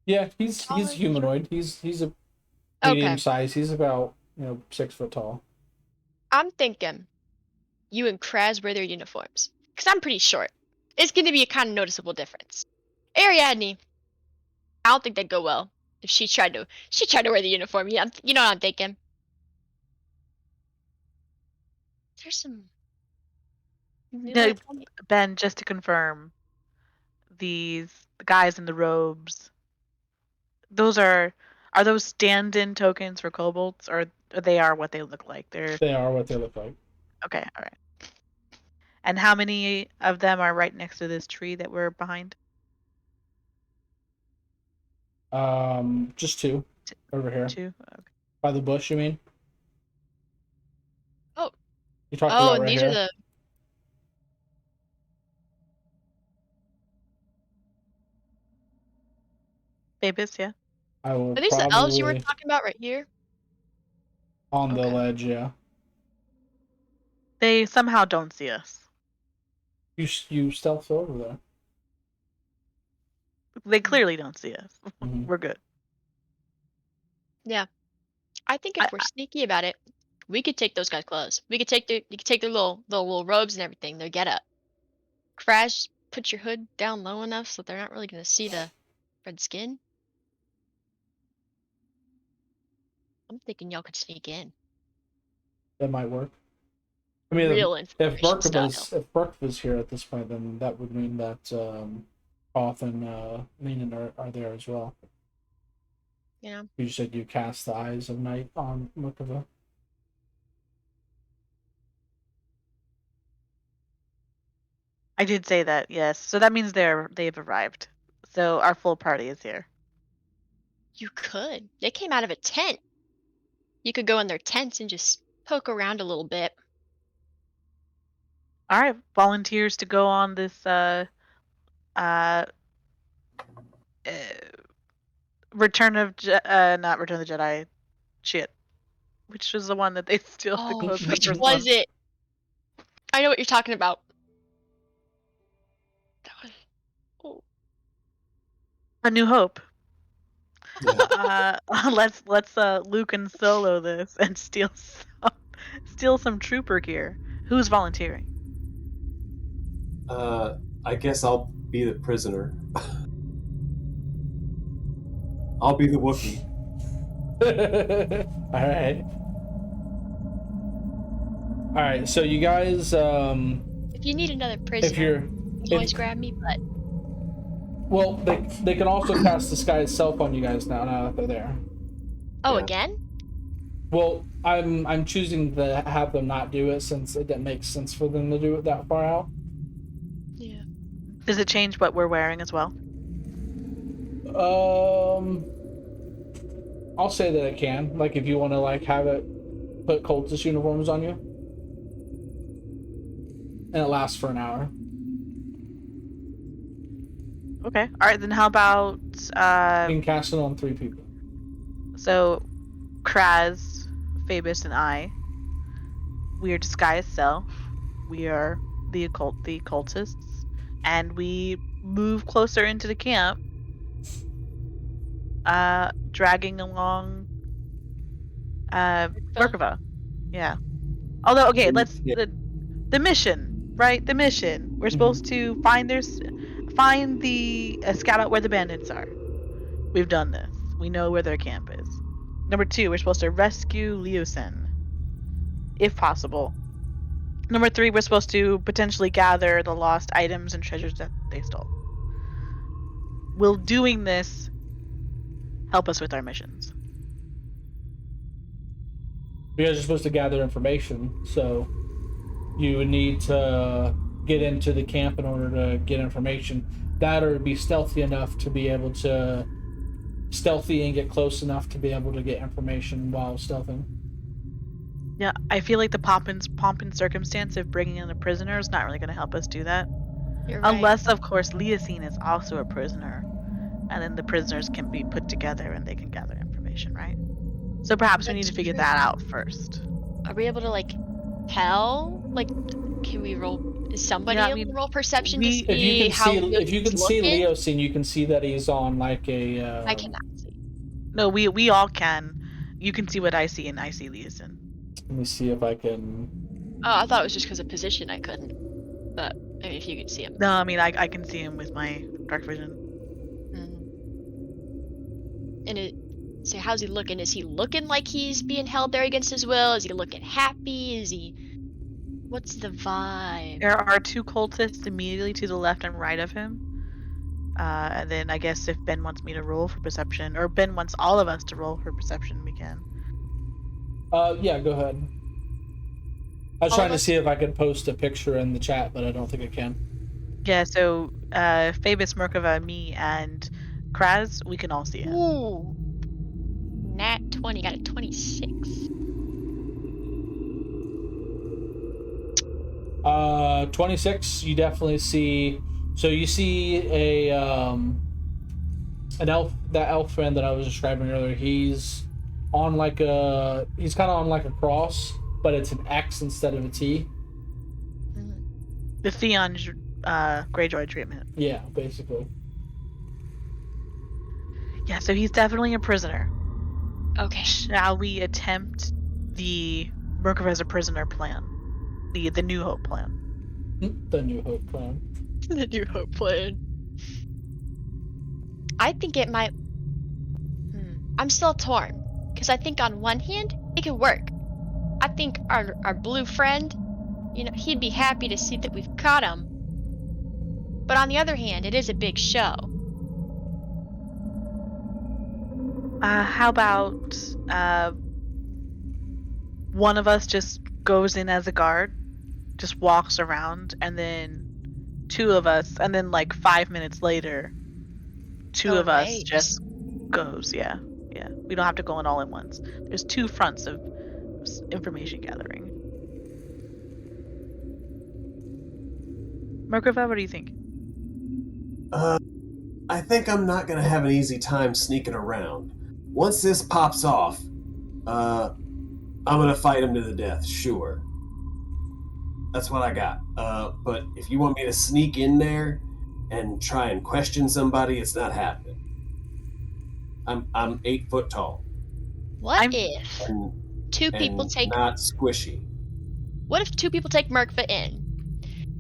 Yeah, he's taller? humanoid. He's a medium Okay. size. He's about 6 foot tall. I'm thinking you and Kraz wear their uniforms. Because I'm pretty short. It's going to be a kind of noticeable difference. Ariadne, I don't think that'd go well if she tried to wear the uniform. Yeah, you know what I'm thinking. There's some. You No, want to tell me? Ben, just to confirm, the guys in the robes, those are those stand-in tokens for kobolds, or they are what they look like? They are what they look like. Okay, all right. And how many of them are right next to this tree that we're behind? Just two over here Two. Okay. by the bush. You mean? Oh. You talking Oh, about and right these here? are the. Phoebus, yeah. I will Are these the elves you were probably talking about right here? on the Okay. ledge. Yeah. They somehow don't see us. You stealth over there. They clearly don't see us. Mhm. We're good. Yeah. I think if we're sneaky about it, we could take those guys' clothes. You could take their little robes and everything, their getup. Crash, put your hood down low enough so they're not really gonna see the red skin. I'm thinking y'all could sneak in. That might work. I mean, Real infiltration style. if Barkva's here at this point, then that would mean that Oth and Leanin are there as well. You know? You said you cast the eyes of night on Murkova. I did say that, yes. So that means they've arrived. So our full party is here. You could. They came out of a tent. You could go in their tents and just poke around a little bit. All right, volunteers to go on this Return of not Return of the Jedi. Shit. Which was the one that they steal the Oh, clothes which from? was it? I know what you're talking about. That was. Oh. A New Hope. Yeah. Let's Luke and Solo this and steal some trooper gear. Who's volunteering? I guess I'll be the prisoner. I'll be the Wookiee. All right. All right. So you guys, If you need another prisoner, you can always grab me. But well, they can also cast the sky itself on you guys now that they're there. oh, Yeah. again? Well, I'm choosing to have them not do it since it didn't make sense for them to do it that far out. Yeah. Does it change what we're wearing as well? I'll say that it can. Like if you want to have it put cultist uniforms on you, and it lasts for an hour. Okay. All right. Then how about You can cast it on 3 people. so Kraz, Phoebus, and I. We are disguised self. We are the occultists, and we move closer into the camp, dragging along Murkova. Yeah. Although, okay, let's the mission, right? The mission. We're supposed to find the scout out where the bandits are. We've done this. We know where their camp is. Number 2, we're supposed to rescue Leosin, if possible. Number 3, we're supposed to potentially gather the lost items and treasures that they stole. Will doing this help us with our missions? You guys are supposed to gather information, so you would need to get into the camp in order to get information. That or be stealthy enough to be able to stealthy and get close enough to be able to get information while stealthing. Yeah, I feel like the pomp and circumstance of bringing in a prisoner is not really going to help us do that. You're right. Unless, of course, Leosine is also a prisoner, and then the prisoners can be put together and they can gather information, right? So perhaps we need to That's figure true. that out first. Are we able to like tell? Like, can we roll? Is somebody Yeah, I able mean, to roll perception we- to If you see can how see, if you can Leo's see looking? Leosine, you can see that he's on like a. I cannot see. No, we all can. You can see what I see, and I see Leosine. Let me see if I can. Oh, I thought it was just because of position I couldn't. But I mean, if you could see him. No, I mean I can see him with my dark vision. So how's he looking? Is he looking like he's being held there against his will? Is he looking happy? Is he? What's the vibe? There are 2 cultists immediately to the left and right of him. And then I guess if Ben wants me to roll for perception, or Ben wants all of us to roll for perception, we can. Yeah, go ahead. I was All trying of to us? see if I could post a picture in the chat, but I don't think I can. Yeah, so Phoebus, Merkava, me, and Kraz, we can all see him. Ooh. Nat 20, got a 26. 26. You definitely see. So you see a an elf. That elf friend that I was describing earlier. He's on like a. He's kind of on like a cross, but it's an X instead of a T. The Theon Greyjoy treatment. Yeah, basically. Yeah, so he's definitely a prisoner. Okay. Shall we attempt the Merkava as a prisoner plan? The New Hope plan. The New Hope plan. The New Hope plan. I think it might. I'm still torn because I think on one hand it could work. I think our blue friend, he'd be happy to see that we've caught him. But on the other hand, it is a big show. How about one of us just goes in as a guard, just walks around, and then 2 of us, and then like 5 minutes later, 2 of us Right. just goes. Yeah. We don't have to go in all at once. There's 2 fronts of information gathering. Merkava, what do you think? I think I'm not gonna have an easy time sneaking around. Once this pops off, I'm gonna fight him to the death, sure. That's what I got. But if you want me to sneak in there and try and question somebody, it's not happening. I'm 8 foot tall. What if and, 2 people and take? not squishy. What if 2 people take Merkva in?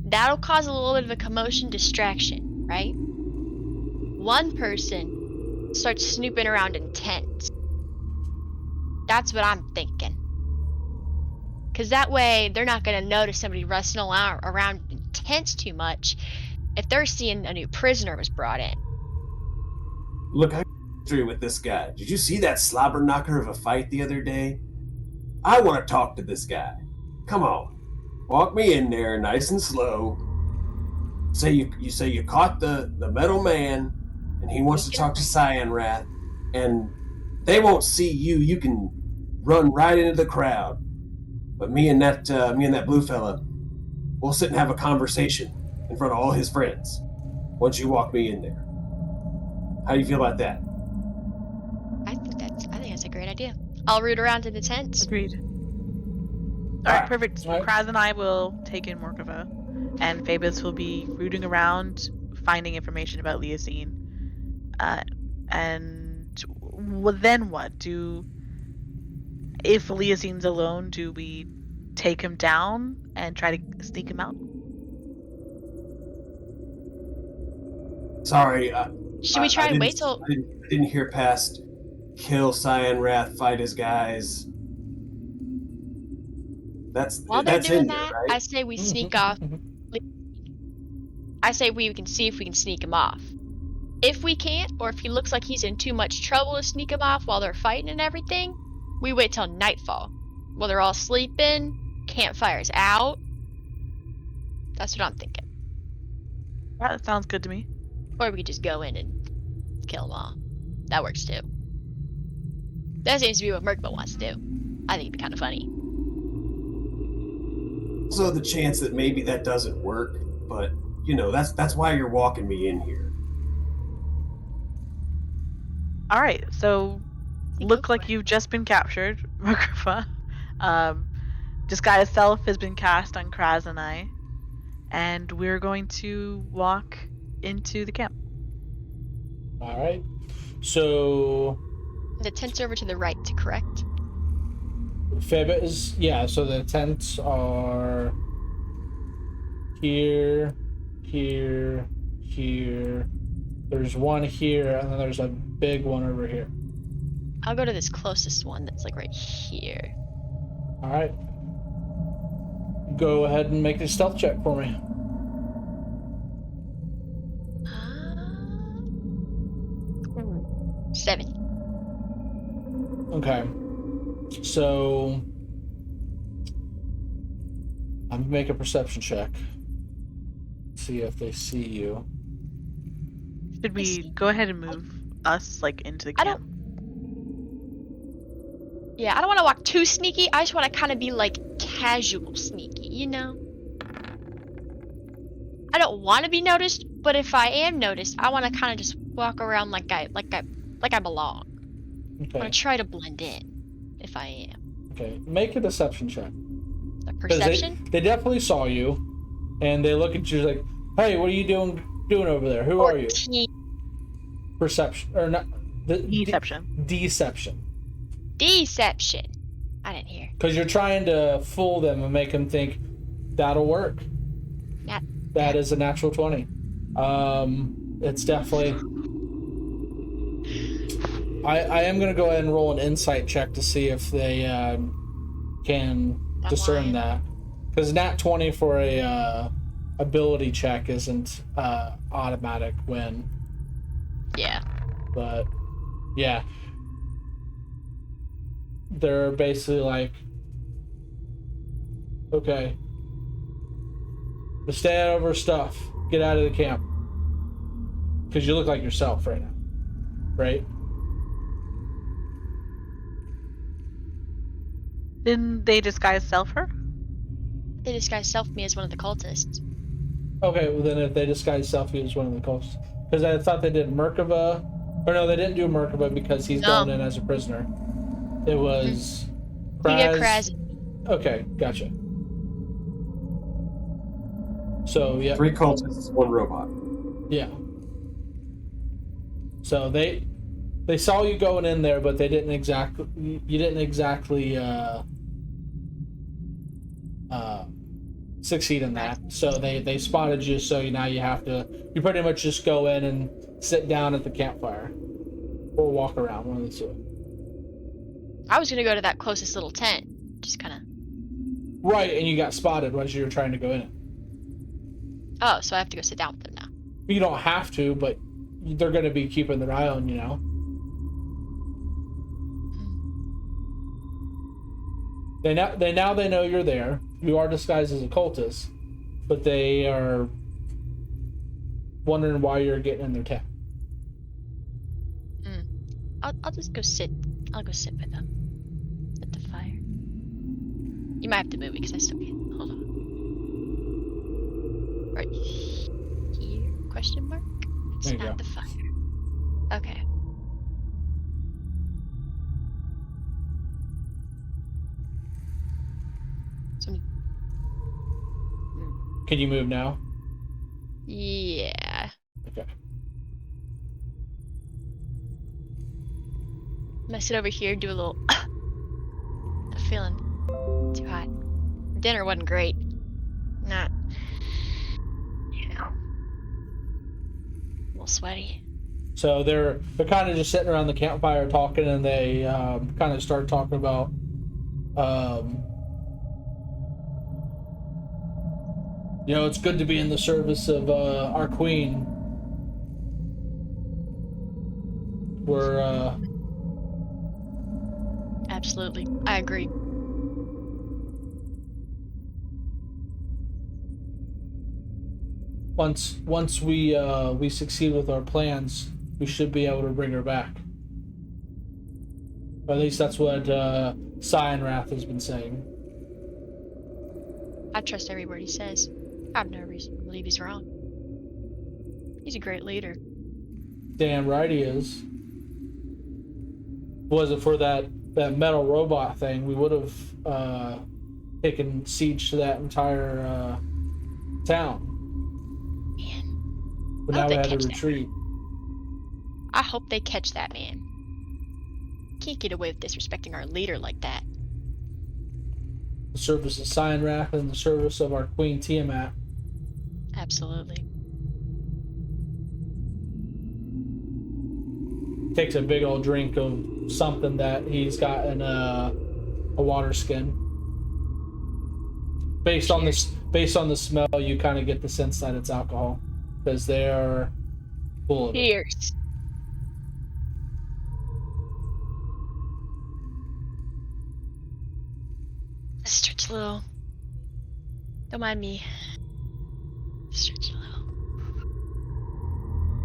That'll cause a little bit of a commotion, distraction, right? One person starts snooping around in tents. That's what I'm thinking. Because that way, they're not going to notice somebody rustling around in tents too much if they're seeing a new prisoner was brought in. Look, I got history with this guy. Did you see that slobber knocker of a fight the other day? I want to talk to this guy. Come on. Walk me in there nice and slow. Say you caught the metal man, and he wants to talk to Cyan Wrath, and they won't see you. You can run right into the crowd. But me and that blue fella, we'll sit and have a conversation in front of all his friends once you walk me in there. How do you feel about that? I think that's a great idea. I'll root around in the tents. Agreed. Alright, perfect. Alright. Kraz and I will take in Morkava, and Phoebus will be rooting around, finding information about Leosine. Then what? If Leosine's alone, do we take him down and try to sneak him out? Sorry. Should we try and wait till? I didn't hear past kill Cyan Wrath, fight his guys. While they're that's doing in there, that, right? I say we sneak off. I say we can see if we can sneak him off. If we can't, or if he looks like he's in too much trouble to sneak him off while they're fighting and everything, we wait till nightfall. While they're all sleeping, campfire's out. That's what I'm thinking. That sounds good to me. Or we could just go in and kill them all. That works too. That seems to be what Merkba wants to do. I think it'd be kind of funny. Also, the chance that maybe that doesn't work, but that's why you're walking me in here. All right, so Go look for like it. you've just been captured, Merkaba. Disguise self has been cast on Kraz and I, and we're going to walk into the camp. All right. So The tent's over to the right, correct? yeah. So the tents are here, here, here. There's one here, and then there's a big one over here. I'll go to this closest one that's like right here. All right. Go ahead and make a stealth check for me. Uh, 7. Okay. So I'm gonna make a perception check. See if they see you. Should we see. go ahead and move us like into the I camp? Yeah, I don't want to walk too sneaky. I just want to kind of be like casual sneaky, you know? I don't want to be noticed, but if I am noticed, I want to kind of just walk around like I belong. I Okay. want to try to blend in, if I am. Okay. Make a deception check. A 'Cause perception? They definitely saw you, and they look at you like, "Hey, what are you doing over there? Who are you?" 14. Perception or not? Deception. Deception. Deception. I didn't hear. Because you're trying to fool them and make them think that'll work. That is a natural 20. It's definitely. I am going to go ahead and roll an insight check to see if they can That discern lying. that. Because nat 20 for a ability check isn't automatic win. Yeah. But yeah, they're basically like, okay, just stay out of our stuff. Get out of the camp. Because you look like yourself right now, right? Didn't they disguise self her? They disguised self me as one of the cultists. Okay, well then if they disguise selfie as one of the cultists, because I thought they did Merkaba, or no, they didn't do Merkaba because he's No. going in as a prisoner. It was You get Kraz. Kraz. Okay, gotcha. So yeah, 3 cultists, 1 robot. yeah. So they saw you going in there, but they didn't exactly. You didn't exactly succeed in that. So they spotted you. So now you have to. You pretty much just go in and sit down at the campfire, or walk around, one of the two. I was gonna go to that closest little tent. Just kind of. Right, and you got spotted as you were trying to go in it. Oh, so I have to go sit down with them now. You don't have to, but they're going to be keeping their eye on you now. They know you're there. You are disguised as a cultist, but they are wondering why you're getting in their tent. I'll just go sit. I'll go sit with them at the fire. You might have to move me because I still can't. Hold on. Right here? Question mark? It's There you at go. the fire. Okay. So, Can you move now? yeah. Okay. I'm gonna sit over here, do a little. I'm feeling too hot. Dinner wasn't great. Not, a little sweaty. So they're kind of just sitting around the campfire talking, and they kind of start talking about it's good to be in the service of our queen. We're Absolutely, I agree. once we succeed with our plans, we should be able to bring her back. Or at least that's what Cyan Wrath has been saying. I trust every word he says. I have no reason to believe he's wrong. He's a great leader. Damn right he is. Was it for that metal robot thing, we would have taken siege to that entire town. Man, But I now hope we they had to catch that. retreat. I hope they catch that man. Can't get away with disrespecting our leader like that. The service of Cyan Wrath and the service of our Queen Tiamat. Absolutely. Takes a big old drink of something that he's got in a water skin. Based on the smell, you kind of get the sense that it's alcohol, because they are full of it. Cheers. Stretch a little. Don't mind me. Stretch a little.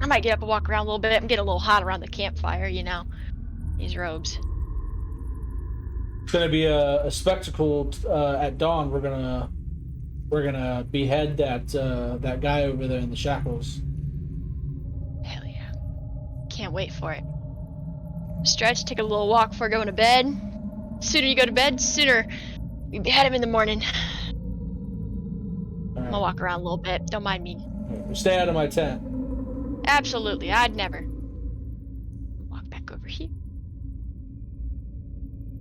I might get up and walk around a little bit. I'm getting a little hot around the campfire, you know. These robes. It's gonna be a spectacle at dawn. We're gonna behead that guy over there in the shackles. Hell yeah. Can't wait for it. Stretch, take a little walk before going to bed. Sooner you go to bed, sooner we behead him in the morning. All I'm gonna walk around a little bit. Don't mind me. right. Stay out of my tent. Absolutely, I'd never. Walk back over here.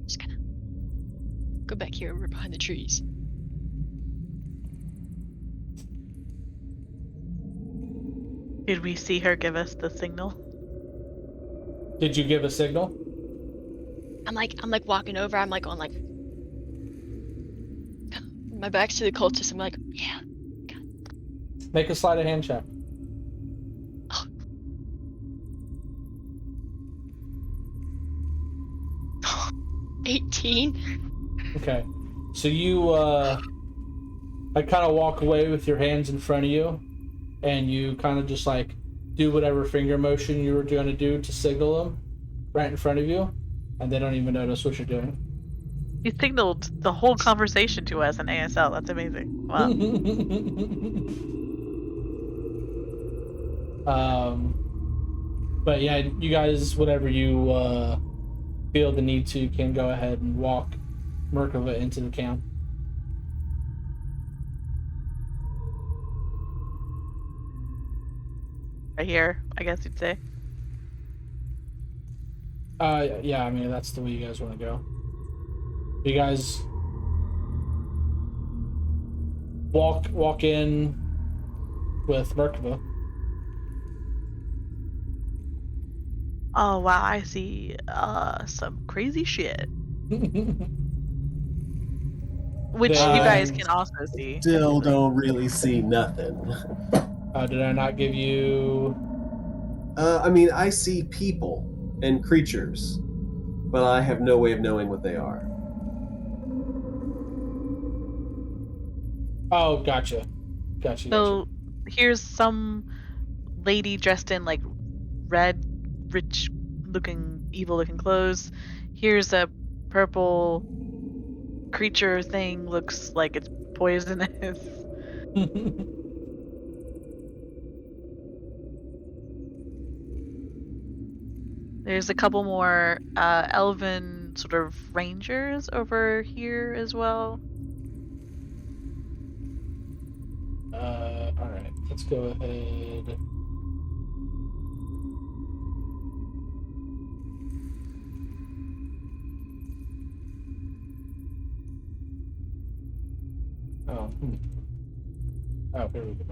Just gonna go back here over behind the trees. Did we see her give us the signal? Did you give a signal? I'm like walking over. I'm like going like, my back's to the cultist. I'm like, yeah. Make a sleight of hand check. Oh. 18. Okay. So you I kind of walk away with your hands in front of you, and you kind of just like do whatever finger motion you were going to do to signal them right in front of you, and they don't even notice what you're doing. You signaled the whole conversation to us in ASL. That's amazing. Wow. But yeah, you guys, whenever you feel the need to, can go ahead and walk Merkava into the camp. Right here, I guess you'd say. Yeah, I mean, that's the way you guys want to go. You guys walk in with Merkava. Oh wow, I see some crazy shit. Which you guys can also see. Still don't really see nothing. Did I not give you... I mean, I see people and creatures, but I have no way of knowing what they are. Oh, gotcha. So here's some lady dressed in like red, rich looking, evil looking clothes. Here's a purple creature thing, looks like it's poisonous. There's a couple more elven sort of rangers over here as well. Alright, let's go ahead. Oh, Oh, here we go.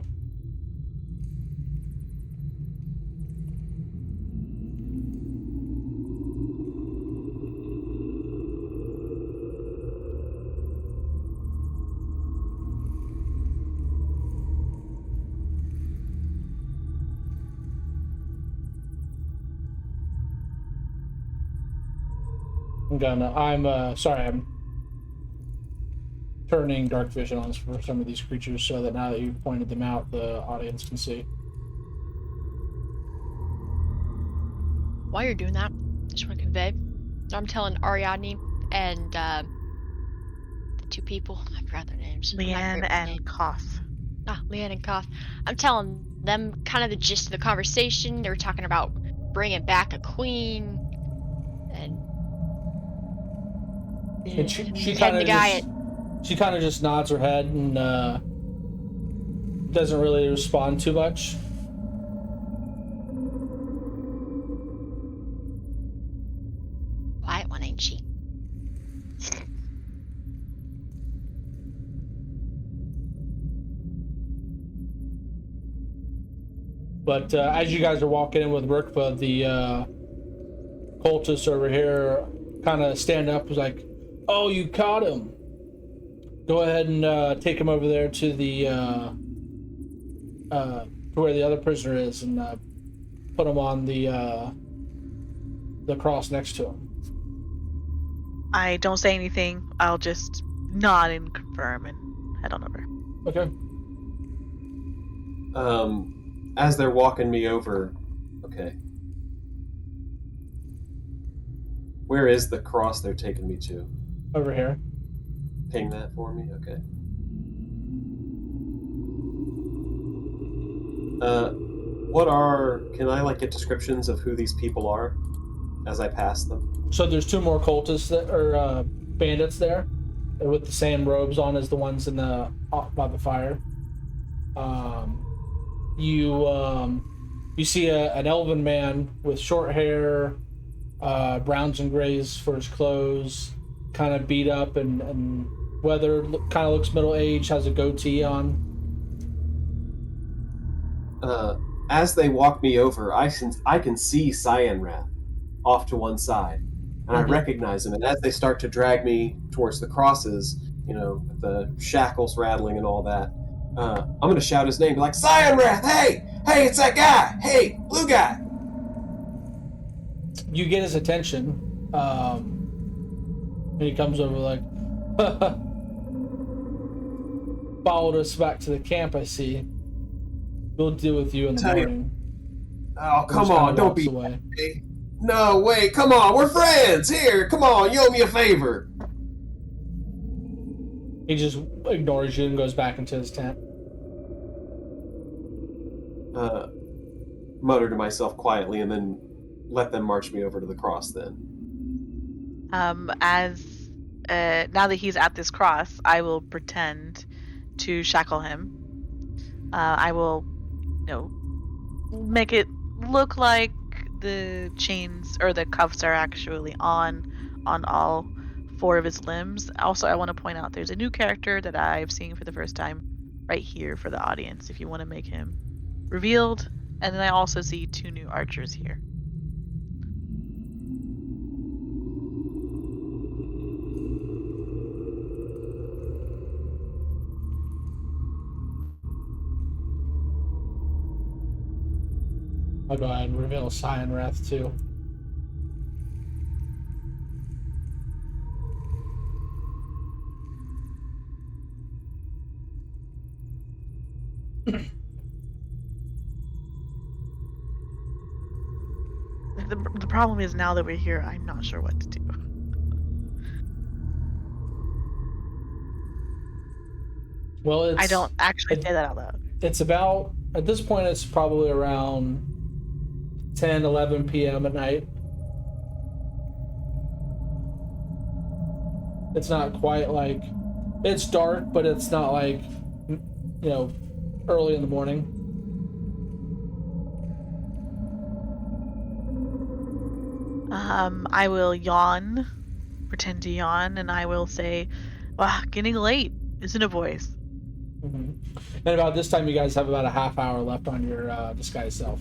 I'm sorry, I'm turning dark vision on for some of these creatures so that now that you've pointed them out, the audience can see. While you're doing that, I just want to convey So I'm telling Ariadne and the two people. I forgot their names. I'm not great Leanne with and names. Koth. Leanne and Koth. I'm telling them kind of the gist of the conversation. They were talking about bringing back a queen, and And she kind and the of guy at just nods her head and doesn't really respond too much. quiet one, ain't she? But as you guys are walking in with Rukva, the cultists over here kind of stand up, was like, "Oh, you caught him. Go ahead and take him over there to the to where the other prisoner is, and put him on the cross next to him." I don't say anything. I'll just nod and confirm and head on over. Okay. As they're walking me over, okay. Where is the cross they're taking me to? Over here. Ping that for me, okay. Can I like get descriptions of who these people are as I pass them? So there's two more cultists that are bandits there, with the same robes on as the ones in the by the fire. You see an elven man with short hair, browns and grays for his clothes, kind of beat up and weathered, kind of looks middle aged, has a goatee on. As they walk me over, I can see Cyanrath off to one side, and I recognize him. And as they start to drag me towards the crosses, with the shackles rattling and all that, I'm going to shout his name, like, Cyanrath, hey, it's that guy, hey, blue guy. You get his attention, and he comes over like, followed us back to the camp, I see. We'll deal with you in the morning. Oh, come on, don't be away. No, wait, come on, we're friends. Here, come on, you owe me a favor. He just ignores you and goes back into his tent. Mutter to myself quietly and then let them march me over to the cross then. As now that he's at this cross, I will pretend to shackle him. I will, make it look like the chains or the cuffs are actually on all four of his limbs. Also, I want to point out there's a new character that I've seen for the first time right here for the audience if you want to make him revealed. And then I also see two new archers here. I'll go ahead and reveal Cyanrath too. The problem is now that we're here, I'm not sure what to do. Well, I don't actually say that out loud. It's about, at this point, it's probably around 10, 11 p.m. at night. It's not quite like, it's dark, but it's not like, early in the morning. I will yawn, pretend to yawn, and I will say, "Wow, getting late, isn't it, boys?" Mm-hmm. And about this time, you guys have about a half hour left on your disguise self.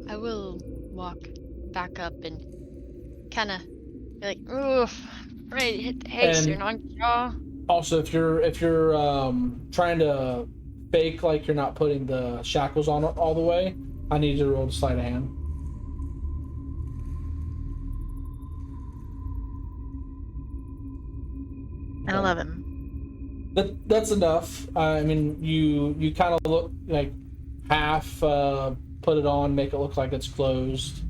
I will walk back up and kind of be like, oof, ready to hit the hay soon on jaw. Also, if you're trying to fake like you're not putting the shackles on all the way, I need you to roll to sleight of hand. An 11. That's enough. I mean, you kind of look like half put it on, make it look like it's closed.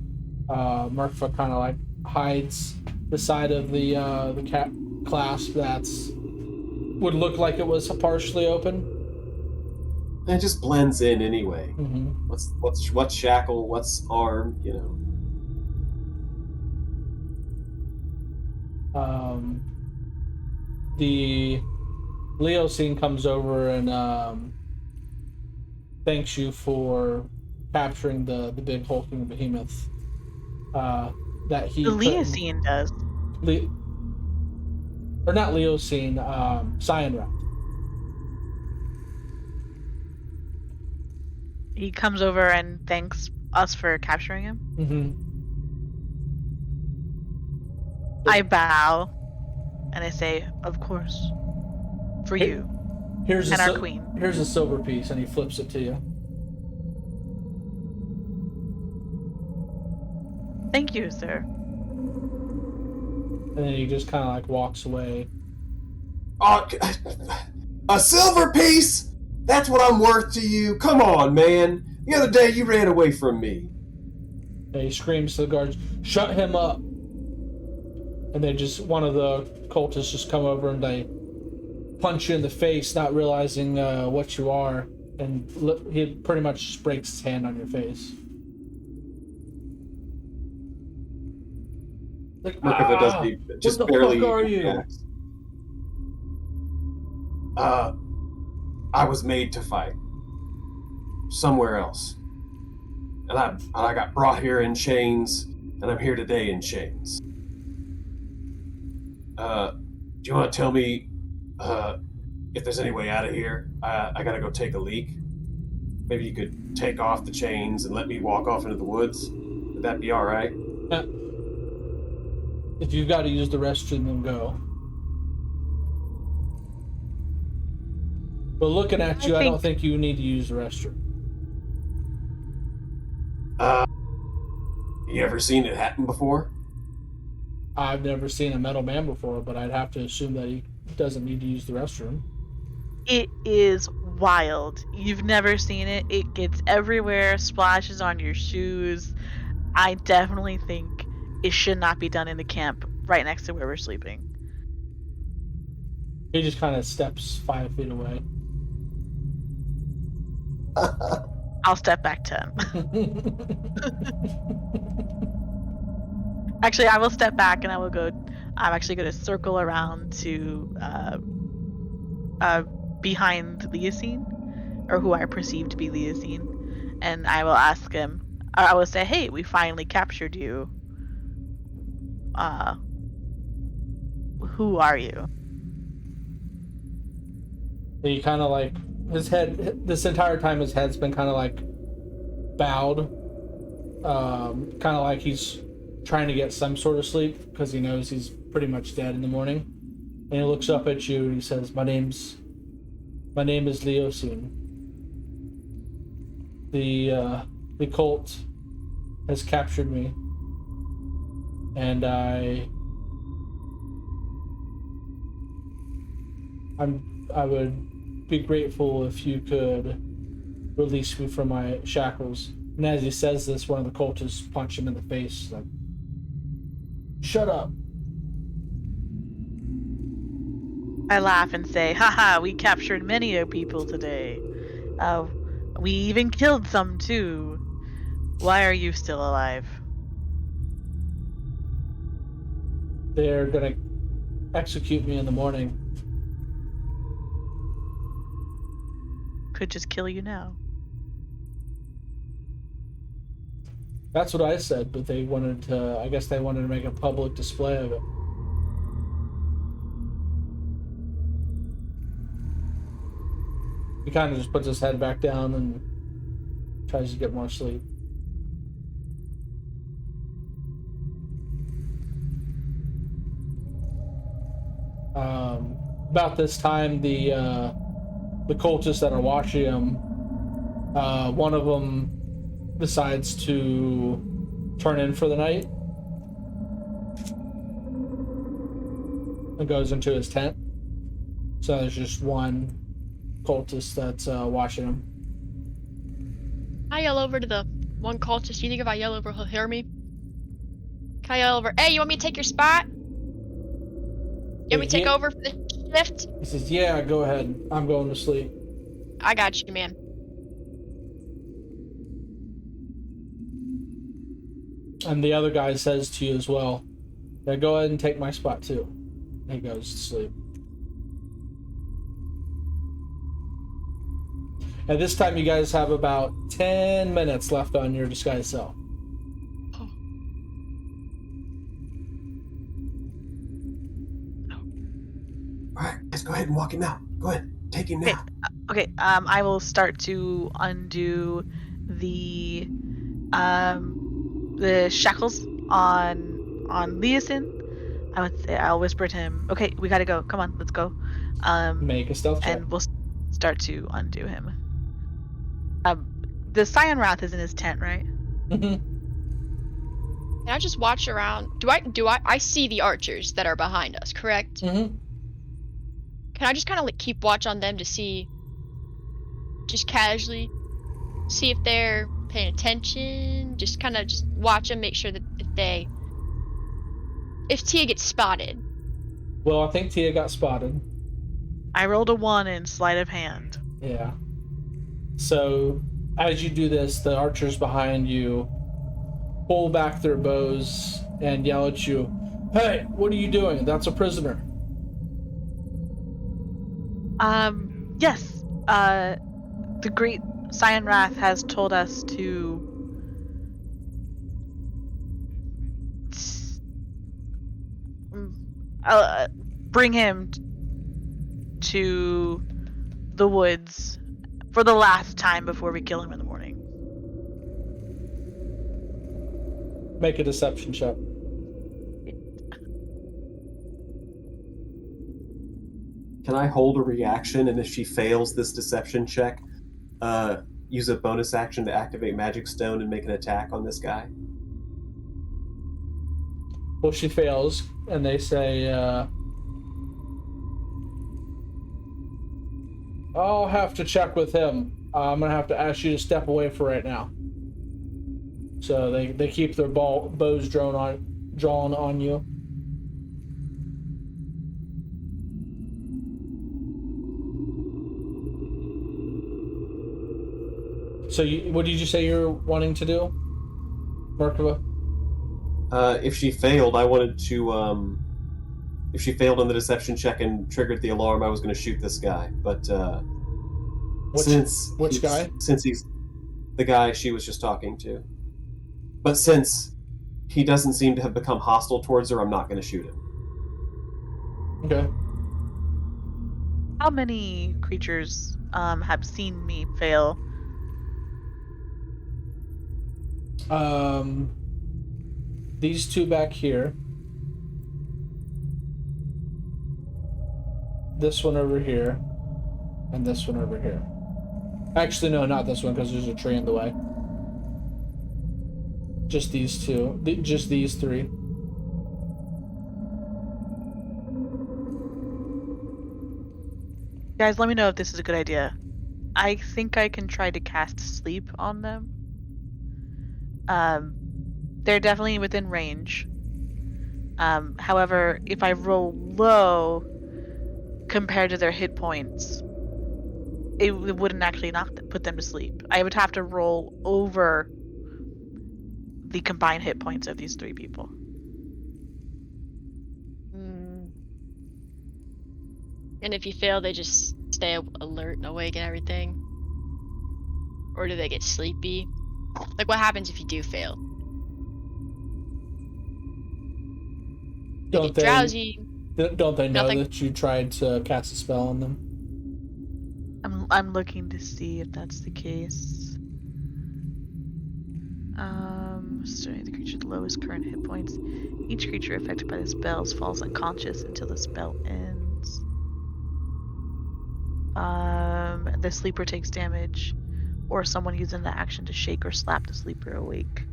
Murpha kind of like hides the side of the cap clasp that's would look like it was partially open. It just blends in anyway. Mm-hmm. What's shackle? What's arm? You know. The Leo scene comes over and thanks you for capturing the big hulking behemoth. That he The Leosine does. Or not Leosine, Cyan Rat. He comes over and thanks us for capturing him. Mm-hmm. I bow and I say, "Of course, for you Here's and our queen." Here's a silver piece, and he flips it to you. Thank you, sir. And then he just kind of like walks away. Oh, a silver piece? That's what I'm worth to you? Come on, man. The other day you ran away from me. And he screams to the guards, "Shut him up!" And they just, one of the cultists just come over and they punch you in the face, not realizing what you are. And he pretty much just breaks his hand on your face. Like, Murkoff does be just what the barely. fuck are you? I was made to fight somewhere else, and I got brought here in chains, and I'm here today in chains. Do you want to tell me if there's any way out of here? I gotta go take a leak. Maybe you could take off the chains and let me walk off into the woods. Would that be all right? If you've got to use the restroom, then go. But looking at you, I don't think you need to use the restroom. You ever seen it happen before? I've never seen a metal man before, but I'd have to assume that he doesn't need to use the restroom. It is wild. You've never seen it. It gets everywhere, splashes on your shoes. I definitely think it should not be done in the camp right next to where we're sleeping. He just kind of steps 5 feet away. I'll step back 10. Actually, I will step back and I will go. I'm actually going to circle around to behind Leosine, or who I perceive to be Leosine, and I will ask him. I will say, "Hey, we finally captured you. Who are you?" He kind of like, his head, this entire time his head's been kind of like bowed. Kind of like he's trying to get some sort of sleep because he knows he's pretty much dead in the morning. And he looks up at you and he says, My name is Leosine. The cult has captured me, and I would be grateful if you could release me from my shackles. And as he says this, one of the cultists punch him in the face, like, shut up. I laugh and say, "Haha, we captured many people today. We even killed some too. Why are you still alive?" They're gonna execute me in the morning. Could just kill you now. That's what I said, but they wanted to, I guess they wanted to make a public display of it. He kind of just puts his head back down and tries to get more sleep. About this time, the cultists that are watching him, one of them decides to turn in for the night and goes into his tent. So there's just one cultist that's watching him. I yell over to the one cultist. Do you think if I yell over, he'll hear me? Can I yell over? Hey, you want me to take your spot? You want me to take Yeah. over for the shift? He says, "Yeah, go ahead. I'm going to sleep." I got you, man. And the other guy says to you as well, "Yeah, go ahead and take my spot too." And he goes to sleep. At this time, you guys have about 10 minutes left on your disguise cell. Oh. All right, guys, go ahead and walk him out. Go ahead, take him now. Okay. I will start to undo the shackles on Leosin. I'll whisper to him. Okay, we gotta go. Come on, let's go. Make a stealth check. And we'll start to undo him. The Scion Wrath is in his tent, right? Mhm. Can I just watch around? I see the archers that are behind us, correct? Mhm. Can I just kind of like keep watch on them to see, just casually, see if they're paying attention? Just kind of just watch them, make sure that if Tia gets spotted. Well, I think Tia got spotted. I rolled a 1 in sleight of hand. Yeah. So, as you do this, the archers behind you pull back their bows and yell at you, "Hey, what are you doing? That's a prisoner." Yes. The great Scion Wrath has told us to bring him to the woods for the last time before we kill him in the morning. Make a deception check. Can I hold a reaction, and if she fails this deception check, use a bonus action to activate Magic Stone and make an attack on this guy? Well, she fails, and they say, "I'll have to check with him. I'm gonna have to ask you to step away for right now." So they keep their bows drawn on you. So what did you say you're wanting to do, Markova? If she failed, I wanted to. If she failed on the deception check and triggered the alarm, I was going to shoot this guy. But Which guy? Since he's the guy she was just talking to. But since he doesn't seem to have become hostile towards her, I'm not going to shoot him. Okay. How many creatures have seen me fail? These two back here. This one over here. And this one over here. Actually, no, not this one, because there's a tree in the way. Just these two. Just these three. Guys, let me know if this is a good idea. I think I can try to cast sleep on them. They're definitely within range. However, if I roll low compared to their hit points, it wouldn't actually put them to sleep. I would have to roll over the combined hit points of these three people. And if you fail, they just stay alert and awake and everything? Or do they get sleepy? Like, what happens if you do fail? They get drowsy. Don't they know Nothing. that you tried to cast a spell on them? I'm looking to see if that's the case. Starting the creature's lowest current hit points. Each creature affected by the spells falls unconscious until the spell ends. The sleeper takes damage, or someone using the action to shake or slap the sleeper awake.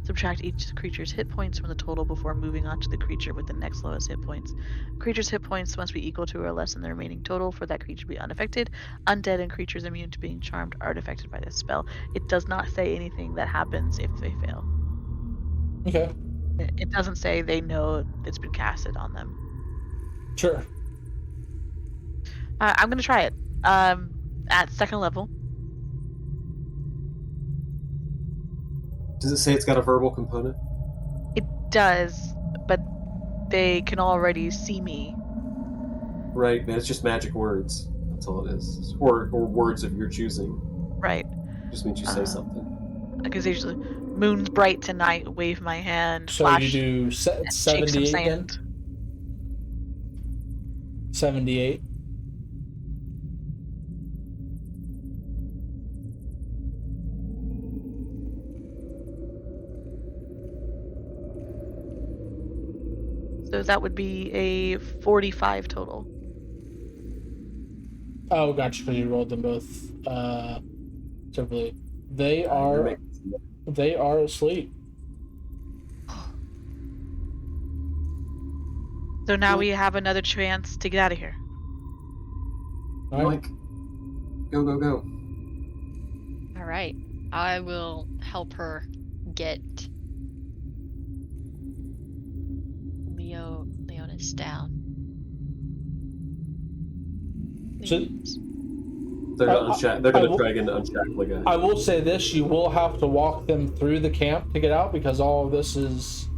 Subtract each creature's hit points from the total before moving on to the creature with the next lowest hit points. Creature's hit points must be equal to or less than the remaining total for that creature to be unaffected. Undead and creatures immune to being charmed aren't affected by this spell. It does not say anything that happens if they fail. Okay. It doesn't say they know it's been casted on them. Sure. I'm going to try it. At second level. Does it say it's got a verbal component? It does, but they can already see me. Right, but it's just magic words. That's all it is. Or words of your choosing. Right. Just means you say something. Because usually, moon's bright tonight, wave my hand, So flash, you do shake some 78 again? sand. 78. So that would be a 45 total. Oh, gotcha, because you rolled them both separately. They are asleep. So now we have another chance to get out of here. All right. Mike, go, go, go. All right. I will help her get Leonis down. So- Please. They're going to I try again to unshackle the guy. I will say this: you will have to walk them through the camp to get out because all of this is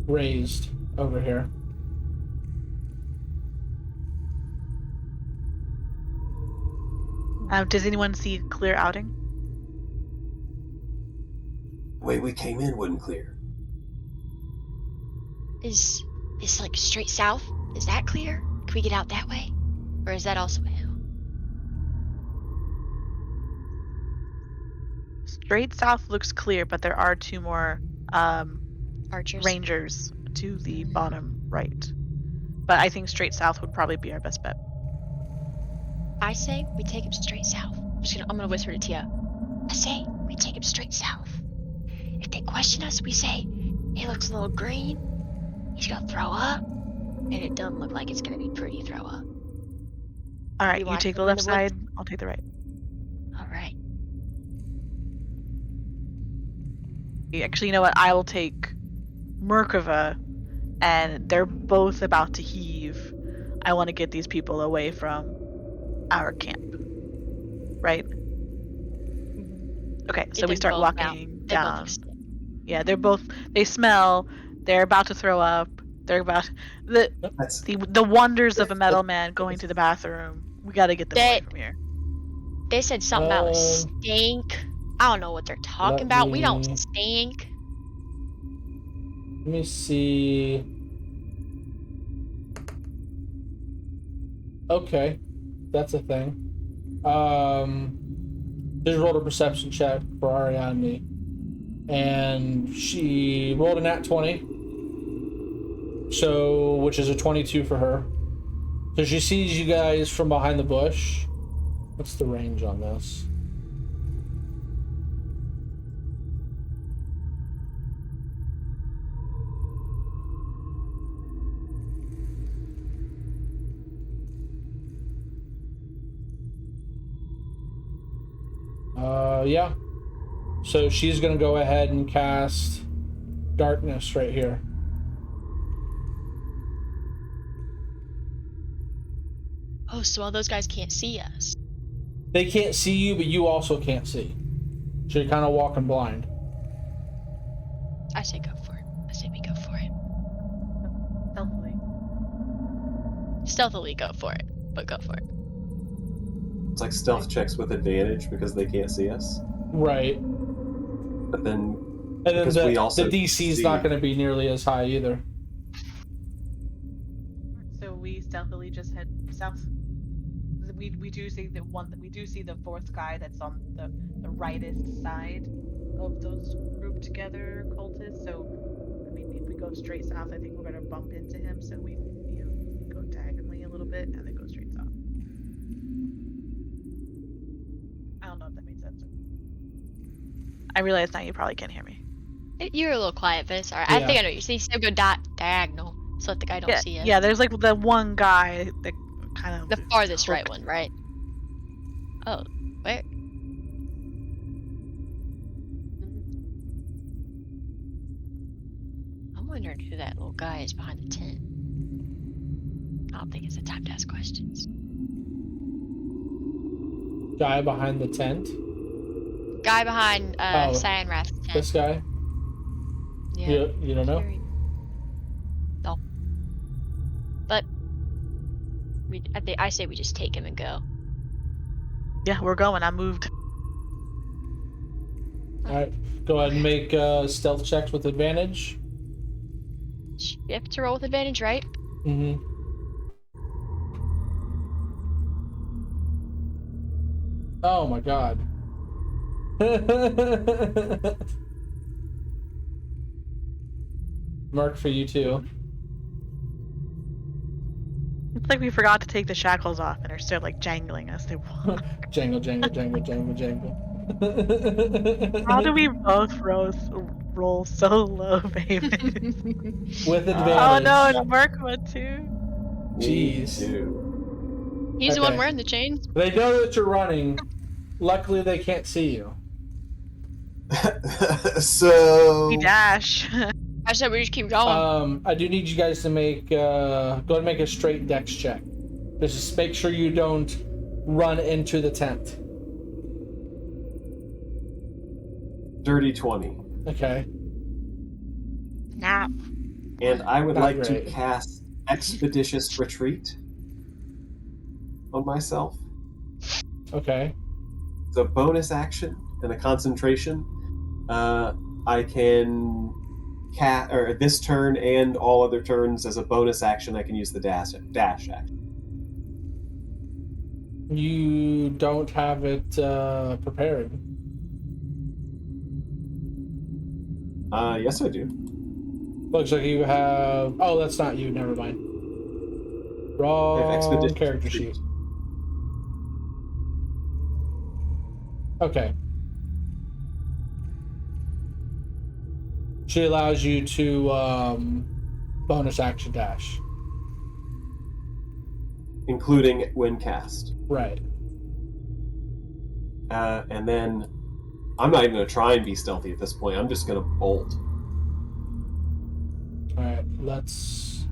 raised over here. Does anyone see a clear outing? The way we came in wouldn't clear. Is like straight south? Is that clear? Can we get out that way? Or is that also a hill? Straight south looks clear, but there are two more Archers? rangers to the bottom right. But I think straight south would probably be our best bet. I say we take him straight south. I'm gonna whisper to Tia. I say we take him straight south. If they question us, we say he looks a little green. He's gonna throw up, and it doesn't look like it's gonna be pretty throw up. All right, You you want take the him in left the woods? side. I'll take the right. All right. Actually, you know what? I will take Merkava, and they're both about to heave. I want to get these people away from our camp. Right? Okay, so we start walking down. Yeah, they smell, they're about to throw up, they're about the wonders of a metal man going to the bathroom. We gotta get them away from here. They said something about a stink. I don't know what they're talking about. We don't stink. Let me see. Okay, that's a thing. Just rolled a perception check for Ariadne, and she rolled a nat 20. So, which is a 22 for her. So she sees you guys from behind the bush. What's the range on this? Yeah. So she's gonna go ahead and cast darkness right here. Oh, so all those guys can't see us. They can't see you, but you also can't see. So you're kind of walking blind. I say go for it. I say we go for it. Stealthily go for it, but go for it. It's like stealth checks with advantage because they can't see us. Right. But then, the also DC is not going to be nearly as high either. So we stealthily just head south. We do see the fourth guy that's on the rightest side of those grouped together cultists. So I mean, if we go straight south, I think we're gonna bump into him. So we go diagonally a little bit and then go straight south. I don't know if that made sense. I realize now you probably can't hear me. You're a little quiet, but it's alright. I Yeah. think I know what you're saying. Still go diagonal so that the guy don't see you. Yeah, there's like the one guy that kind of The farthest right hooked. one, right? Oh, where? I'm wondering who that little guy is behind the tent. I don't think it's the time to ask questions. Guy behind the tent. Guy behind Oh. Cyanrath's tent. This guy. Yeah. You don't know? No. But I say we just take him and go. Yeah, we're going. I moved. All right. Go ahead and make stealth checks with advantage. You have to roll with advantage, right? Mm-hmm. Oh my god. Mark for you too. It's like we forgot to take the shackles off and are still like jangling as they walk. Jangle, jangle, jangle, jangle, jangle. How do we both roll so low, baby? With advantage. Oh no, it's Mark one too. Jeez. He's the one Okay. wearing the chains. They know that you're running. Luckily, they can't see you. So We dash. I said we just keep going. I do need you guys to make go ahead and make a straight dex check. Just make sure you don't run into the tent. dirty 20. Okay. Nah. And I would Not like great. to cast Expeditious Retreat on myself. Okay. It's a bonus action and a concentration. I can or this turn and all other turns as a bonus action. I can use the dash action. You don't have it prepared. Yes, I do. Looks like you have. Oh, that's not you. Never mind. I have Wrong Expeditious character Retreat. sheet. Okay. She allows you to bonus action dash. Including when cast. Right. And then I'm not even going to try and be stealthy at this point. I'm just going to bolt. All right. Let's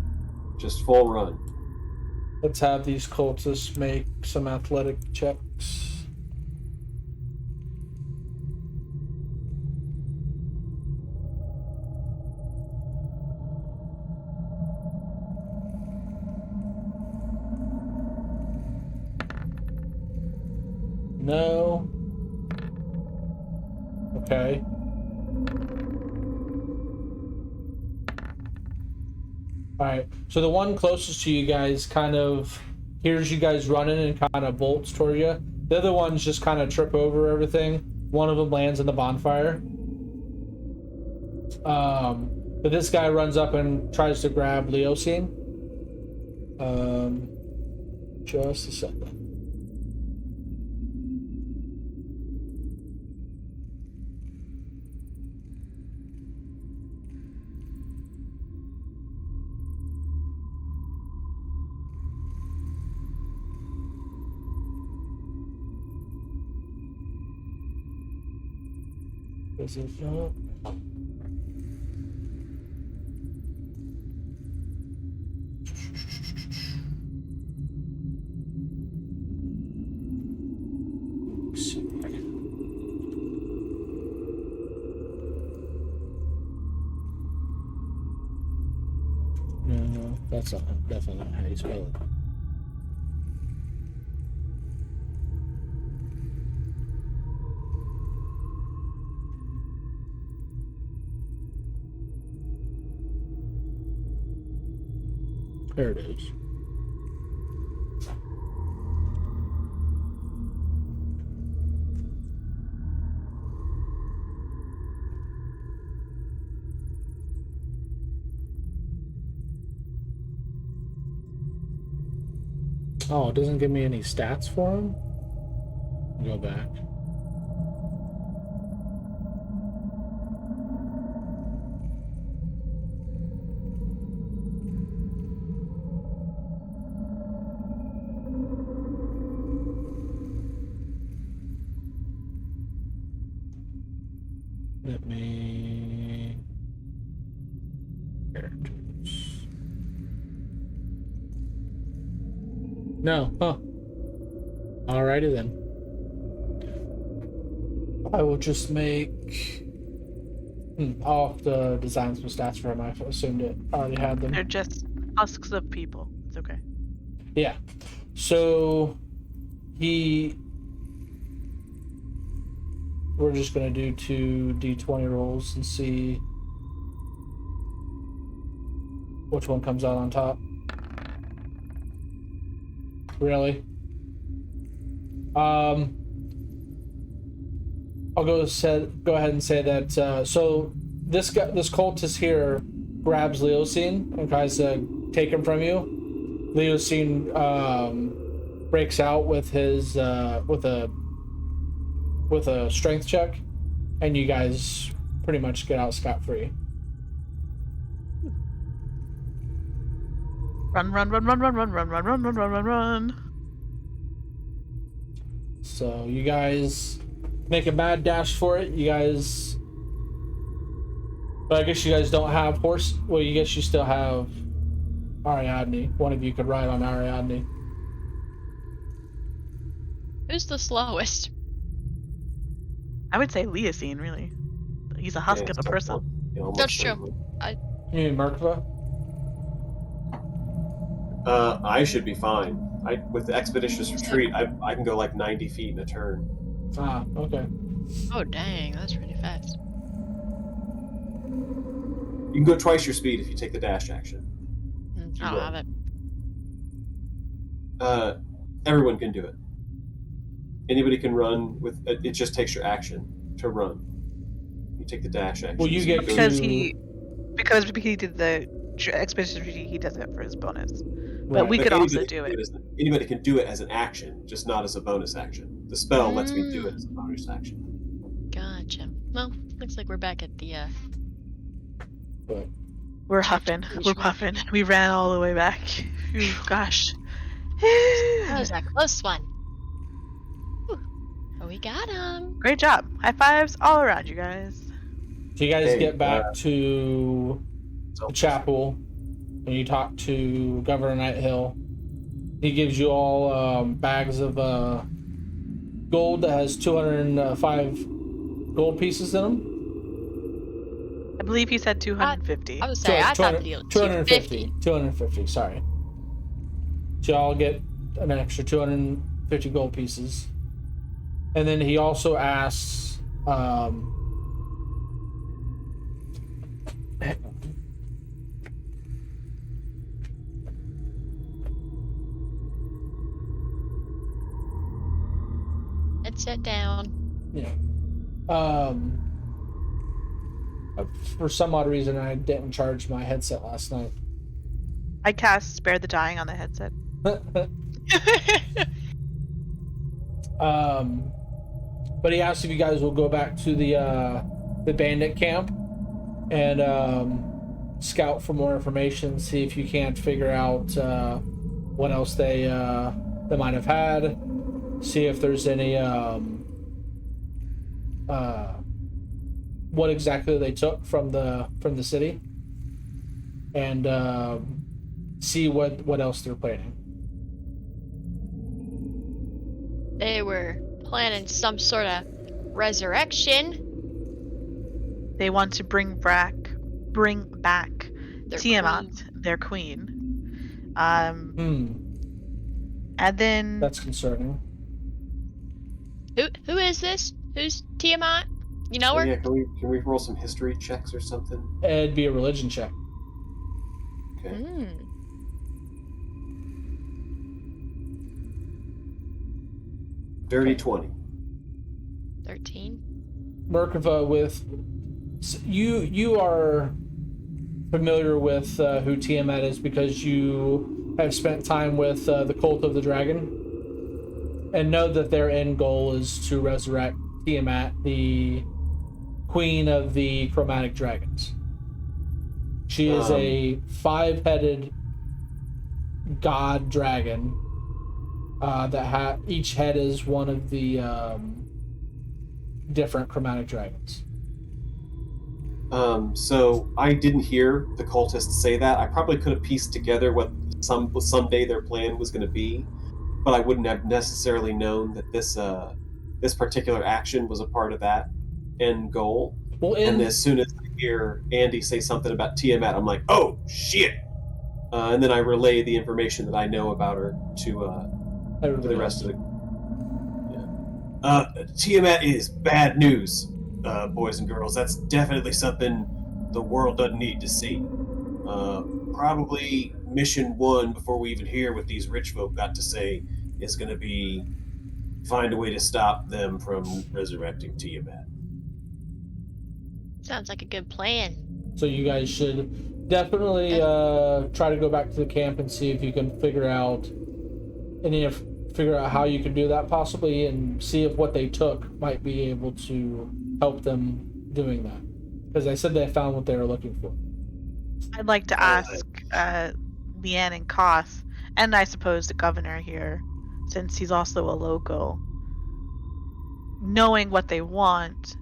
Just full run. have these cultists make some athletic checks. No. Okay. Alright, so the one closest to you guys kind of hears you guys running and kind of bolts toward you. The other ones just kind of trip over everything. One of them lands in the bonfire. But this guy runs up and tries to grab Leosine. Just a second. Is it not? No, that's not definitely not how you spell it. There it is. Oh, it doesn't give me any stats for him? Go back. Let me... Characters. No, huh. Alrighty then. I will just make... I'll have to design some stats for him. I assumed it already had them. They're just husks of people. It's okay. Yeah. So we're just gonna do 2 d20 rolls and see which one comes out on top. Really? I'll go ahead and say that so this cultist here grabs Leosine and tries to take him from you. Leosine breaks out with his with a strength check, and you guys pretty much get out scot-free. Run, run, run, run, run, run, run, run, run, run, run, run, run. So you guys make a mad dash for it. You guys, but I guess you guys don't have horse. Well, you guess you still have Ariadne. One of you could ride on Ariadne. Who's the slowest? I would say Leosine, really. He's a husk of a person. That's true. You mean Merkava? I should be fine. With the expeditious retreat, I can go like 90 feet in a turn. Ah, okay. Oh dang, that's really fast. You can go twice your speed if you take the dash action. I don't have it. Everyone can do it. Anybody can run with it. It just takes your action to run. You take the dash action. Well, you get Because to... he did the expedition retreat, he does it for his bonus. Right. But we could anybody also do it. Anybody can do it as an action, just not as a bonus action. The spell lets me do it as a bonus action. Gotcha. Well, looks like we're back at the But We're huffing. We're puffing. We ran all the way back. Phew, gosh. That was a close one. Whew. Oh, we got him. Great job. High fives all around, you guys. so you guys Hey, get back to the chapel, and you talk to Governor Nighthill. He gives you all bags of gold that has 205 gold pieces in them. I believe he said 250. I was saying, I thought the deal was 250. 250, sorry. So y'all get an extra 250 gold pieces. And then he also asks, Let's sit down. yeah. For some odd reason, I didn't charge my headset last night. I cast Spare the Dying on the headset. But he asked if you guys will go back to the bandit camp and scout for more information, see if you can't figure out what else they might have had, see if there's any what exactly they took from the city, and see what else they're planning. They were planning some sort of resurrection. They want to bring back Their Tiamat, queen. their queen. And then That's concerning. Who is this? Who's Tiamat? You know her? Yeah, can we roll some history checks or something? It'd be a religion check. Okay. Dirty 20. 13. Merkava, with you are familiar with who Tiamat is because you have spent time with the cult of the dragon, and know that their end goal is to resurrect Tiamat, the queen of the chromatic dragons. She is a 5-headed god dragon that each head is one of the different chromatic dragons. So I didn't hear the cultists say that. I probably could have pieced together what someday their plan was going to be, but I wouldn't have necessarily known that this particular action was a part of that end goal. Well, And as soon as I hear Andy say something about Tiamat, I'm like, oh shit! And then I relay the information that I know about her to the rest of the. Tiamat is bad news, boys and girls. That's definitely something the world doesn't need to see. Probably mission one before we even hear what these rich folk got to say is going to be find a way to stop them from resurrecting Tiamat. Sounds like a good plan. So you guys should definitely try to go back to the camp and see if you can figure out how you can do that possibly, and see if what they took might be able to help them doing that. Because they said they found what they were looking for. I'd like to ask Leanne and Koth, and I suppose the governor here, since he's also a local, knowing what they want,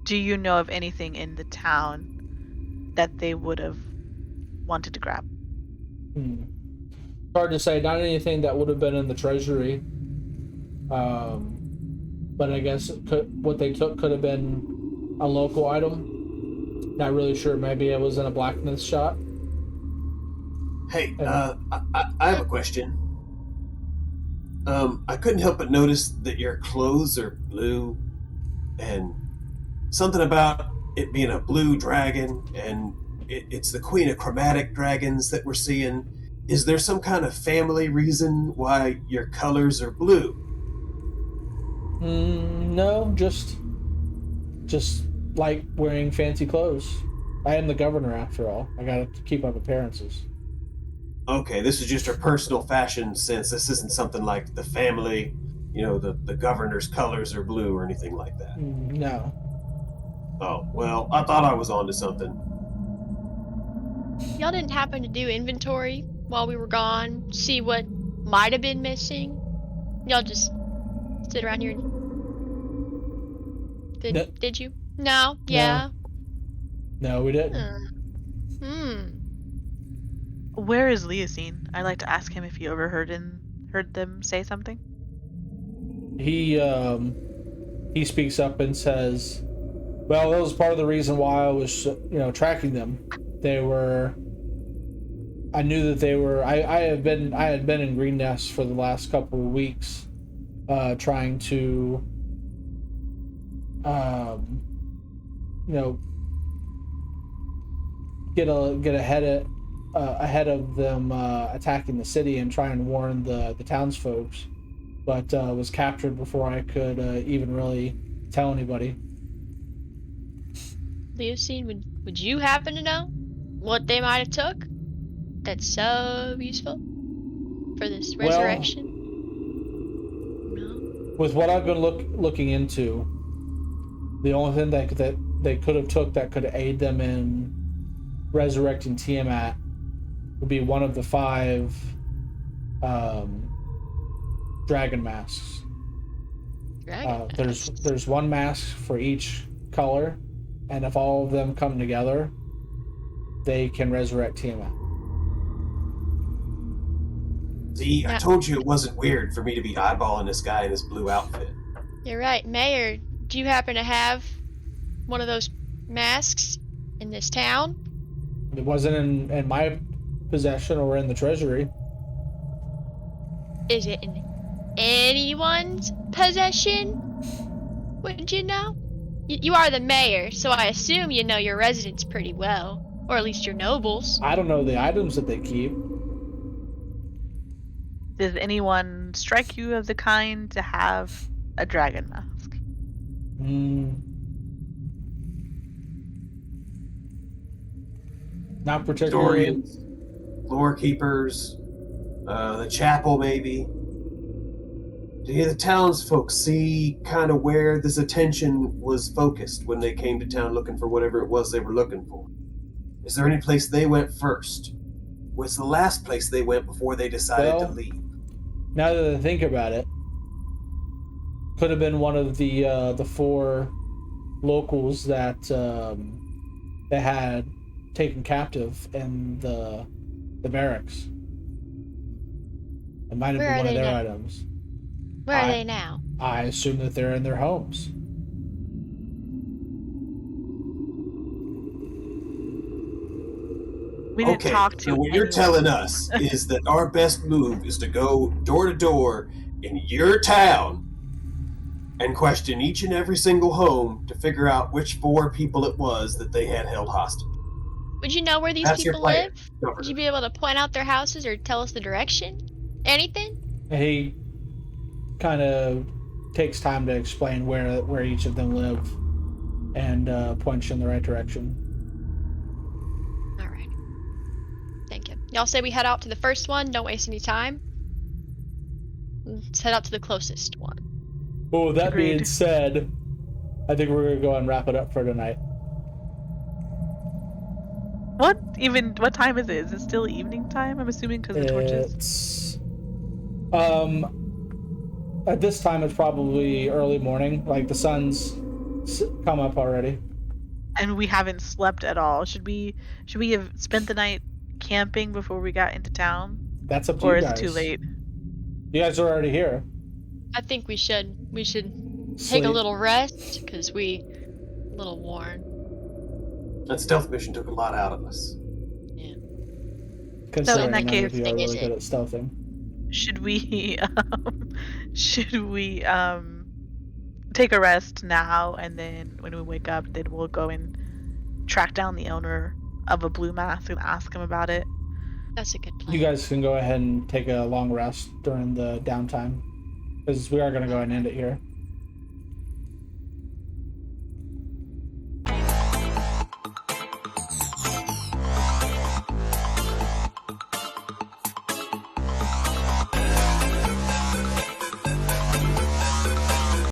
do you know of anything in the town that they would have wanted to grab? Hard to say. Not anything that would have been in the treasury. But I guess what they took could have been a local item. Not really sure. Maybe it was in a blacksmith shop. Hey, I have a question. I couldn't help but notice that your clothes are blue, and something about it being a blue dragon, and it's the queen of chromatic dragons that we're seeing. Is there some kind of family reason why your colors are blue? No, just like wearing fancy clothes. I am the governor after all. I gotta keep up appearances. Okay, this is just her personal fashion sense. This isn't something like the family, the governor's colors are blue or anything like that. No. Oh, well, I thought I was onto something. Y'all didn't happen to do inventory while we were gone? See what might have been missing? Y'all just sit around here and... Did you? No? Yeah? No, we didn't. Where is Leosine? I'd like to ask him if he overheard heard them say something. He speaks up and says, well, that was part of the reason why I was, tracking them. I knew that they were. I had been in Green Nest for the last couple of weeks, trying to, get ahead of them attacking the city and try and warn the townsfolk, but was captured before I could even really tell anybody. Leosine, would you happen to know what they might have took that's so useful for this resurrection? No. With what I've been looking into, the only thing that they could have took that could aid them in resurrecting Tiamat would be one of the 5 dragon masks. There's one mask for each color, and if all of them come together, they can resurrect Tiamat. See, I told you it wasn't weird for me to be eyeballing this guy in his blue outfit. You're right. Mayor, do you happen to have one of those masks in this town? It wasn't in my possession or in the treasury. Is it in anyone's possession? Would you know? You are the mayor, so I assume you know your residents pretty well. Or at least your nobles. I don't know the items that they keep. Does anyone strike you of the kind to have a dragon mask? Not particularly. Historians, lore keepers, the chapel maybe. Do any of the townsfolk see kind of where this attention was focused when they came to town looking for whatever it was they were looking for? Is there any place they went first? What's the last place they went before they decided to leave? Now that I think about it, could have been one of the 4 locals that they had taken captive in the barracks. It might have Where been are one of they their now? items. Where are they now? I assume that they're in their homes. We didn't Okay, talk so to what you're anyone. telling us is that our best move is to go door to door in your town and question each and every single home to figure out which 4 people it was that they had held hostage. Would you know where these That's your people plan, live? Would Governor. you be able to point out their houses or tell us the direction? Anything? He kind of takes time to explain where each of them live and points you in the right direction. All right. Thank you. Y'all say we head out to the first one. Don't waste any time. Let's head out to the closest one. Oh, that being Agreed. said, I think we're gonna go and wrap it up for tonight. What time is it? Is it still evening time? I'm assuming because the torches. It's at this time it's probably early morning. Like the sun's come up already. And we haven't slept at all. Should we have spent the night camping before we got into town? That's up to Or you is it too guys. late? You guys are already here. I think we should take a Sleep. little rest because we a little worn. That stealth mission took a lot out of us. Yeah. Considering that none of case, you are thing is really good it- at stealthing. Should we take a rest now, and then when we wake up, then we'll go and track down the owner of a blue mask and ask him about it? That's a good plan. You guys can go ahead and take a long rest during the downtime, because we are going to go ahead and end it here.